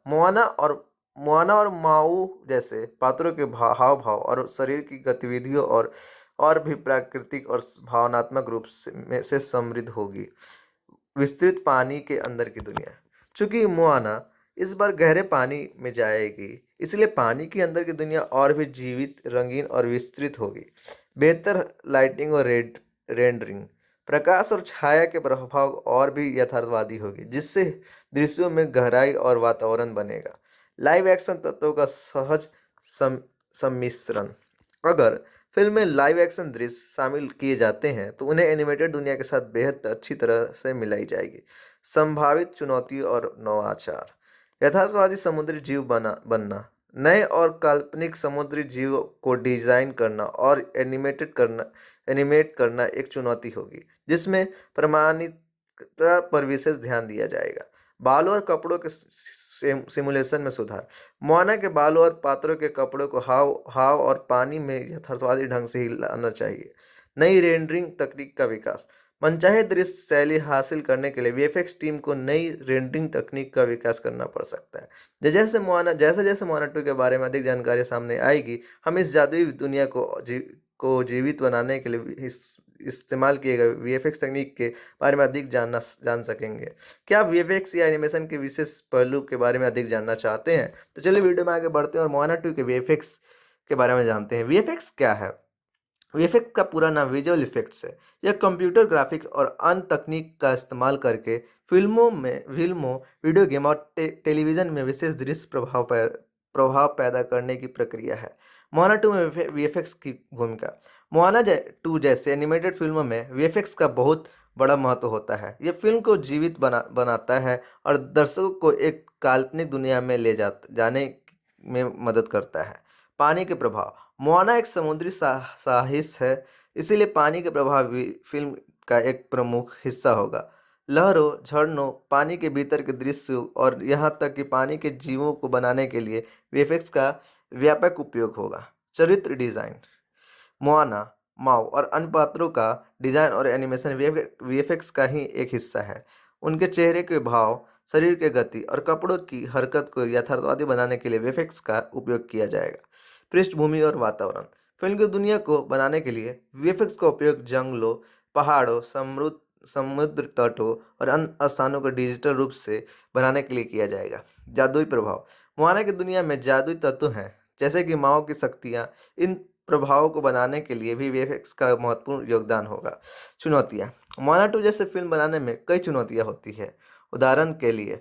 मोआना और माऊ जैसे पात्रों के हाव भाव और शरीर की गतिविधियों और भी प्राकृतिक और भावनात्मक रूप से समृद्ध होगी। विस्तृत पानी के अंदर की दुनिया। चूंकि मोआना इस बार गहरे पानी में जाएगी, इसलिए पानी के अंदर की दुनिया और भी जीवित, रंगीन और विस्तृत होगी। बेहतर लाइटिंग और रेंडरिंग। प्रकाश और छाया के प्रभाव और भी यथार्थवादी होगी, जिससे दृश्यों में गहराई और वातावरण बनेगा। लाइव एक्शन तत्वों का सहज सम्मिश्रण। अगर फिल्म में लाइव एक्शन दृश्य शामिल किए जाते हैं तो उन्हें एनिमेटेड दुनिया के साथ बेहद अच्छी तरह से मिलाई जाएगी। संभावित चुनौती और नवाचार। यथार्थवादी समुद्री जीव बनना, नए और काल्पनिक समुद्री जीव को डिजाइन करना और एनिमेट करना एक चुनौती होगी, जिसमें प्रमाणिकता पर विशेष ध्यान दिया जाएगा। बालों और कपड़ों के सिमुलेशन में सुधार। मोआना के बालों और पात्रों के कपड़ों को हाव और पानी में यथार्थवादी ढंग से ही लाना चाहिए। नई रेंडरिंग तकनीक का विकास। मनचाहे दृश्य शैली हासिल करने के लिए वीएफएक्स टीम को नई रेंडरिंग तकनीक का विकास करना पड़ सकता है। जैसे जैसे मोआना 2 के बारे में अधिक जानकारी सामने आएगी, हम इस जादुई दुनिया को जीवित बनाने के लिए इस्तेमाल किए गए वीएफएक्स तकनीक के बारे में अधिक जान सकेंगे। क्या आप वीएफएक्स या एनिमेशन के विशेष पहलू के बारे में अधिक जानना चाहते हैं? तो चलिए वीडियो में आगे बढ़ते हैं और मोआना 2 के वीएफएक्स के बारे में जानते हैं। वीएफएक्स क्या है? वीएफएक्स का पूरा नाम विजुअल इफेक्ट्स है। यह कंप्यूटर ग्राफिक्स और अन्य तकनीक का इस्तेमाल करके फिल्मों, वीडियो गेम और टेलीविज़न में विशेष दृश्य प्रभाव पैदा करने की प्रक्रिया है। मोआना 2 में वीएफएक्स की भूमिका। मोआना 2 जैसे एनिमेटेड फिल्मों में वीएफएक्स का बहुत बड़ा महत्व होता है। यह फिल्म को जीवित बनाता है और दर्शकों को एक काल्पनिक दुनिया में जाने में मदद करता है। पानी के प्रभाव। मोआना एक समुद्री साहित्य है, इसीलिए पानी के प्रभाव भी फिल्म का एक प्रमुख हिस्सा होगा। लहरों, झरनों, पानी के भीतर के दृश्य और यहाँ तक कि पानी के जीवों को बनाने के लिए वीएफएक्स का व्यापक उपयोग होगा। चरित्र डिजाइन। मोआना, माओ और अन्य पात्रों का डिजाइन और एनिमेशन वीएफएक्स का ही एक हिस्सा है। उनके चेहरे के भाव, शरीर के गति और कपड़ों की हरकत को यथार्थवादी बनाने के लिए वीएफएक्स का उपयोग किया जाएगा। पृष्ठभूमि और वातावरण। फिल्म की दुनिया को बनाने के लिए वीएफएक्स का उपयोग जंगलों, पहाड़ों, समुद्र तटों और अन्य स्थानों को डिजिटल रूप से बनाने के लिए किया जाएगा। जादुई प्रभाव। मोआना की दुनिया में जादुई तत्व हैं, जैसे कि माओ की शक्तियाँ। इन प्रभावों को बनाने के लिए भी वीएफएक्स का महत्वपूर्ण योगदान होगा। चुनौतियाँ। मोआना 2 जैसे फिल्म बनाने में कई चुनौतियाँ होती है। उदाहरण के लिए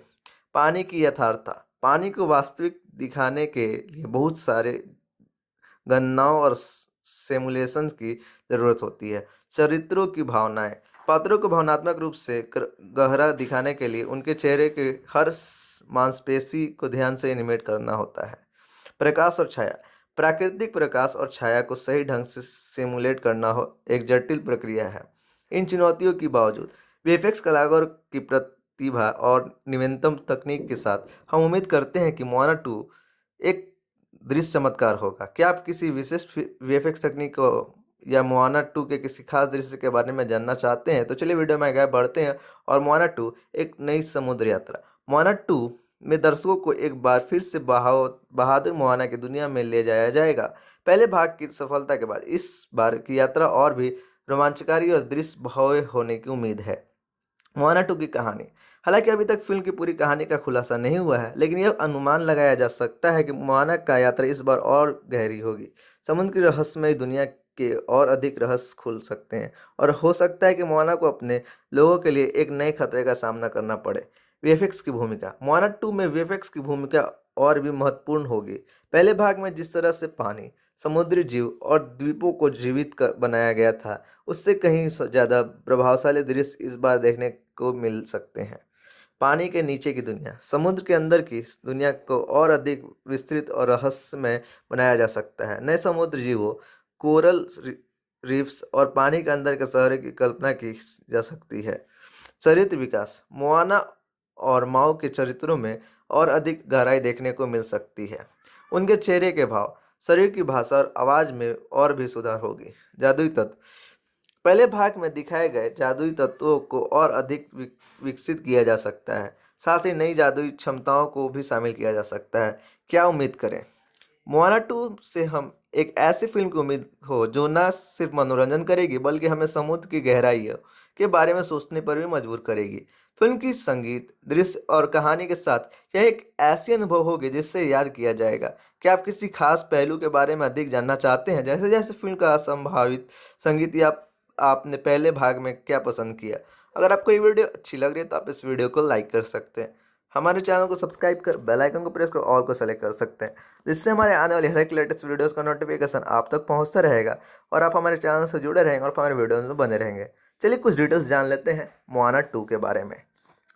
पानी की यथार्थता। पानी को वास्तविक दिखाने के लिए बहुत सारे गणनाओं और सिमुलेशन की ज़रूरत होती है। चरित्रों की भावनाएं। पात्रों को भावनात्मक रूप से गहरा दिखाने के लिए उनके चेहरे के हर मांसपेशी को ध्यान से एनिमेट करना होता है। प्रकाश और छाया। प्राकृतिक प्रकाश और छाया को सही ढंग से सिमुलेट करना एक जटिल प्रक्रिया है। इन चुनौतियों के बावजूद वीएफएक्स कलाकारों की प्रतिभा और नवीनतम तकनीक के साथ हम उम्मीद करते हैं कि मोआना 2 एक दृश्य चमत्कार होगा। क्या आप किसी विशिष्ट वीएफएक्स तकनीक को या मोआना 2 के किसी खास दृश्य के बारे में जानना चाहते हैं? तो चलिए वीडियो में आगे बढ़ते हैं और मोआना 2 एक नई समुद्र यात्रा। मोआना 2 में दर्शकों को एक बार फिर से बहादुर मोआना की दुनिया में ले जाया जाएगा। पहले भाग की सफलता के बाद इस बार की यात्रा और भी रोमांचकारी और दृश्य भव्य होने की उम्मीद है। मोआना 2 की कहानी। हालांकि अभी तक फिल्म की पूरी कहानी का खुलासा नहीं हुआ है, लेकिन यह अनुमान लगाया जा सकता है कि मोआना का यात्रा इस बार और गहरी होगी। समुद्र की रहस्यमय दुनिया के और अधिक रहस्य खुल सकते हैं और हो सकता है कि मोआना को अपने लोगों के लिए एक नए खतरे का सामना करना पड़े। वीएफएक्स की भूमिका। मोआना 2 में वीएफएक्स की भूमिका और भी महत्वपूर्ण होगी। पहले भाग में जिस तरह से पानी, समुद्री जीव और द्वीपों को जीवित बनाया गया था, उससे कहीं ज़्यादा प्रभावशाली दृश्य इस बार देखने को मिल सकते हैं। पानी के नीचे की दुनिया। समुद्र के अंदर की दुनिया को और अधिक विस्तृत और रहस्यमय बनाया जा सकता है। नए समुद्र जीवों, कोरल रीफ्स और पानी के अंदर के शहरों की कल्पना की जा सकती है। चरित्र विकास। मोआना और माओ के चरित्रों में और अधिक गहराई देखने को मिल सकती है। उनके चेहरे के भाव, शरीर की भाषा और आवाज़ में और भी सुधार होगी। जादुई तत्व। पहले भाग में दिखाए गए जादुई तत्वों को और अधिक विकसित किया जा सकता है। साथ ही नई जादुई क्षमताओं को भी शामिल किया जा सकता है। क्या उम्मीद करें? मोआना 2 से हम एक ऐसी फिल्म की उम्मीद हो जो न सिर्फ मनोरंजन करेगी बल्कि हमें समुद्र की गहराई के बारे में सोचने पर भी मजबूर करेगी। फिल्म की संगीत, दृश्य और कहानी के साथ यह एक ऐसी अनुभव होगी जिससे याद किया जाएगा। क्या आप किसी खास पहलू के बारे में अधिक जानना चाहते हैं, जैसे जैसे फिल्म का संभावित संगीत या आपने पहले भाग में क्या पसंद किया। अगर आपको ये वीडियो अच्छी लग रही है तो आप इस वीडियो को लाइक कर सकते हैं, हमारे चैनल को सब्सक्राइब कर बेल आइकन को प्रेस कर ऑल को सेलेक्ट कर सकते हैं, जिससे हमारे आने वाले हर एक लेटेस्ट वीडियोस का नोटिफिकेशन आप तक पहुंचता रहेगा और आप हमारे चैनल से जुड़े रहेंगे और हमारे वीडियोस में बने रहेंगे। चलिए कुछ डिटेल्स जान लेते हैं मोआना 2 के बारे में।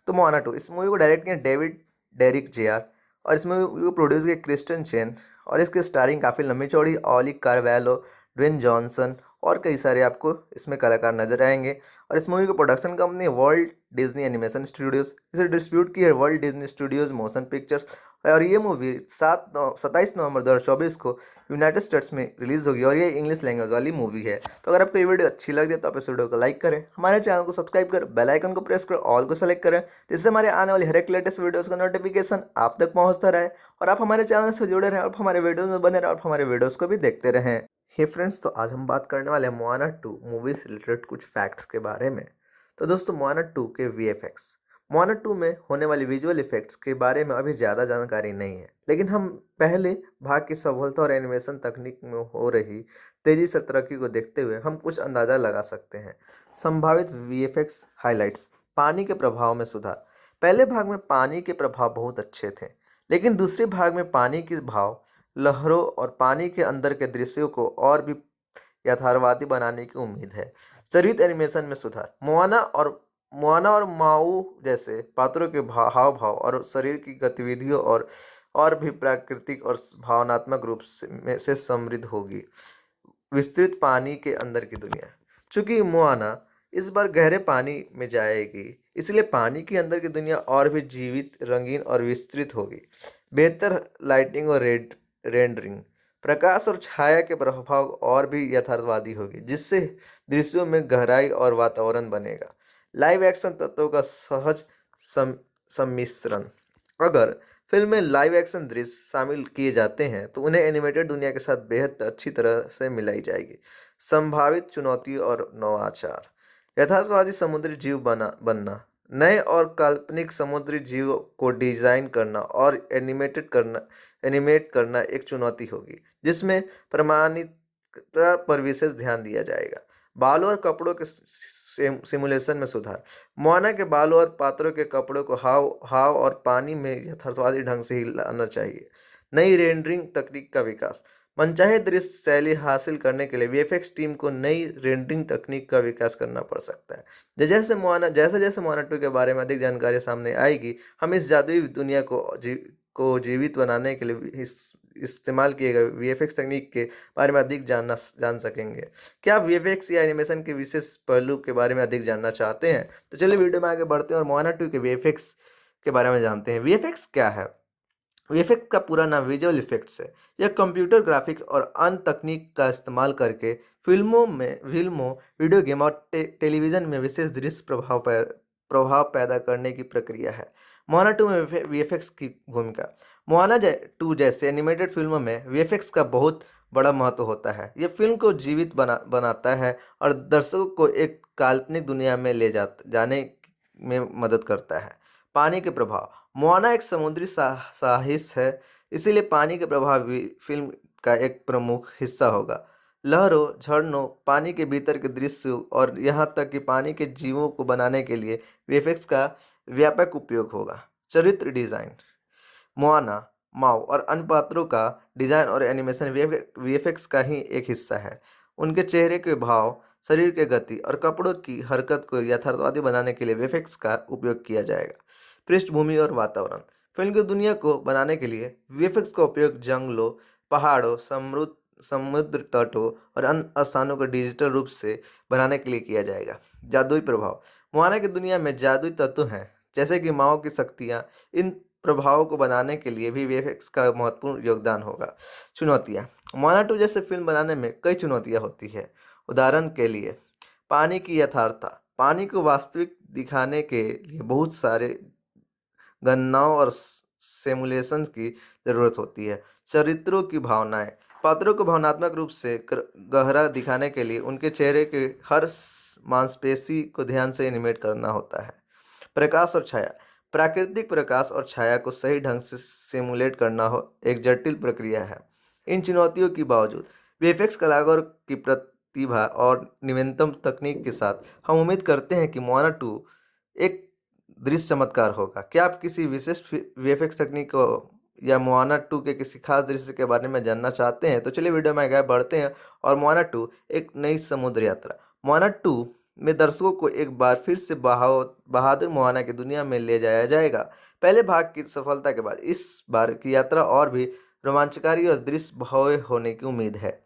तो मोआना 2 इस मूवी को डायरेक्ट किया डेविड डेरिक जेआर और इस मूवी को प्रोड्यूस किया क्रिस्टन चेन और इसकी स्टारिंग काफ़ी लंबी चौड़ी ऑली कार्वेलो, ड्वेन जॉनसन और कई सारे आपको इसमें कलाकार नजर आएंगे। और इस मूवी की production company world Disney animation studios, इसे डिस्ट्रीब्यूट की है world Disney studios motion pictures. और ये मूवी 27 नवंबर 2024 को यूनाइटेड स्टेट्स में रिलीज होगी और ये इंग्लिश लैंग्वेज वाली मूवी है। तो अगर आपको ये वीडियो अच्छी लग रही है तो आप इस वीडियो को लाइक करें, हमारे चैनल को सब्सक्राइब करें, बेल आइकन को प्रेस करें, ऑल को सेलेक्ट करें, जिससे हमारे आने वाली हर एक लेटेस्ट वीडियोस का नोटिफिकेशन आप तक पहुंचता रहे और आप हमारे चैनल से जुड़े रहें और हमारे वीडियोस में बने रहें और हमारे वीडियोस को भी देखते रहें। हे फ्रेंड्स, तो आज हम बात करने वाले हैं मोआना 2 मूवी से रिलेटेड कुछ फैक्ट्स के बारे में। तो दोस्तों मोआना 2 के वीएफएक्स, मोआना 2 में होने वाली विजुअल इफेक्ट्स के बारे में अभी ज़्यादा जानकारी नहीं है, लेकिन हम पहले भाग की सफलता और एनिमेशन तकनीक में हो रही तेज़ी से तरक्की को देखते हुए हम कुछ अंदाज़ा लगा सकते हैं। संभावित वीएफएक्स हाइलाइट्स, पानी के प्रभाव में सुधार। पहले भाग में पानी के प्रभाव बहुत अच्छे थे, लेकिन दूसरे भाग में पानी के भाव, लहरों और पानी के अंदर के दृश्यों को और भी यथार्थवादी बनाने की उम्मीद है। शरीर एनिमेशन में सुधार, मोआना और माऊ जैसे पात्रों के हाव भाव और शरीर की गतिविधियों और भी प्राकृतिक और भावनात्मक रूप से समृद्ध होगी। विस्तृत पानी के अंदर की दुनिया, चूंकि मोआना इस बार गहरे पानी में जाएगी, इसलिए पानी के अंदर की दुनिया और भी जीवित, रंगीन और विस्तृत होगी। बेहतर लाइटिंग और रेंडरिंग, प्रकाश और छाया के प्रभाव और भी यथार्थवादी होगी, जिससे दृश्यों में गहराई और वातावरण बनेगा। लाइव एक्शन तत्वों का सहज सम्मिश्रण, अगर फिल्म में लाइव एक्शन दृश्य शामिल किए जाते हैं तो उन्हें एनिमेटेड दुनिया के साथ बेहद अच्छी तरह से मिलाई जाएगी। संभावित चुनौती और नवाचार, यथार्थवादी समुद्री जीव बनना, नए और काल्पनिक समुद्री जीव को डिजाइन करना और एनिमेट करना एक चुनौती होगी, जिसमें प्रमाणिकता पर विशेष ध्यान दिया जाएगा। बालों और कपड़ों के सिमुलेशन में सुधार, मोआना के बालों और पात्रों के कपड़ों को हाव और पानी में यथार्थवादी ढंग से ही लाना चाहिए। नई रेंडरिंग तकनीक का विकास, मनचाहे दृश्य शैली हासिल करने के लिए वीएफएक्स टीम को नई रेंडरिंग तकनीक का विकास करना पड़ सकता है। जैसे जैसे मोआना 2 के बारे में अधिक जानकारी सामने आएगी, हम इस जादुई दुनिया को जीवित बनाने के लिए इस्तेमाल किए गए वीएफएक्स तकनीक के बारे में अधिक जान सकेंगे। क्या आप वीएफएक्स या एनिमेशन के विशेष पहलू के बारे में अधिक जानना चाहते हैं? तो चलिए वीडियो में आगे बढ़ते हैं और मोआना 2 के वीएफएक्स के बारे में जानते हैं। वीएफएक्स क्या है? वीएफएक्स का पूरा नाम विजुअल इफेक्ट्स है। यह कंप्यूटर ग्राफिक्स और अन्य तकनीक का इस्तेमाल करके फिल्मों, वीडियो गेम और टेलीविजन में विशेष दृश्य प्रभाव पैदा करने की प्रक्रिया है। मोआना 2 में वीएफएक्स की भूमिका, मोआना 2 जैसे एनिमेटेड फिल्मों में वीएफएक्स का बहुत बड़ा महत्व होता है। यह फिल्म को जीवित बनाता है और दर्शकों को एक काल्पनिक दुनिया में जाने में मदद करता है। पानी के प्रभाव, मोआना एक समुद्री साहित्य है, इसीलिए पानी के प्रभाव भी फिल्म का एक प्रमुख हिस्सा होगा। लहरों, झरनों, पानी के भीतर के दृश्य और यहाँ तक कि पानी के जीवों को बनाने के लिए वीएफएक्स का व्यापक उपयोग होगा। चरित्र डिजाइन, मोआना, माओ और अन्य पात्रों का डिजाइन और एनिमेशन वीएफएक्स का ही एक हिस्सा है। उनके चेहरे के भाव, शरीर के गति और कपड़ों की हरकत को यथार्थवादी बनाने के लिए वीएफएक्स का उपयोग किया जाएगा। पृष्ठभूमि और वातावरण, फिल्म की दुनिया को बनाने के लिए वीएफएक्स का उपयोग जंगलों, पहाड़ों, समुद्र तटों और अन्य स्थानों को डिजिटल रूप से बनाने के लिए किया जाएगा। जादुई प्रभाव, मोआना की दुनिया में जादुई तत्व हैं, जैसे कि माओ की शक्तियाँ। इन प्रभावों को बनाने के लिए भी वीएफएक्स का महत्वपूर्ण योगदान होगा। चुनौतियाँ, मोआना 2 जैसे फिल्म बनाने में कई चुनौतियाँ होती है। उदाहरण के लिए पानी की यथार्थता, पानी को वास्तविक दिखाने के लिए बहुत सारे गणनाओं और सिमुलेशन की जरूरत होती है। चरित्रों की भावनाएं, पात्रों को भावनात्मक रूप से गहरा दिखाने के लिए उनके चेहरे के हर मांसपेशी को ध्यान से एनिमेट करना होता है। प्रकाश और छाया, प्राकृतिक प्रकाश और छाया को सही ढंग से सिमुलेट करना एक जटिल प्रक्रिया है। इन चुनौतियों के बावजूद वीएफएक्स कलाकारों की प्रतिभा और नवीनतम तकनीक के साथ हम उम्मीद करते हैं कि मोआना 2 एक दृश्य चमत्कार होगा। क्या आप किसी विशिष्ट वीएफएक्स तकनीक को या मोआना 2 के किसी खास दृश्य के बारे में जानना चाहते हैं तो चलिए वीडियो में आगे बढ़ते हैं। और मोआना 2 एक नई समुद्र यात्रा। मोआना 2 में दर्शकों को एक बार फिर से बहादुर मोआना की दुनिया में ले जाया जाएगा। पहले भाग की सफलता के बाद इस बार की यात्रा और भी रोमांचकारी और दृश्य भव्य होने की उम्मीद है।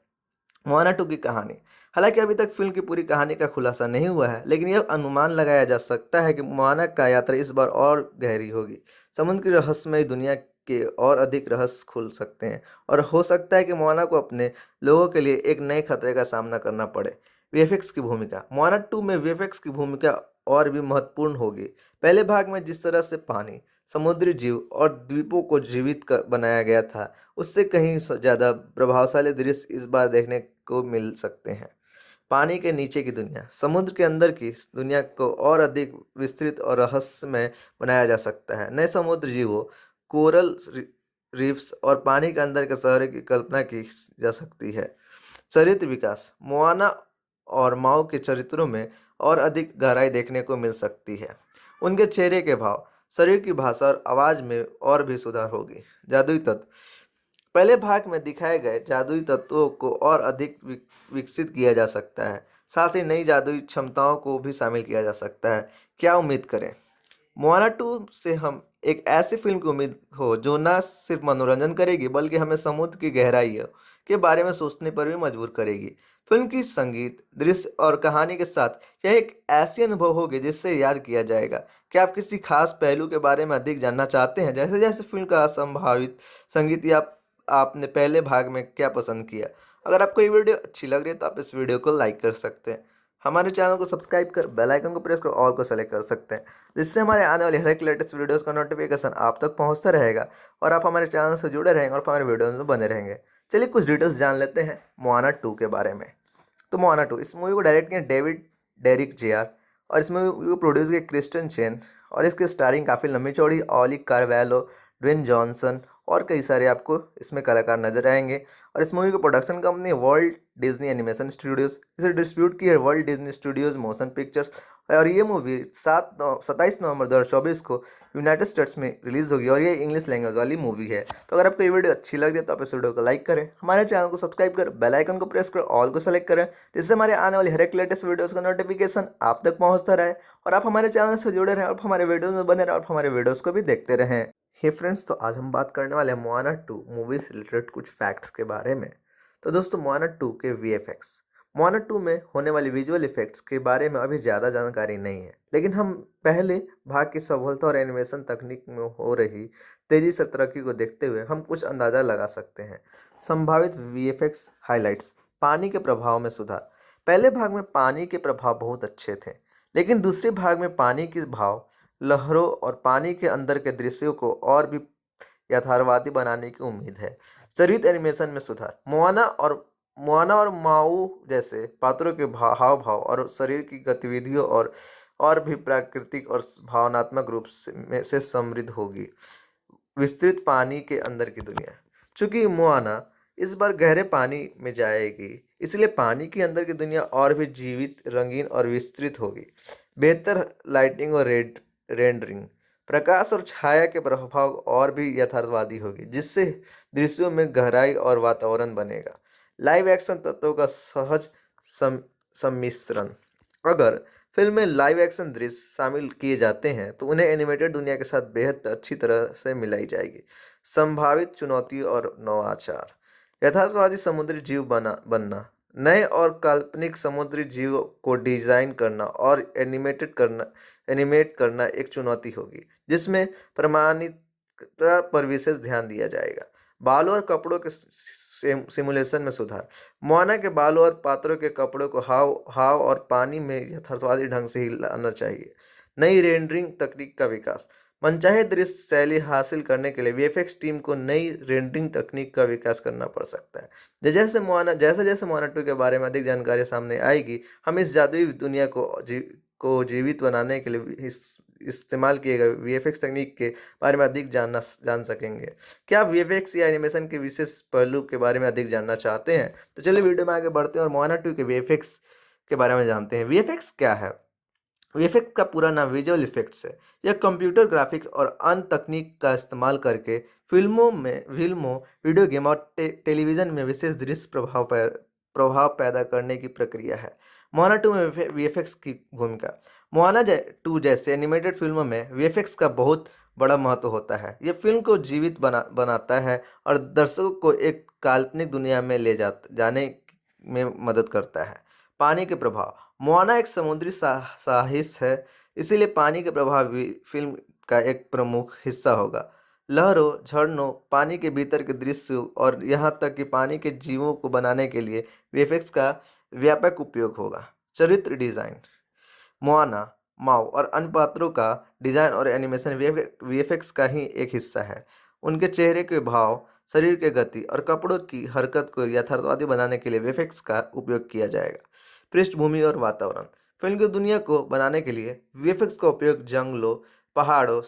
मोआना 2 की कहानी। हालांकि अभी तक फिल्म की पूरी कहानी का खुलासा नहीं हुआ है, लेकिन यह अनुमान लगाया जा सकता है कि मोआना का यात्रा इस बार और गहरी होगी। समुद्र की रहस्यमय दुनिया के और अधिक रहस्य खुल सकते हैं और हो सकता है कि मोआना को अपने लोगों के लिए एक नए खतरे का सामना करना पड़े। वीएफएक्स की भूमिका। मोआना 2 में वीएफएक्स की भूमिका और भी महत्वपूर्ण होगी। पहले भाग में जिस तरह से पानी, समुद्री जीव और द्वीपों को जीवित बनाया गया था, उससे कहीं ज़्यादा प्रभावशाली दृश्य इस बार देखने को मिल सकते हैं। पानी के नीचे की दुनिया। समुद्र के अंदर की दुनिया को और अधिक विस्तृत और रहस्यमय बनाया जा सकता है। नए समुद्र जीवों, कोरल रीफ्स और पानी के अंदर के शहरों की कल्पना की जा सकती है। चरित्र विकास। मोआना और माओ के चरित्रों में और अधिक गहराई देखने को मिल सकती है। उनके चेहरे के भाव, शरीर की भाषा और आवाज़ में और भी सुधार होगी। जादुई तत्व। पहले भाग में दिखाए गए जादुई तत्वों को और अधिक विकसित किया जा सकता है। साथ ही नई जादुई क्षमताओं को भी शामिल किया जा सकता है। क्या उम्मीद करें? मोआना 2 से हम एक ऐसी फिल्म की उम्मीद हो जो न सिर्फ मनोरंजन करेगी बल्कि हमें समुद्र की गहराइयों के बारे में सोचने पर भी मजबूर करेगी। फिल्म की संगीत, दृश्य और कहानी के साथ यह एक ऐसी अनुभव होगी जिससे याद किया जाएगा। क्या आप किसी खास पहलू के बारे में अधिक जानना चाहते हैं, जैसे जैसे फिल्म का संभावित संगीत या आपने पहले भाग में क्या पसंद किया? अगर आपको ये वीडियो अच्छी लग रही है तो आप इस वीडियो को लाइक कर सकते हैं। हमारे चैनल को सब्सक्राइब कर बेल आइकन को प्रेस कर ऑल को सेलेक्ट कर सकते हैं, जिससे हमारे आने वाले हर एक लेटेस्ट वीडियोस का नोटिफिकेशन आप तक पहुंचता रहेगा और आप हमारे चैनल से जुड़े रहेंगे और हमारे वीडियोस में बने रहेंगे। चलिए कुछ डिटेल्स जान लेते हैं मोआना 2 के बारे में। तो मोआना 2 इस मूवी को डायरेक्ट किया डेविड डेरिक जेआर और इस मूवी को प्रोड्यूस किया क्रिस्टन चेन और इसकी स्टारिंग काफ़ी लंबी चौड़ी ऑली कार्वेलो, ड्वेन जॉनसन और कई सारे आपको इसमें कलाकार नजर आएंगे। और इस मूवी की production company world Disney animation studios, इसे डिस्ट्रीब्यूट की है world Disney studios motion pictures. और ये मूवी 27 नवंबर 2024 को यूनाइटेड स्टेट्स में रिलीज़ होगी और ये इंग्लिश लैंग्वेज वाली मूवी है। तो अगर आपको ये वीडियो अच्छी लग रही है तो आप इस वीडियो को लाइक करें, हमारे चैनल को सब्सक्राइब करें, बेल आइकन को प्रेस करें, ऑल को सेलेक्ट करें, जिससे हमारे आने वाली हर एक लेटेस्ट वीडियोज़ का नोटिफिकेशन आप तक पहुँचता रहे और आप हमारे चैनल से जुड़े रहें और हमारे वीडियोज़ में बने रहें और हमारे वीडियोज़ को भी देखते रहें। हे फ्रेंड्स, तो आज हम बात करने वाले हैं मोआना 2 मूवी से रिलेटेड कुछ फैक्ट्स के बारे में। तो दोस्तों, मोआना 2 के वीएफएक्स। मोआना 2 में होने वाली विजुअल इफेक्ट्स के बारे में अभी ज़्यादा जानकारी नहीं है, लेकिन हम पहले भाग की सफलता और एनिमेशन तकनीक में हो रही तेज़ी से तरक्की को देखते हुए हम कुछ अंदाज़ा लगा सकते हैं। संभावित वीएफएक्स हाइलाइट्स। पानी के प्रभाव में सुधार। पहले भाग में पानी के प्रभाव बहुत अच्छे थे, लेकिन दूसरे भाग में पानी के भाव, लहरों और पानी के अंदर के दृश्यों को और भी यथार्थवादी बनाने की उम्मीद है। चरित्र एनिमेशन में सुधार। मोआना और माऊ जैसे पात्रों के हाव भाव और शरीर की गतिविधियों और भी प्राकृतिक और भावनात्मक रूप से समृद्ध होगी। विस्तृत पानी के अंदर की दुनिया। चूंकि मोआना इस बार गहरे पानी में जाएगी, इसलिए पानी के अंदर की दुनिया और भी जीवित, रंगीन और विस्तृत होगी। बेहतर लाइटिंग और रेंडरिंग। प्रकाश और छाया के प्रभाव और भी यथार्थवादी होगी, जिससे दृश्यों में गहराई और वातावरण बनेगा। लाइव एक्शन तत्वों का सहज सम्मिश्रण। अगर फिल्म में लाइव एक्शन दृश्य शामिल किए जाते हैं तो उन्हें एनिमेटेड दुनिया के साथ बेहद अच्छी तरह से मिलाई जाएगी। संभावित चुनौती और नवाचार। यथार्थवादी समुद्री जीव बनना। नए और काल्पनिक समुद्री जीव को डिजाइन करना और एनिमेट करना एक चुनौती होगी, जिसमें प्रमाणिकता पर विशेष ध्यान दिया जाएगा। बालों और कपड़ों के सिमुलेशन में सुधार। मोआना के बालों और पात्रों के कपड़ों को हाव और पानी में यथार्थवादी ढंग से ही लाना चाहिए। नई रेंडरिंग तकनीक का विकास। मनचाहे दृश्य शैली हासिल करने के लिए वीएफएक्स टीम को नई रेंडरिंग तकनीक का विकास करना पड़ सकता है। जैसे जैसे मोआना 2 के बारे में अधिक जानकारी सामने आएगी, हम इस जादुई दुनिया को जीवित बनाने के लिए इस्तेमाल किए गए वीएफएक्स तकनीक के बारे में अधिक जान सकेंगे। क्या आप वीएफएक्स या एनिमेशन के विशेष पहलू के बारे में अधिक जानना चाहते हैं? तो चलिए वीडियो में आगे बढ़ते हैं और मोआना 2 के वीएफएक्स के बारे में जानते हैं। वीएफएक्स क्या है? वीएफएक्स का पूरा नाम विजुअल इफेक्ट्स है। यह कंप्यूटर ग्राफिक्स और अन्य तकनीक का इस्तेमाल करके फिल्मों, वीडियो गेम और टेलीविज़न में विशेष दृश्य प्रभाव पैदा करने की प्रक्रिया है। मोआना 2 में वीएफएक्स की भूमिका। मोआना 2 जैसे एनिमेटेड फिल्मों में वीएफएक्स का बहुत बड़ा महत्व होता है। यह फिल्म को जीवित बनाता है और दर्शकों को एक काल्पनिक दुनिया में जाने में मदद करता है। पानी के प्रभाव। मोआना एक समुद्री साहस है, इसीलिए पानी के प्रभाव भी फिल्म का एक प्रमुख हिस्सा होगा। लहरों, झरनों, पानी के भीतर के दृश्य और यहाँ तक कि पानी के जीवों को बनाने के लिए वीएफएक्स का व्यापक उपयोग होगा। चरित्र डिज़ाइन। मोआना, माओ और अन्य पात्रों का डिज़ाइन और एनिमेशन वीएफएक्स का ही एक हिस्सा है। उनके चेहरे के भाव, शरीर के गति और कपड़ों की हरकत को यथार्थवादी बनाने के लिए वीएफएक्स का उपयोग किया जाएगा। पृष्ठभूमि और वातावरण। फिल्म की दुनिया को बनाने के लिए वीएफएक्स का उपयोग जंगलों, पहाड़ों,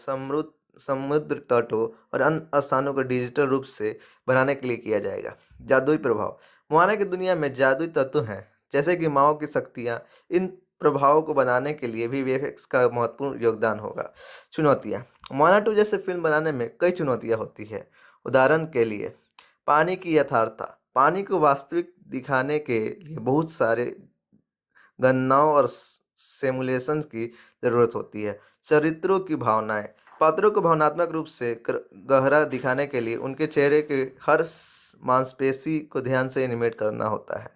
समुद्र तटों और अन्य स्थानों को डिजिटल रूप से बनाने के लिए किया जाएगा। जादुई प्रभाव। मोआना की दुनिया में जादुई तत्व हैं, जैसे कि माओ की शक्तियाँ। इन प्रभावों को बनाने के लिए भी वीएफएक्स का महत्वपूर्ण योगदान होगा। चुनौतियाँ। मोआना 2 जैसे फिल्म बनाने में कई चुनौतियाँ होती है। उदाहरण के लिए पानी की यथार्थता। पानी को वास्तविक दिखाने के लिए बहुत सारे गणनाओं और सिमुलेशन की ज़रूरत होती है। चरित्रों की भावनाएं। पात्रों को भावनात्मक रूप से गहरा दिखाने के लिए उनके चेहरे के हर मांसपेशी को ध्यान से एनिमेट करना होता है।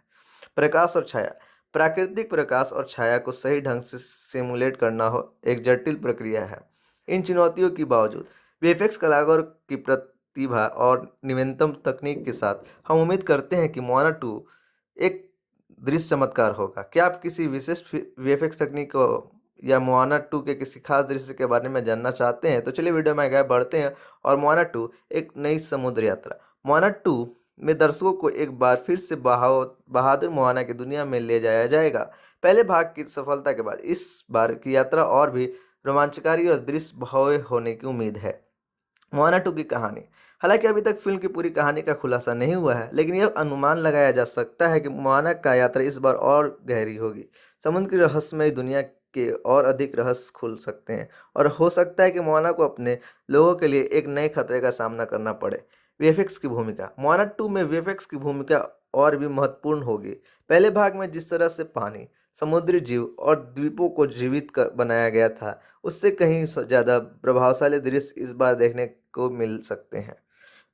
प्रकाश और छाया। प्राकृतिक प्रकाश और छाया को सही ढंग से सिमुलेट करना एक जटिल प्रक्रिया है। इन चुनौतियों के बावजूद वीएफएक्स कलाकारों की प्रतिभा और नवीनतम तकनीक के साथ हम उम्मीद करते हैं कि मोआना 2 एक दृश्य चमत्कार होगा। क्या आप किसी विशिष्ट वीएफएक्स तकनीक को या मोआना 2 के किसी खास दृश्य के बारे में जानना चाहते हैं? तो चलिए वीडियो में आगे बढ़ते हैं और मोआना 2 एक नई समुद्र यात्रा। मोआना 2 में दर्शकों को एक बार फिर से बहादुर मोआना की दुनिया में ले जाया जाएगा। पहले भाग की सफलता के बाद इस बार की यात्रा और भी रोमांचकारी और दृश्य भव्य होने की उम्मीद है। मोआना 2 की कहानी। हालांकि अभी तक फिल्म की पूरी कहानी का खुलासा नहीं हुआ है, लेकिन यह अनुमान लगाया जा सकता है कि मोआना का यात्रा इस बार और गहरी होगी। समुद्र की रहस्यमय दुनिया के और अधिक रहस्य खुल सकते हैं और हो सकता है कि मोआना को अपने लोगों के लिए एक नए खतरे का सामना करना पड़े। वीएफएक्स की भूमिका। मोआना 2 में वीएफएक्स की भूमिका और भी महत्वपूर्ण होगी। पहले भाग में जिस तरह से पानी, समुद्री जीव और द्वीपों को जीवित बनाया गया था, उससे कहीं ज़्यादा प्रभावशाली दृश्य इस बार देखने को मिल सकते हैं।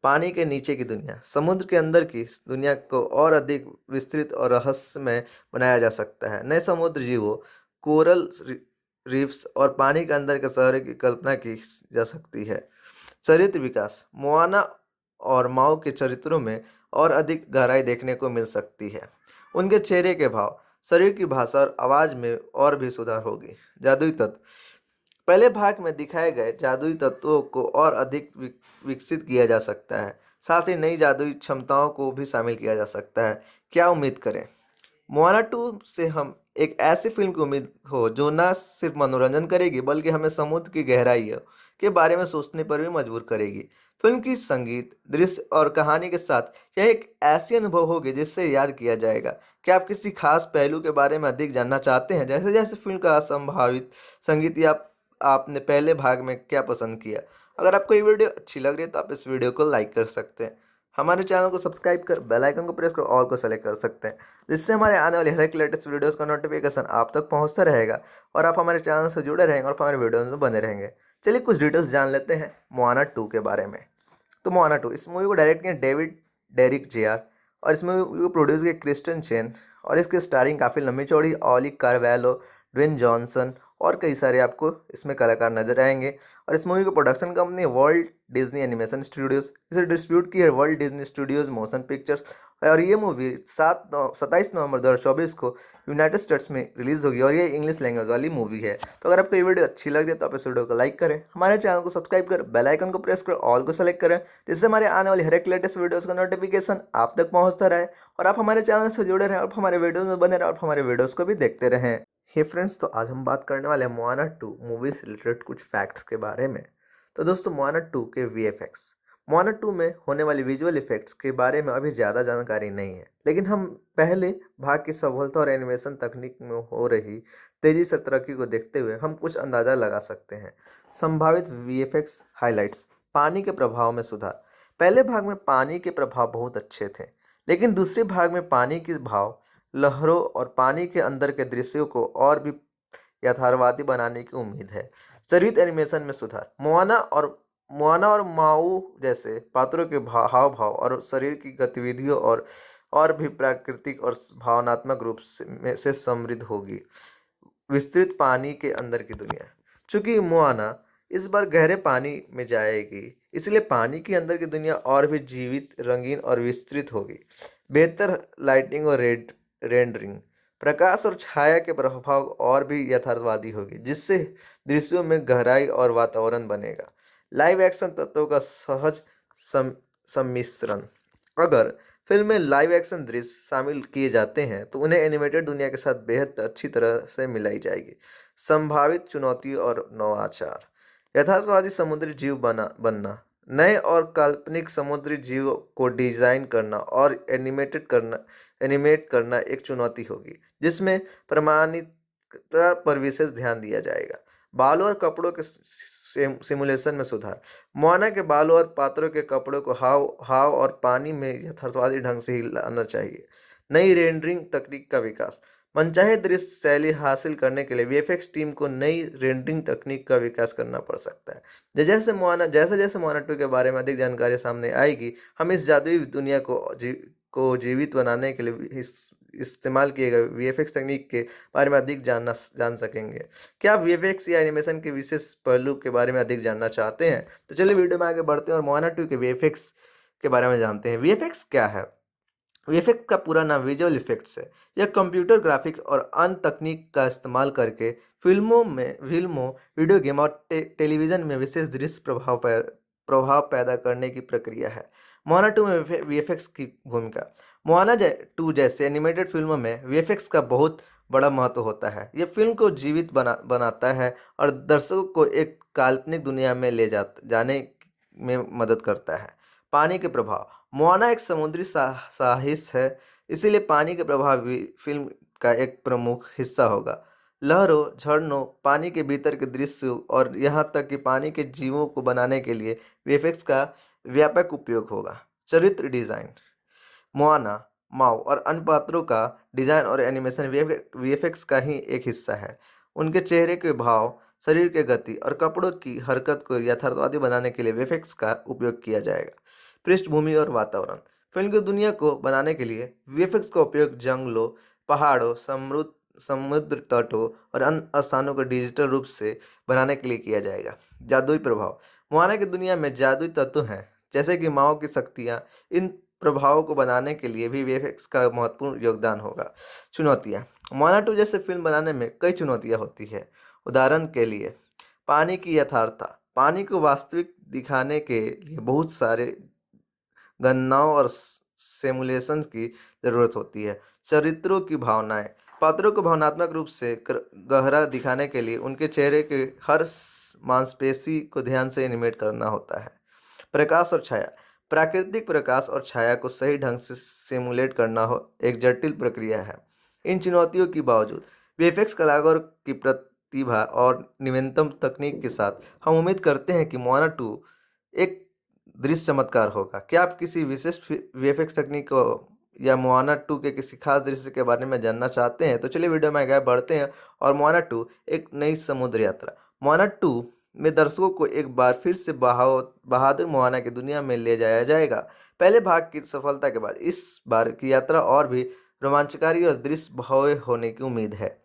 पानी के नीचे की दुनिया। समुद्र के अंदर की दुनिया को और अधिक विस्तृत और रहस्यमय बनाया जा सकता है। नए समुद्र जीवों, कोरल रीफ्स और पानी के अंदर के शहरों की कल्पना की जा सकती है। चरित्र विकास। मोआना और माओ के चरित्रों में और अधिक गहराई देखने को मिल सकती है। उनके चेहरे के भाव, शरीर की भाषा और आवाज़ में और भी सुधार होगी। जादुई तत्व। पहले भाग में दिखाए गए जादुई तत्वों को और अधिक विकसित किया जा सकता है। साथ ही नई जादुई क्षमताओं को भी शामिल किया जा सकता है। क्या उम्मीद करें? मोआना 2 से हम एक ऐसी फिल्म की उम्मीद हो जो न सिर्फ मनोरंजन करेगी, बल्कि हमें समुद्र की गहराइयों के बारे में सोचने पर भी मजबूर करेगी। फिल्म की संगीत, दृश्य और कहानी के साथ यह एक ऐसी अनुभव होगी जिससे याद किया जाएगा। क्या आप किसी खास पहलू के बारे में अधिक जानना चाहते हैं, जैसे जैसे फिल्म का संभावित संगीत या आपने पहले भाग में क्या पसंद किया? अगर आपको ये वीडियो अच्छी लग रही है तो आप इस वीडियो को लाइक कर सकते हैं, हमारे चैनल को सब्सक्राइब कर बेल आइकन को प्रेस कर ऑल को सेलेक्ट कर सकते हैं, जिससे हमारे आने वाले हर एक लेटेस्ट वीडियोस का नोटिफिकेशन आप तक पहुंचता रहेगा और आप हमारे चैनल से जुड़े रहेंगे और हमारे वीडियोस में बने रहेंगे। चलिए कुछ डिटेल्स जान लेते हैं मोआना 2 के बारे में। तो मोआना 2 इस मूवी को डायरेक्ट किया डेविड डेरिक जेआर और इस मूवी को प्रोड्यूस किया क्रिस्टन चेन और इसकी स्टारिंग काफ़ी लंबी चौड़ी ऑली कार्वेलो, ड्वेन जॉनसन और कई सारे आपको इसमें कलाकार नजर आएंगे। और इस मूवी को production company world Disney animation studios, इसे डिस्ट्रीब्यूट की है world Disney studios motion pictures. और ये मूवी 27 नवंबर 2024 को यूनाइटेड स्टेट्स में रिलीज़ होगी और ये इंग्लिश लैंग्वेज वाली मूवी है। तो अगर आपको ये वीडियो अच्छी लग रही है तो आप इस वीडियो को लाइक करें, हमारे चैनल को सब्सक्राइब करें, बेल आइकन को प्रेस करें, ऑल को सेलेक्ट करें, जिससे हमारे आने वाली हर एक लेटेस्ट वीडियोज़ का नोटिफिकेशन आप तक पहुँचता रहे और आप हमारे चैनल से जुड़े रहें और हमारे वीडियोज़ में बने रहें और हमारे वीडियोज़ को भी देखते रहें। हे फ्रेंड्स, तो आज हम बात करने वाले हैं मोआना 2 मूवी से रिलेटेड कुछ फैक्ट्स के बारे में। तो दोस्तों, मोआना 2 के वीएफएक्स, मोआना 2 में होने वाली विजुअल इफेक्ट्स के बारे में अभी ज़्यादा जानकारी नहीं है, लेकिन हम पहले भाग की सफलता और एनिमेशन तकनीक में हो रही तेज़ी से तरक्की को देखते हुए हम कुछ अंदाज़ा लगा सकते हैं। संभावित वीएफएक्स हाइलाइट्स। पानी के प्रभाव में सुधार। पहले भाग में पानी के प्रभाव बहुत अच्छे थे, लेकिन दूसरे भाग में पानी के भाव, लहरों और पानी के अंदर के दृश्यों को और भी यथार्थवादी बनाने की उम्मीद है। शरीर एनिमेशन में सुधार। मोआना और माऊ जैसे पात्रों के हाव भाव और शरीर की गतिविधियों और भी प्राकृतिक और भावनात्मक रूप से समृद्ध होगी। विस्तृत पानी के अंदर की दुनिया। चूंकि मोआना इस बार गहरे पानी में जाएगी, इसलिए पानी के अंदर की दुनिया और भी जीवित, रंगीन और विस्तृत होगी। बेहतर लाइटिंग और रेंडरिंग। प्रकाश और छाया के प्रभाव और भी यथार्थवादी होगी, जिससे दृश्यों में गहराई और वातावरण बनेगा। लाइव एक्शन तत्वों का सहज सम्मिश्रण। अगर फिल्म में लाइव एक्शन दृश्य शामिल किए जाते हैं तो उन्हें एनिमेटेड दुनिया के साथ बेहद अच्छी तरह से मिलाई जाएगी। संभावित चुनौती और नवाचार। यथार्थवादी समुद्री जीव बनना। नए और काल्पनिक समुद्री जीव को डिजाइन करना और एनिमेट करना एक चुनौती होगी, जिसमें प्रमाणिकता पर विशेष ध्यान दिया जाएगा। बालों और कपड़ों के सिमुलेशन में सुधार। मोआना के बालों और पात्रों के कपड़ों को हाव और पानी में यथार्थवादी ढंग से ही लाना चाहिए। नई रेंडरिंग तकनीक का विकास। मनचाहे दृश्य शैली हासिल करने के लिए वीएफएक्स टीम को नई रेंडरिंग तकनीक का विकास करना पड़ सकता है। जैसे जैसे मोआना 2 के बारे में अधिक जानकारी सामने आएगी, हम इस जादुई दुनिया को जीवित बनाने के लिए इस्तेमाल किए गए वीएफएक्स तकनीक के बारे में अधिक जान सकेंगे। क्या आप वीएफएक्स या एनिमेशन के विशेष पहलू के बारे में अधिक जानना चाहते हैं? तो चलिए वीडियो में आगे बढ़ते हैं और मोआना 2 के वीएफएक्स के बारे में जानते हैं। वीएफएक्स क्या है? वीएफएक्स का पूरा नाम विजुअल इफेक्ट्स है। यह कंप्यूटर ग्राफिक्स और अन्य तकनीक का इस्तेमाल करके फिल्मों, वीडियो गेम और टेलीविजन में विशेष दृश्य प्रभाव पैदा करने की प्रक्रिया है। मोआना 2 में वीएफएक्स की भूमिका। मोआना 2 जैसे एनिमेटेड फिल्मों में वीएफएक्स का बहुत बड़ा महत्व होता है। यह फिल्म को जीवित बनाता है और दर्शकों को एक काल्पनिक दुनिया में जाने में मदद करता है। पानी के प्रभाव। मोआना एक समुद्री साहस है, इसीलिए पानी के प्रभाव भी फिल्म का एक प्रमुख हिस्सा होगा। लहरों, झरनों, पानी के भीतर के दृश्यों और यहाँ तक कि पानी के जीवों को बनाने के लिए वीएफएक्स का व्यापक उपयोग होगा। चरित्र डिजाइन। मोआना, माओ और अन्य पात्रों का डिजाइन और एनिमेशन वीएफएक्स का ही एक हिस्सा है। उनके चेहरे के भाव, शरीर के गति और कपड़ों की हरकत को यथार्थवादी बनाने के लिए वीएफएक्स का उपयोग किया जाएगा। पृष्ठभूमि और वातावरण। फिल्म की दुनिया को बनाने के लिए वीएफएक्स का उपयोग जंगलों, पहाड़ों, समुद्र तटों और अन्य स्थानों को डिजिटल रूप से बनाने के लिए किया जाएगा। जादुई प्रभाव। मोआना की दुनिया में जादुई तत्व हैं, जैसे कि माओ की शक्तियाँ। इन प्रभावों को बनाने के लिए भी वीएफएक्स का महत्वपूर्ण योगदान होगा। चुनौतियाँ। मोआना 2 जैसे फिल्म बनाने में कई चुनौतियाँ होती है। उदाहरण के लिए, पानी की यथार्थता। पानी को वास्तविक दिखाने के लिए बहुत सारे गणनाओं और सिमुलेशन की जरूरत होती है। चरित्रों की भावनाएं। पात्रों को भावनात्मक रूप से गहरा दिखाने के लिए उनके चेहरे के हर मांसपेशी को ध्यान से एनिमेट करना होता है। प्रकाश और छाया। प्राकृतिक प्रकाश और छाया को सही ढंग से सिमुलेट करना हो एक जटिल प्रक्रिया है। इन चुनौतियों के बावजूद वीएफएक्स कलाकारों की प्रतिभा और नवीनतम तकनीक के साथ हम उम्मीद करते हैं कि मोआना 2 एक दृश्य चमत्कार होगा। क्या आप किसी विशिष्ट वीएफएक्स तकनीक को या मोआना 2 के किसी खास दृश्य के बारे में जानना चाहते हैं? तो चलिए वीडियो में आगे बढ़ते हैं और मोआना 2 एक नई समुद्र यात्रा। मोआना 2 में दर्शकों को एक बार फिर से बहादुर मोआना की दुनिया में ले जाया जाएगा। पहले भाग की सफलता के बाद इस बार की यात्रा और भी रोमांचकारी और दृश्य भव्य होने की उम्मीद है।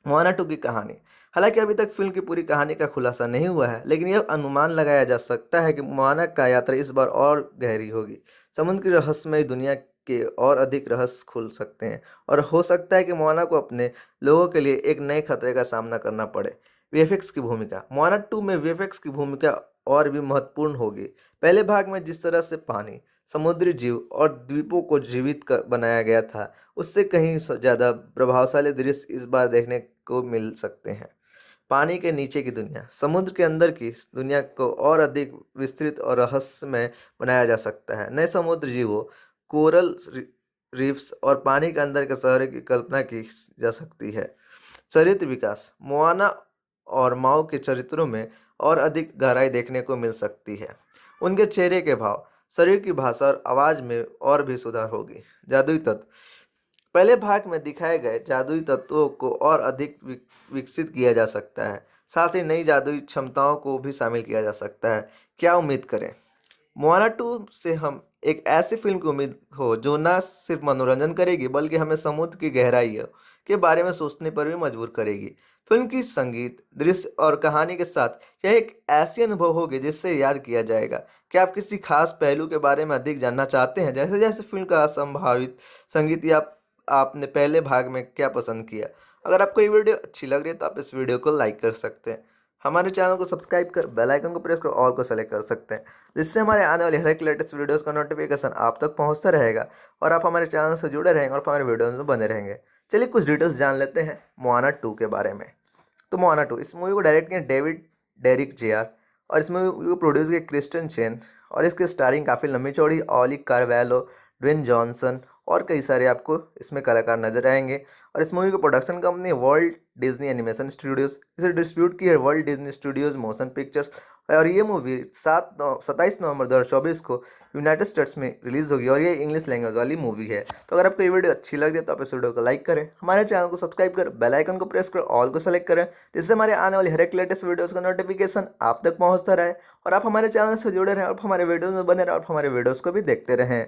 मोआना 2 की कहानी। हालांकि अभी तक फिल्म की पूरी कहानी का खुलासा नहीं हुआ है, लेकिन यह अनुमान लगाया जा सकता है कि मोआना का यात्रा इस बार और गहरी होगी। समुद्र की रहस्यमय दुनिया के और अधिक रहस्य खुल सकते हैं और हो सकता है कि मोआना को अपने लोगों के लिए एक नए खतरे का सामना करना पड़े। वीएफएक्स की भूमिका। मोआना 2 में वीएफएक्स की भूमिका और भी महत्वपूर्ण होगी। पहले भाग में जिस तरह से पानी, समुद्री जीव और द्वीपों को जीवित बनाया गया था, उससे कहीं ज़्यादा प्रभावशाली दृश्य इस बार देखने को मिल सकते हैं। पानी के नीचे की दुनिया, समुद्र के अंदर की दुनिया को और अधिक विस्तृत और रहस्यमय बनाया जा सकता है। नए समुद्र जीवों, कोरल रीफ्स और पानी के अंदर के शहरों की कल्पना की जा सकती है। चरित्र विकास, मोआना और माओ के चरित्रों में और अधिक गहराई देखने को मिल सकती है। उनके चेहरे के भाव, शरीर की भाषा और आवाज़ में और भी सुधार होगी। जादुई तत्व, पहले भाग में दिखाए गए जादुई तत्वों को और अधिक विकसित किया जा सकता है। साथ ही नई जादुई क्षमताओं को भी शामिल किया जा सकता है। क्या उम्मीद करें? मोआना 2 से हम एक ऐसी फिल्म की उम्मीद हो जो न सिर्फ मनोरंजन करेगी बल्कि हमें समुद्र की गहराइयों के बारे में सोचने पर भी मजबूर करेगी। फिल्म की संगीत, दृश्य और कहानी के साथ यह एक ऐसी अनुभव होगी जिससे याद किया जाएगा। क्या आप किसी खास पहलू के बारे में अधिक जानना चाहते हैं, जैसे जैसे फिल्म का संभावित संगीत या आपने पहले भाग में क्या पसंद किया? अगर आपको ये वीडियो अच्छी लग रही है तो आप इस वीडियो को लाइक कर सकते हैं, हमारे चैनल को सब्सक्राइब कर बेल आइकन को प्रेस कर ऑल को सेलेक्ट कर सकते हैं, जिससे हमारे आने वाले हर एक लेटेस्ट वीडियोस का नोटिफिकेशन आप तक पहुंचता रहेगा और आप हमारे चैनल से जुड़े रहेंगे और हमारे वीडियोस में बने रहेंगे। चलिए कुछ डिटेल्स जान लेते हैं मोआना 2 के बारे में। तो मोआना 2, इस मूवी को डायरेक्ट किया डेविड डेरिक जेआर और इस मूवी को प्रोड्यूस किया क्रिस्टियन चेन और इसकी स्टारिंग काफ़ी लंबी चौड़ी ऑली कार्वेलो, ड्वेन जॉनसन और कई सारे आपको इसमें कलाकार नजर आएंगे। और इस मूवी को production company world Disney animation studios, इसे डिस्ट्रीब्यूट की है world Disney studios motion pictures. और ये मूवी 27 नवंबर 2024 को यूनाइटेड स्टेट्स में रिलीज होगी और ये इंग्लिश लैंग्वेज वाली मूवी है। तो अगर आपको ये वीडियो अच्छी लग रही है तो आप इस वीडियो को लाइक करें, हमारे चैनल को सब्सक्राइब करें, बेल आइकन को प्रेस करें, ऑल को सेलेक्ट करें, जिससे हमारे आने वाली हर एक लेटेस्ट वीडियोस का नोटिफिकेशन आप तक पहुंचता रहे और आप हमारे चैनल से जुड़े रहें और हमारे वीडियोस में बने रहें और हमारे वीडियोस को भी देखते रहें।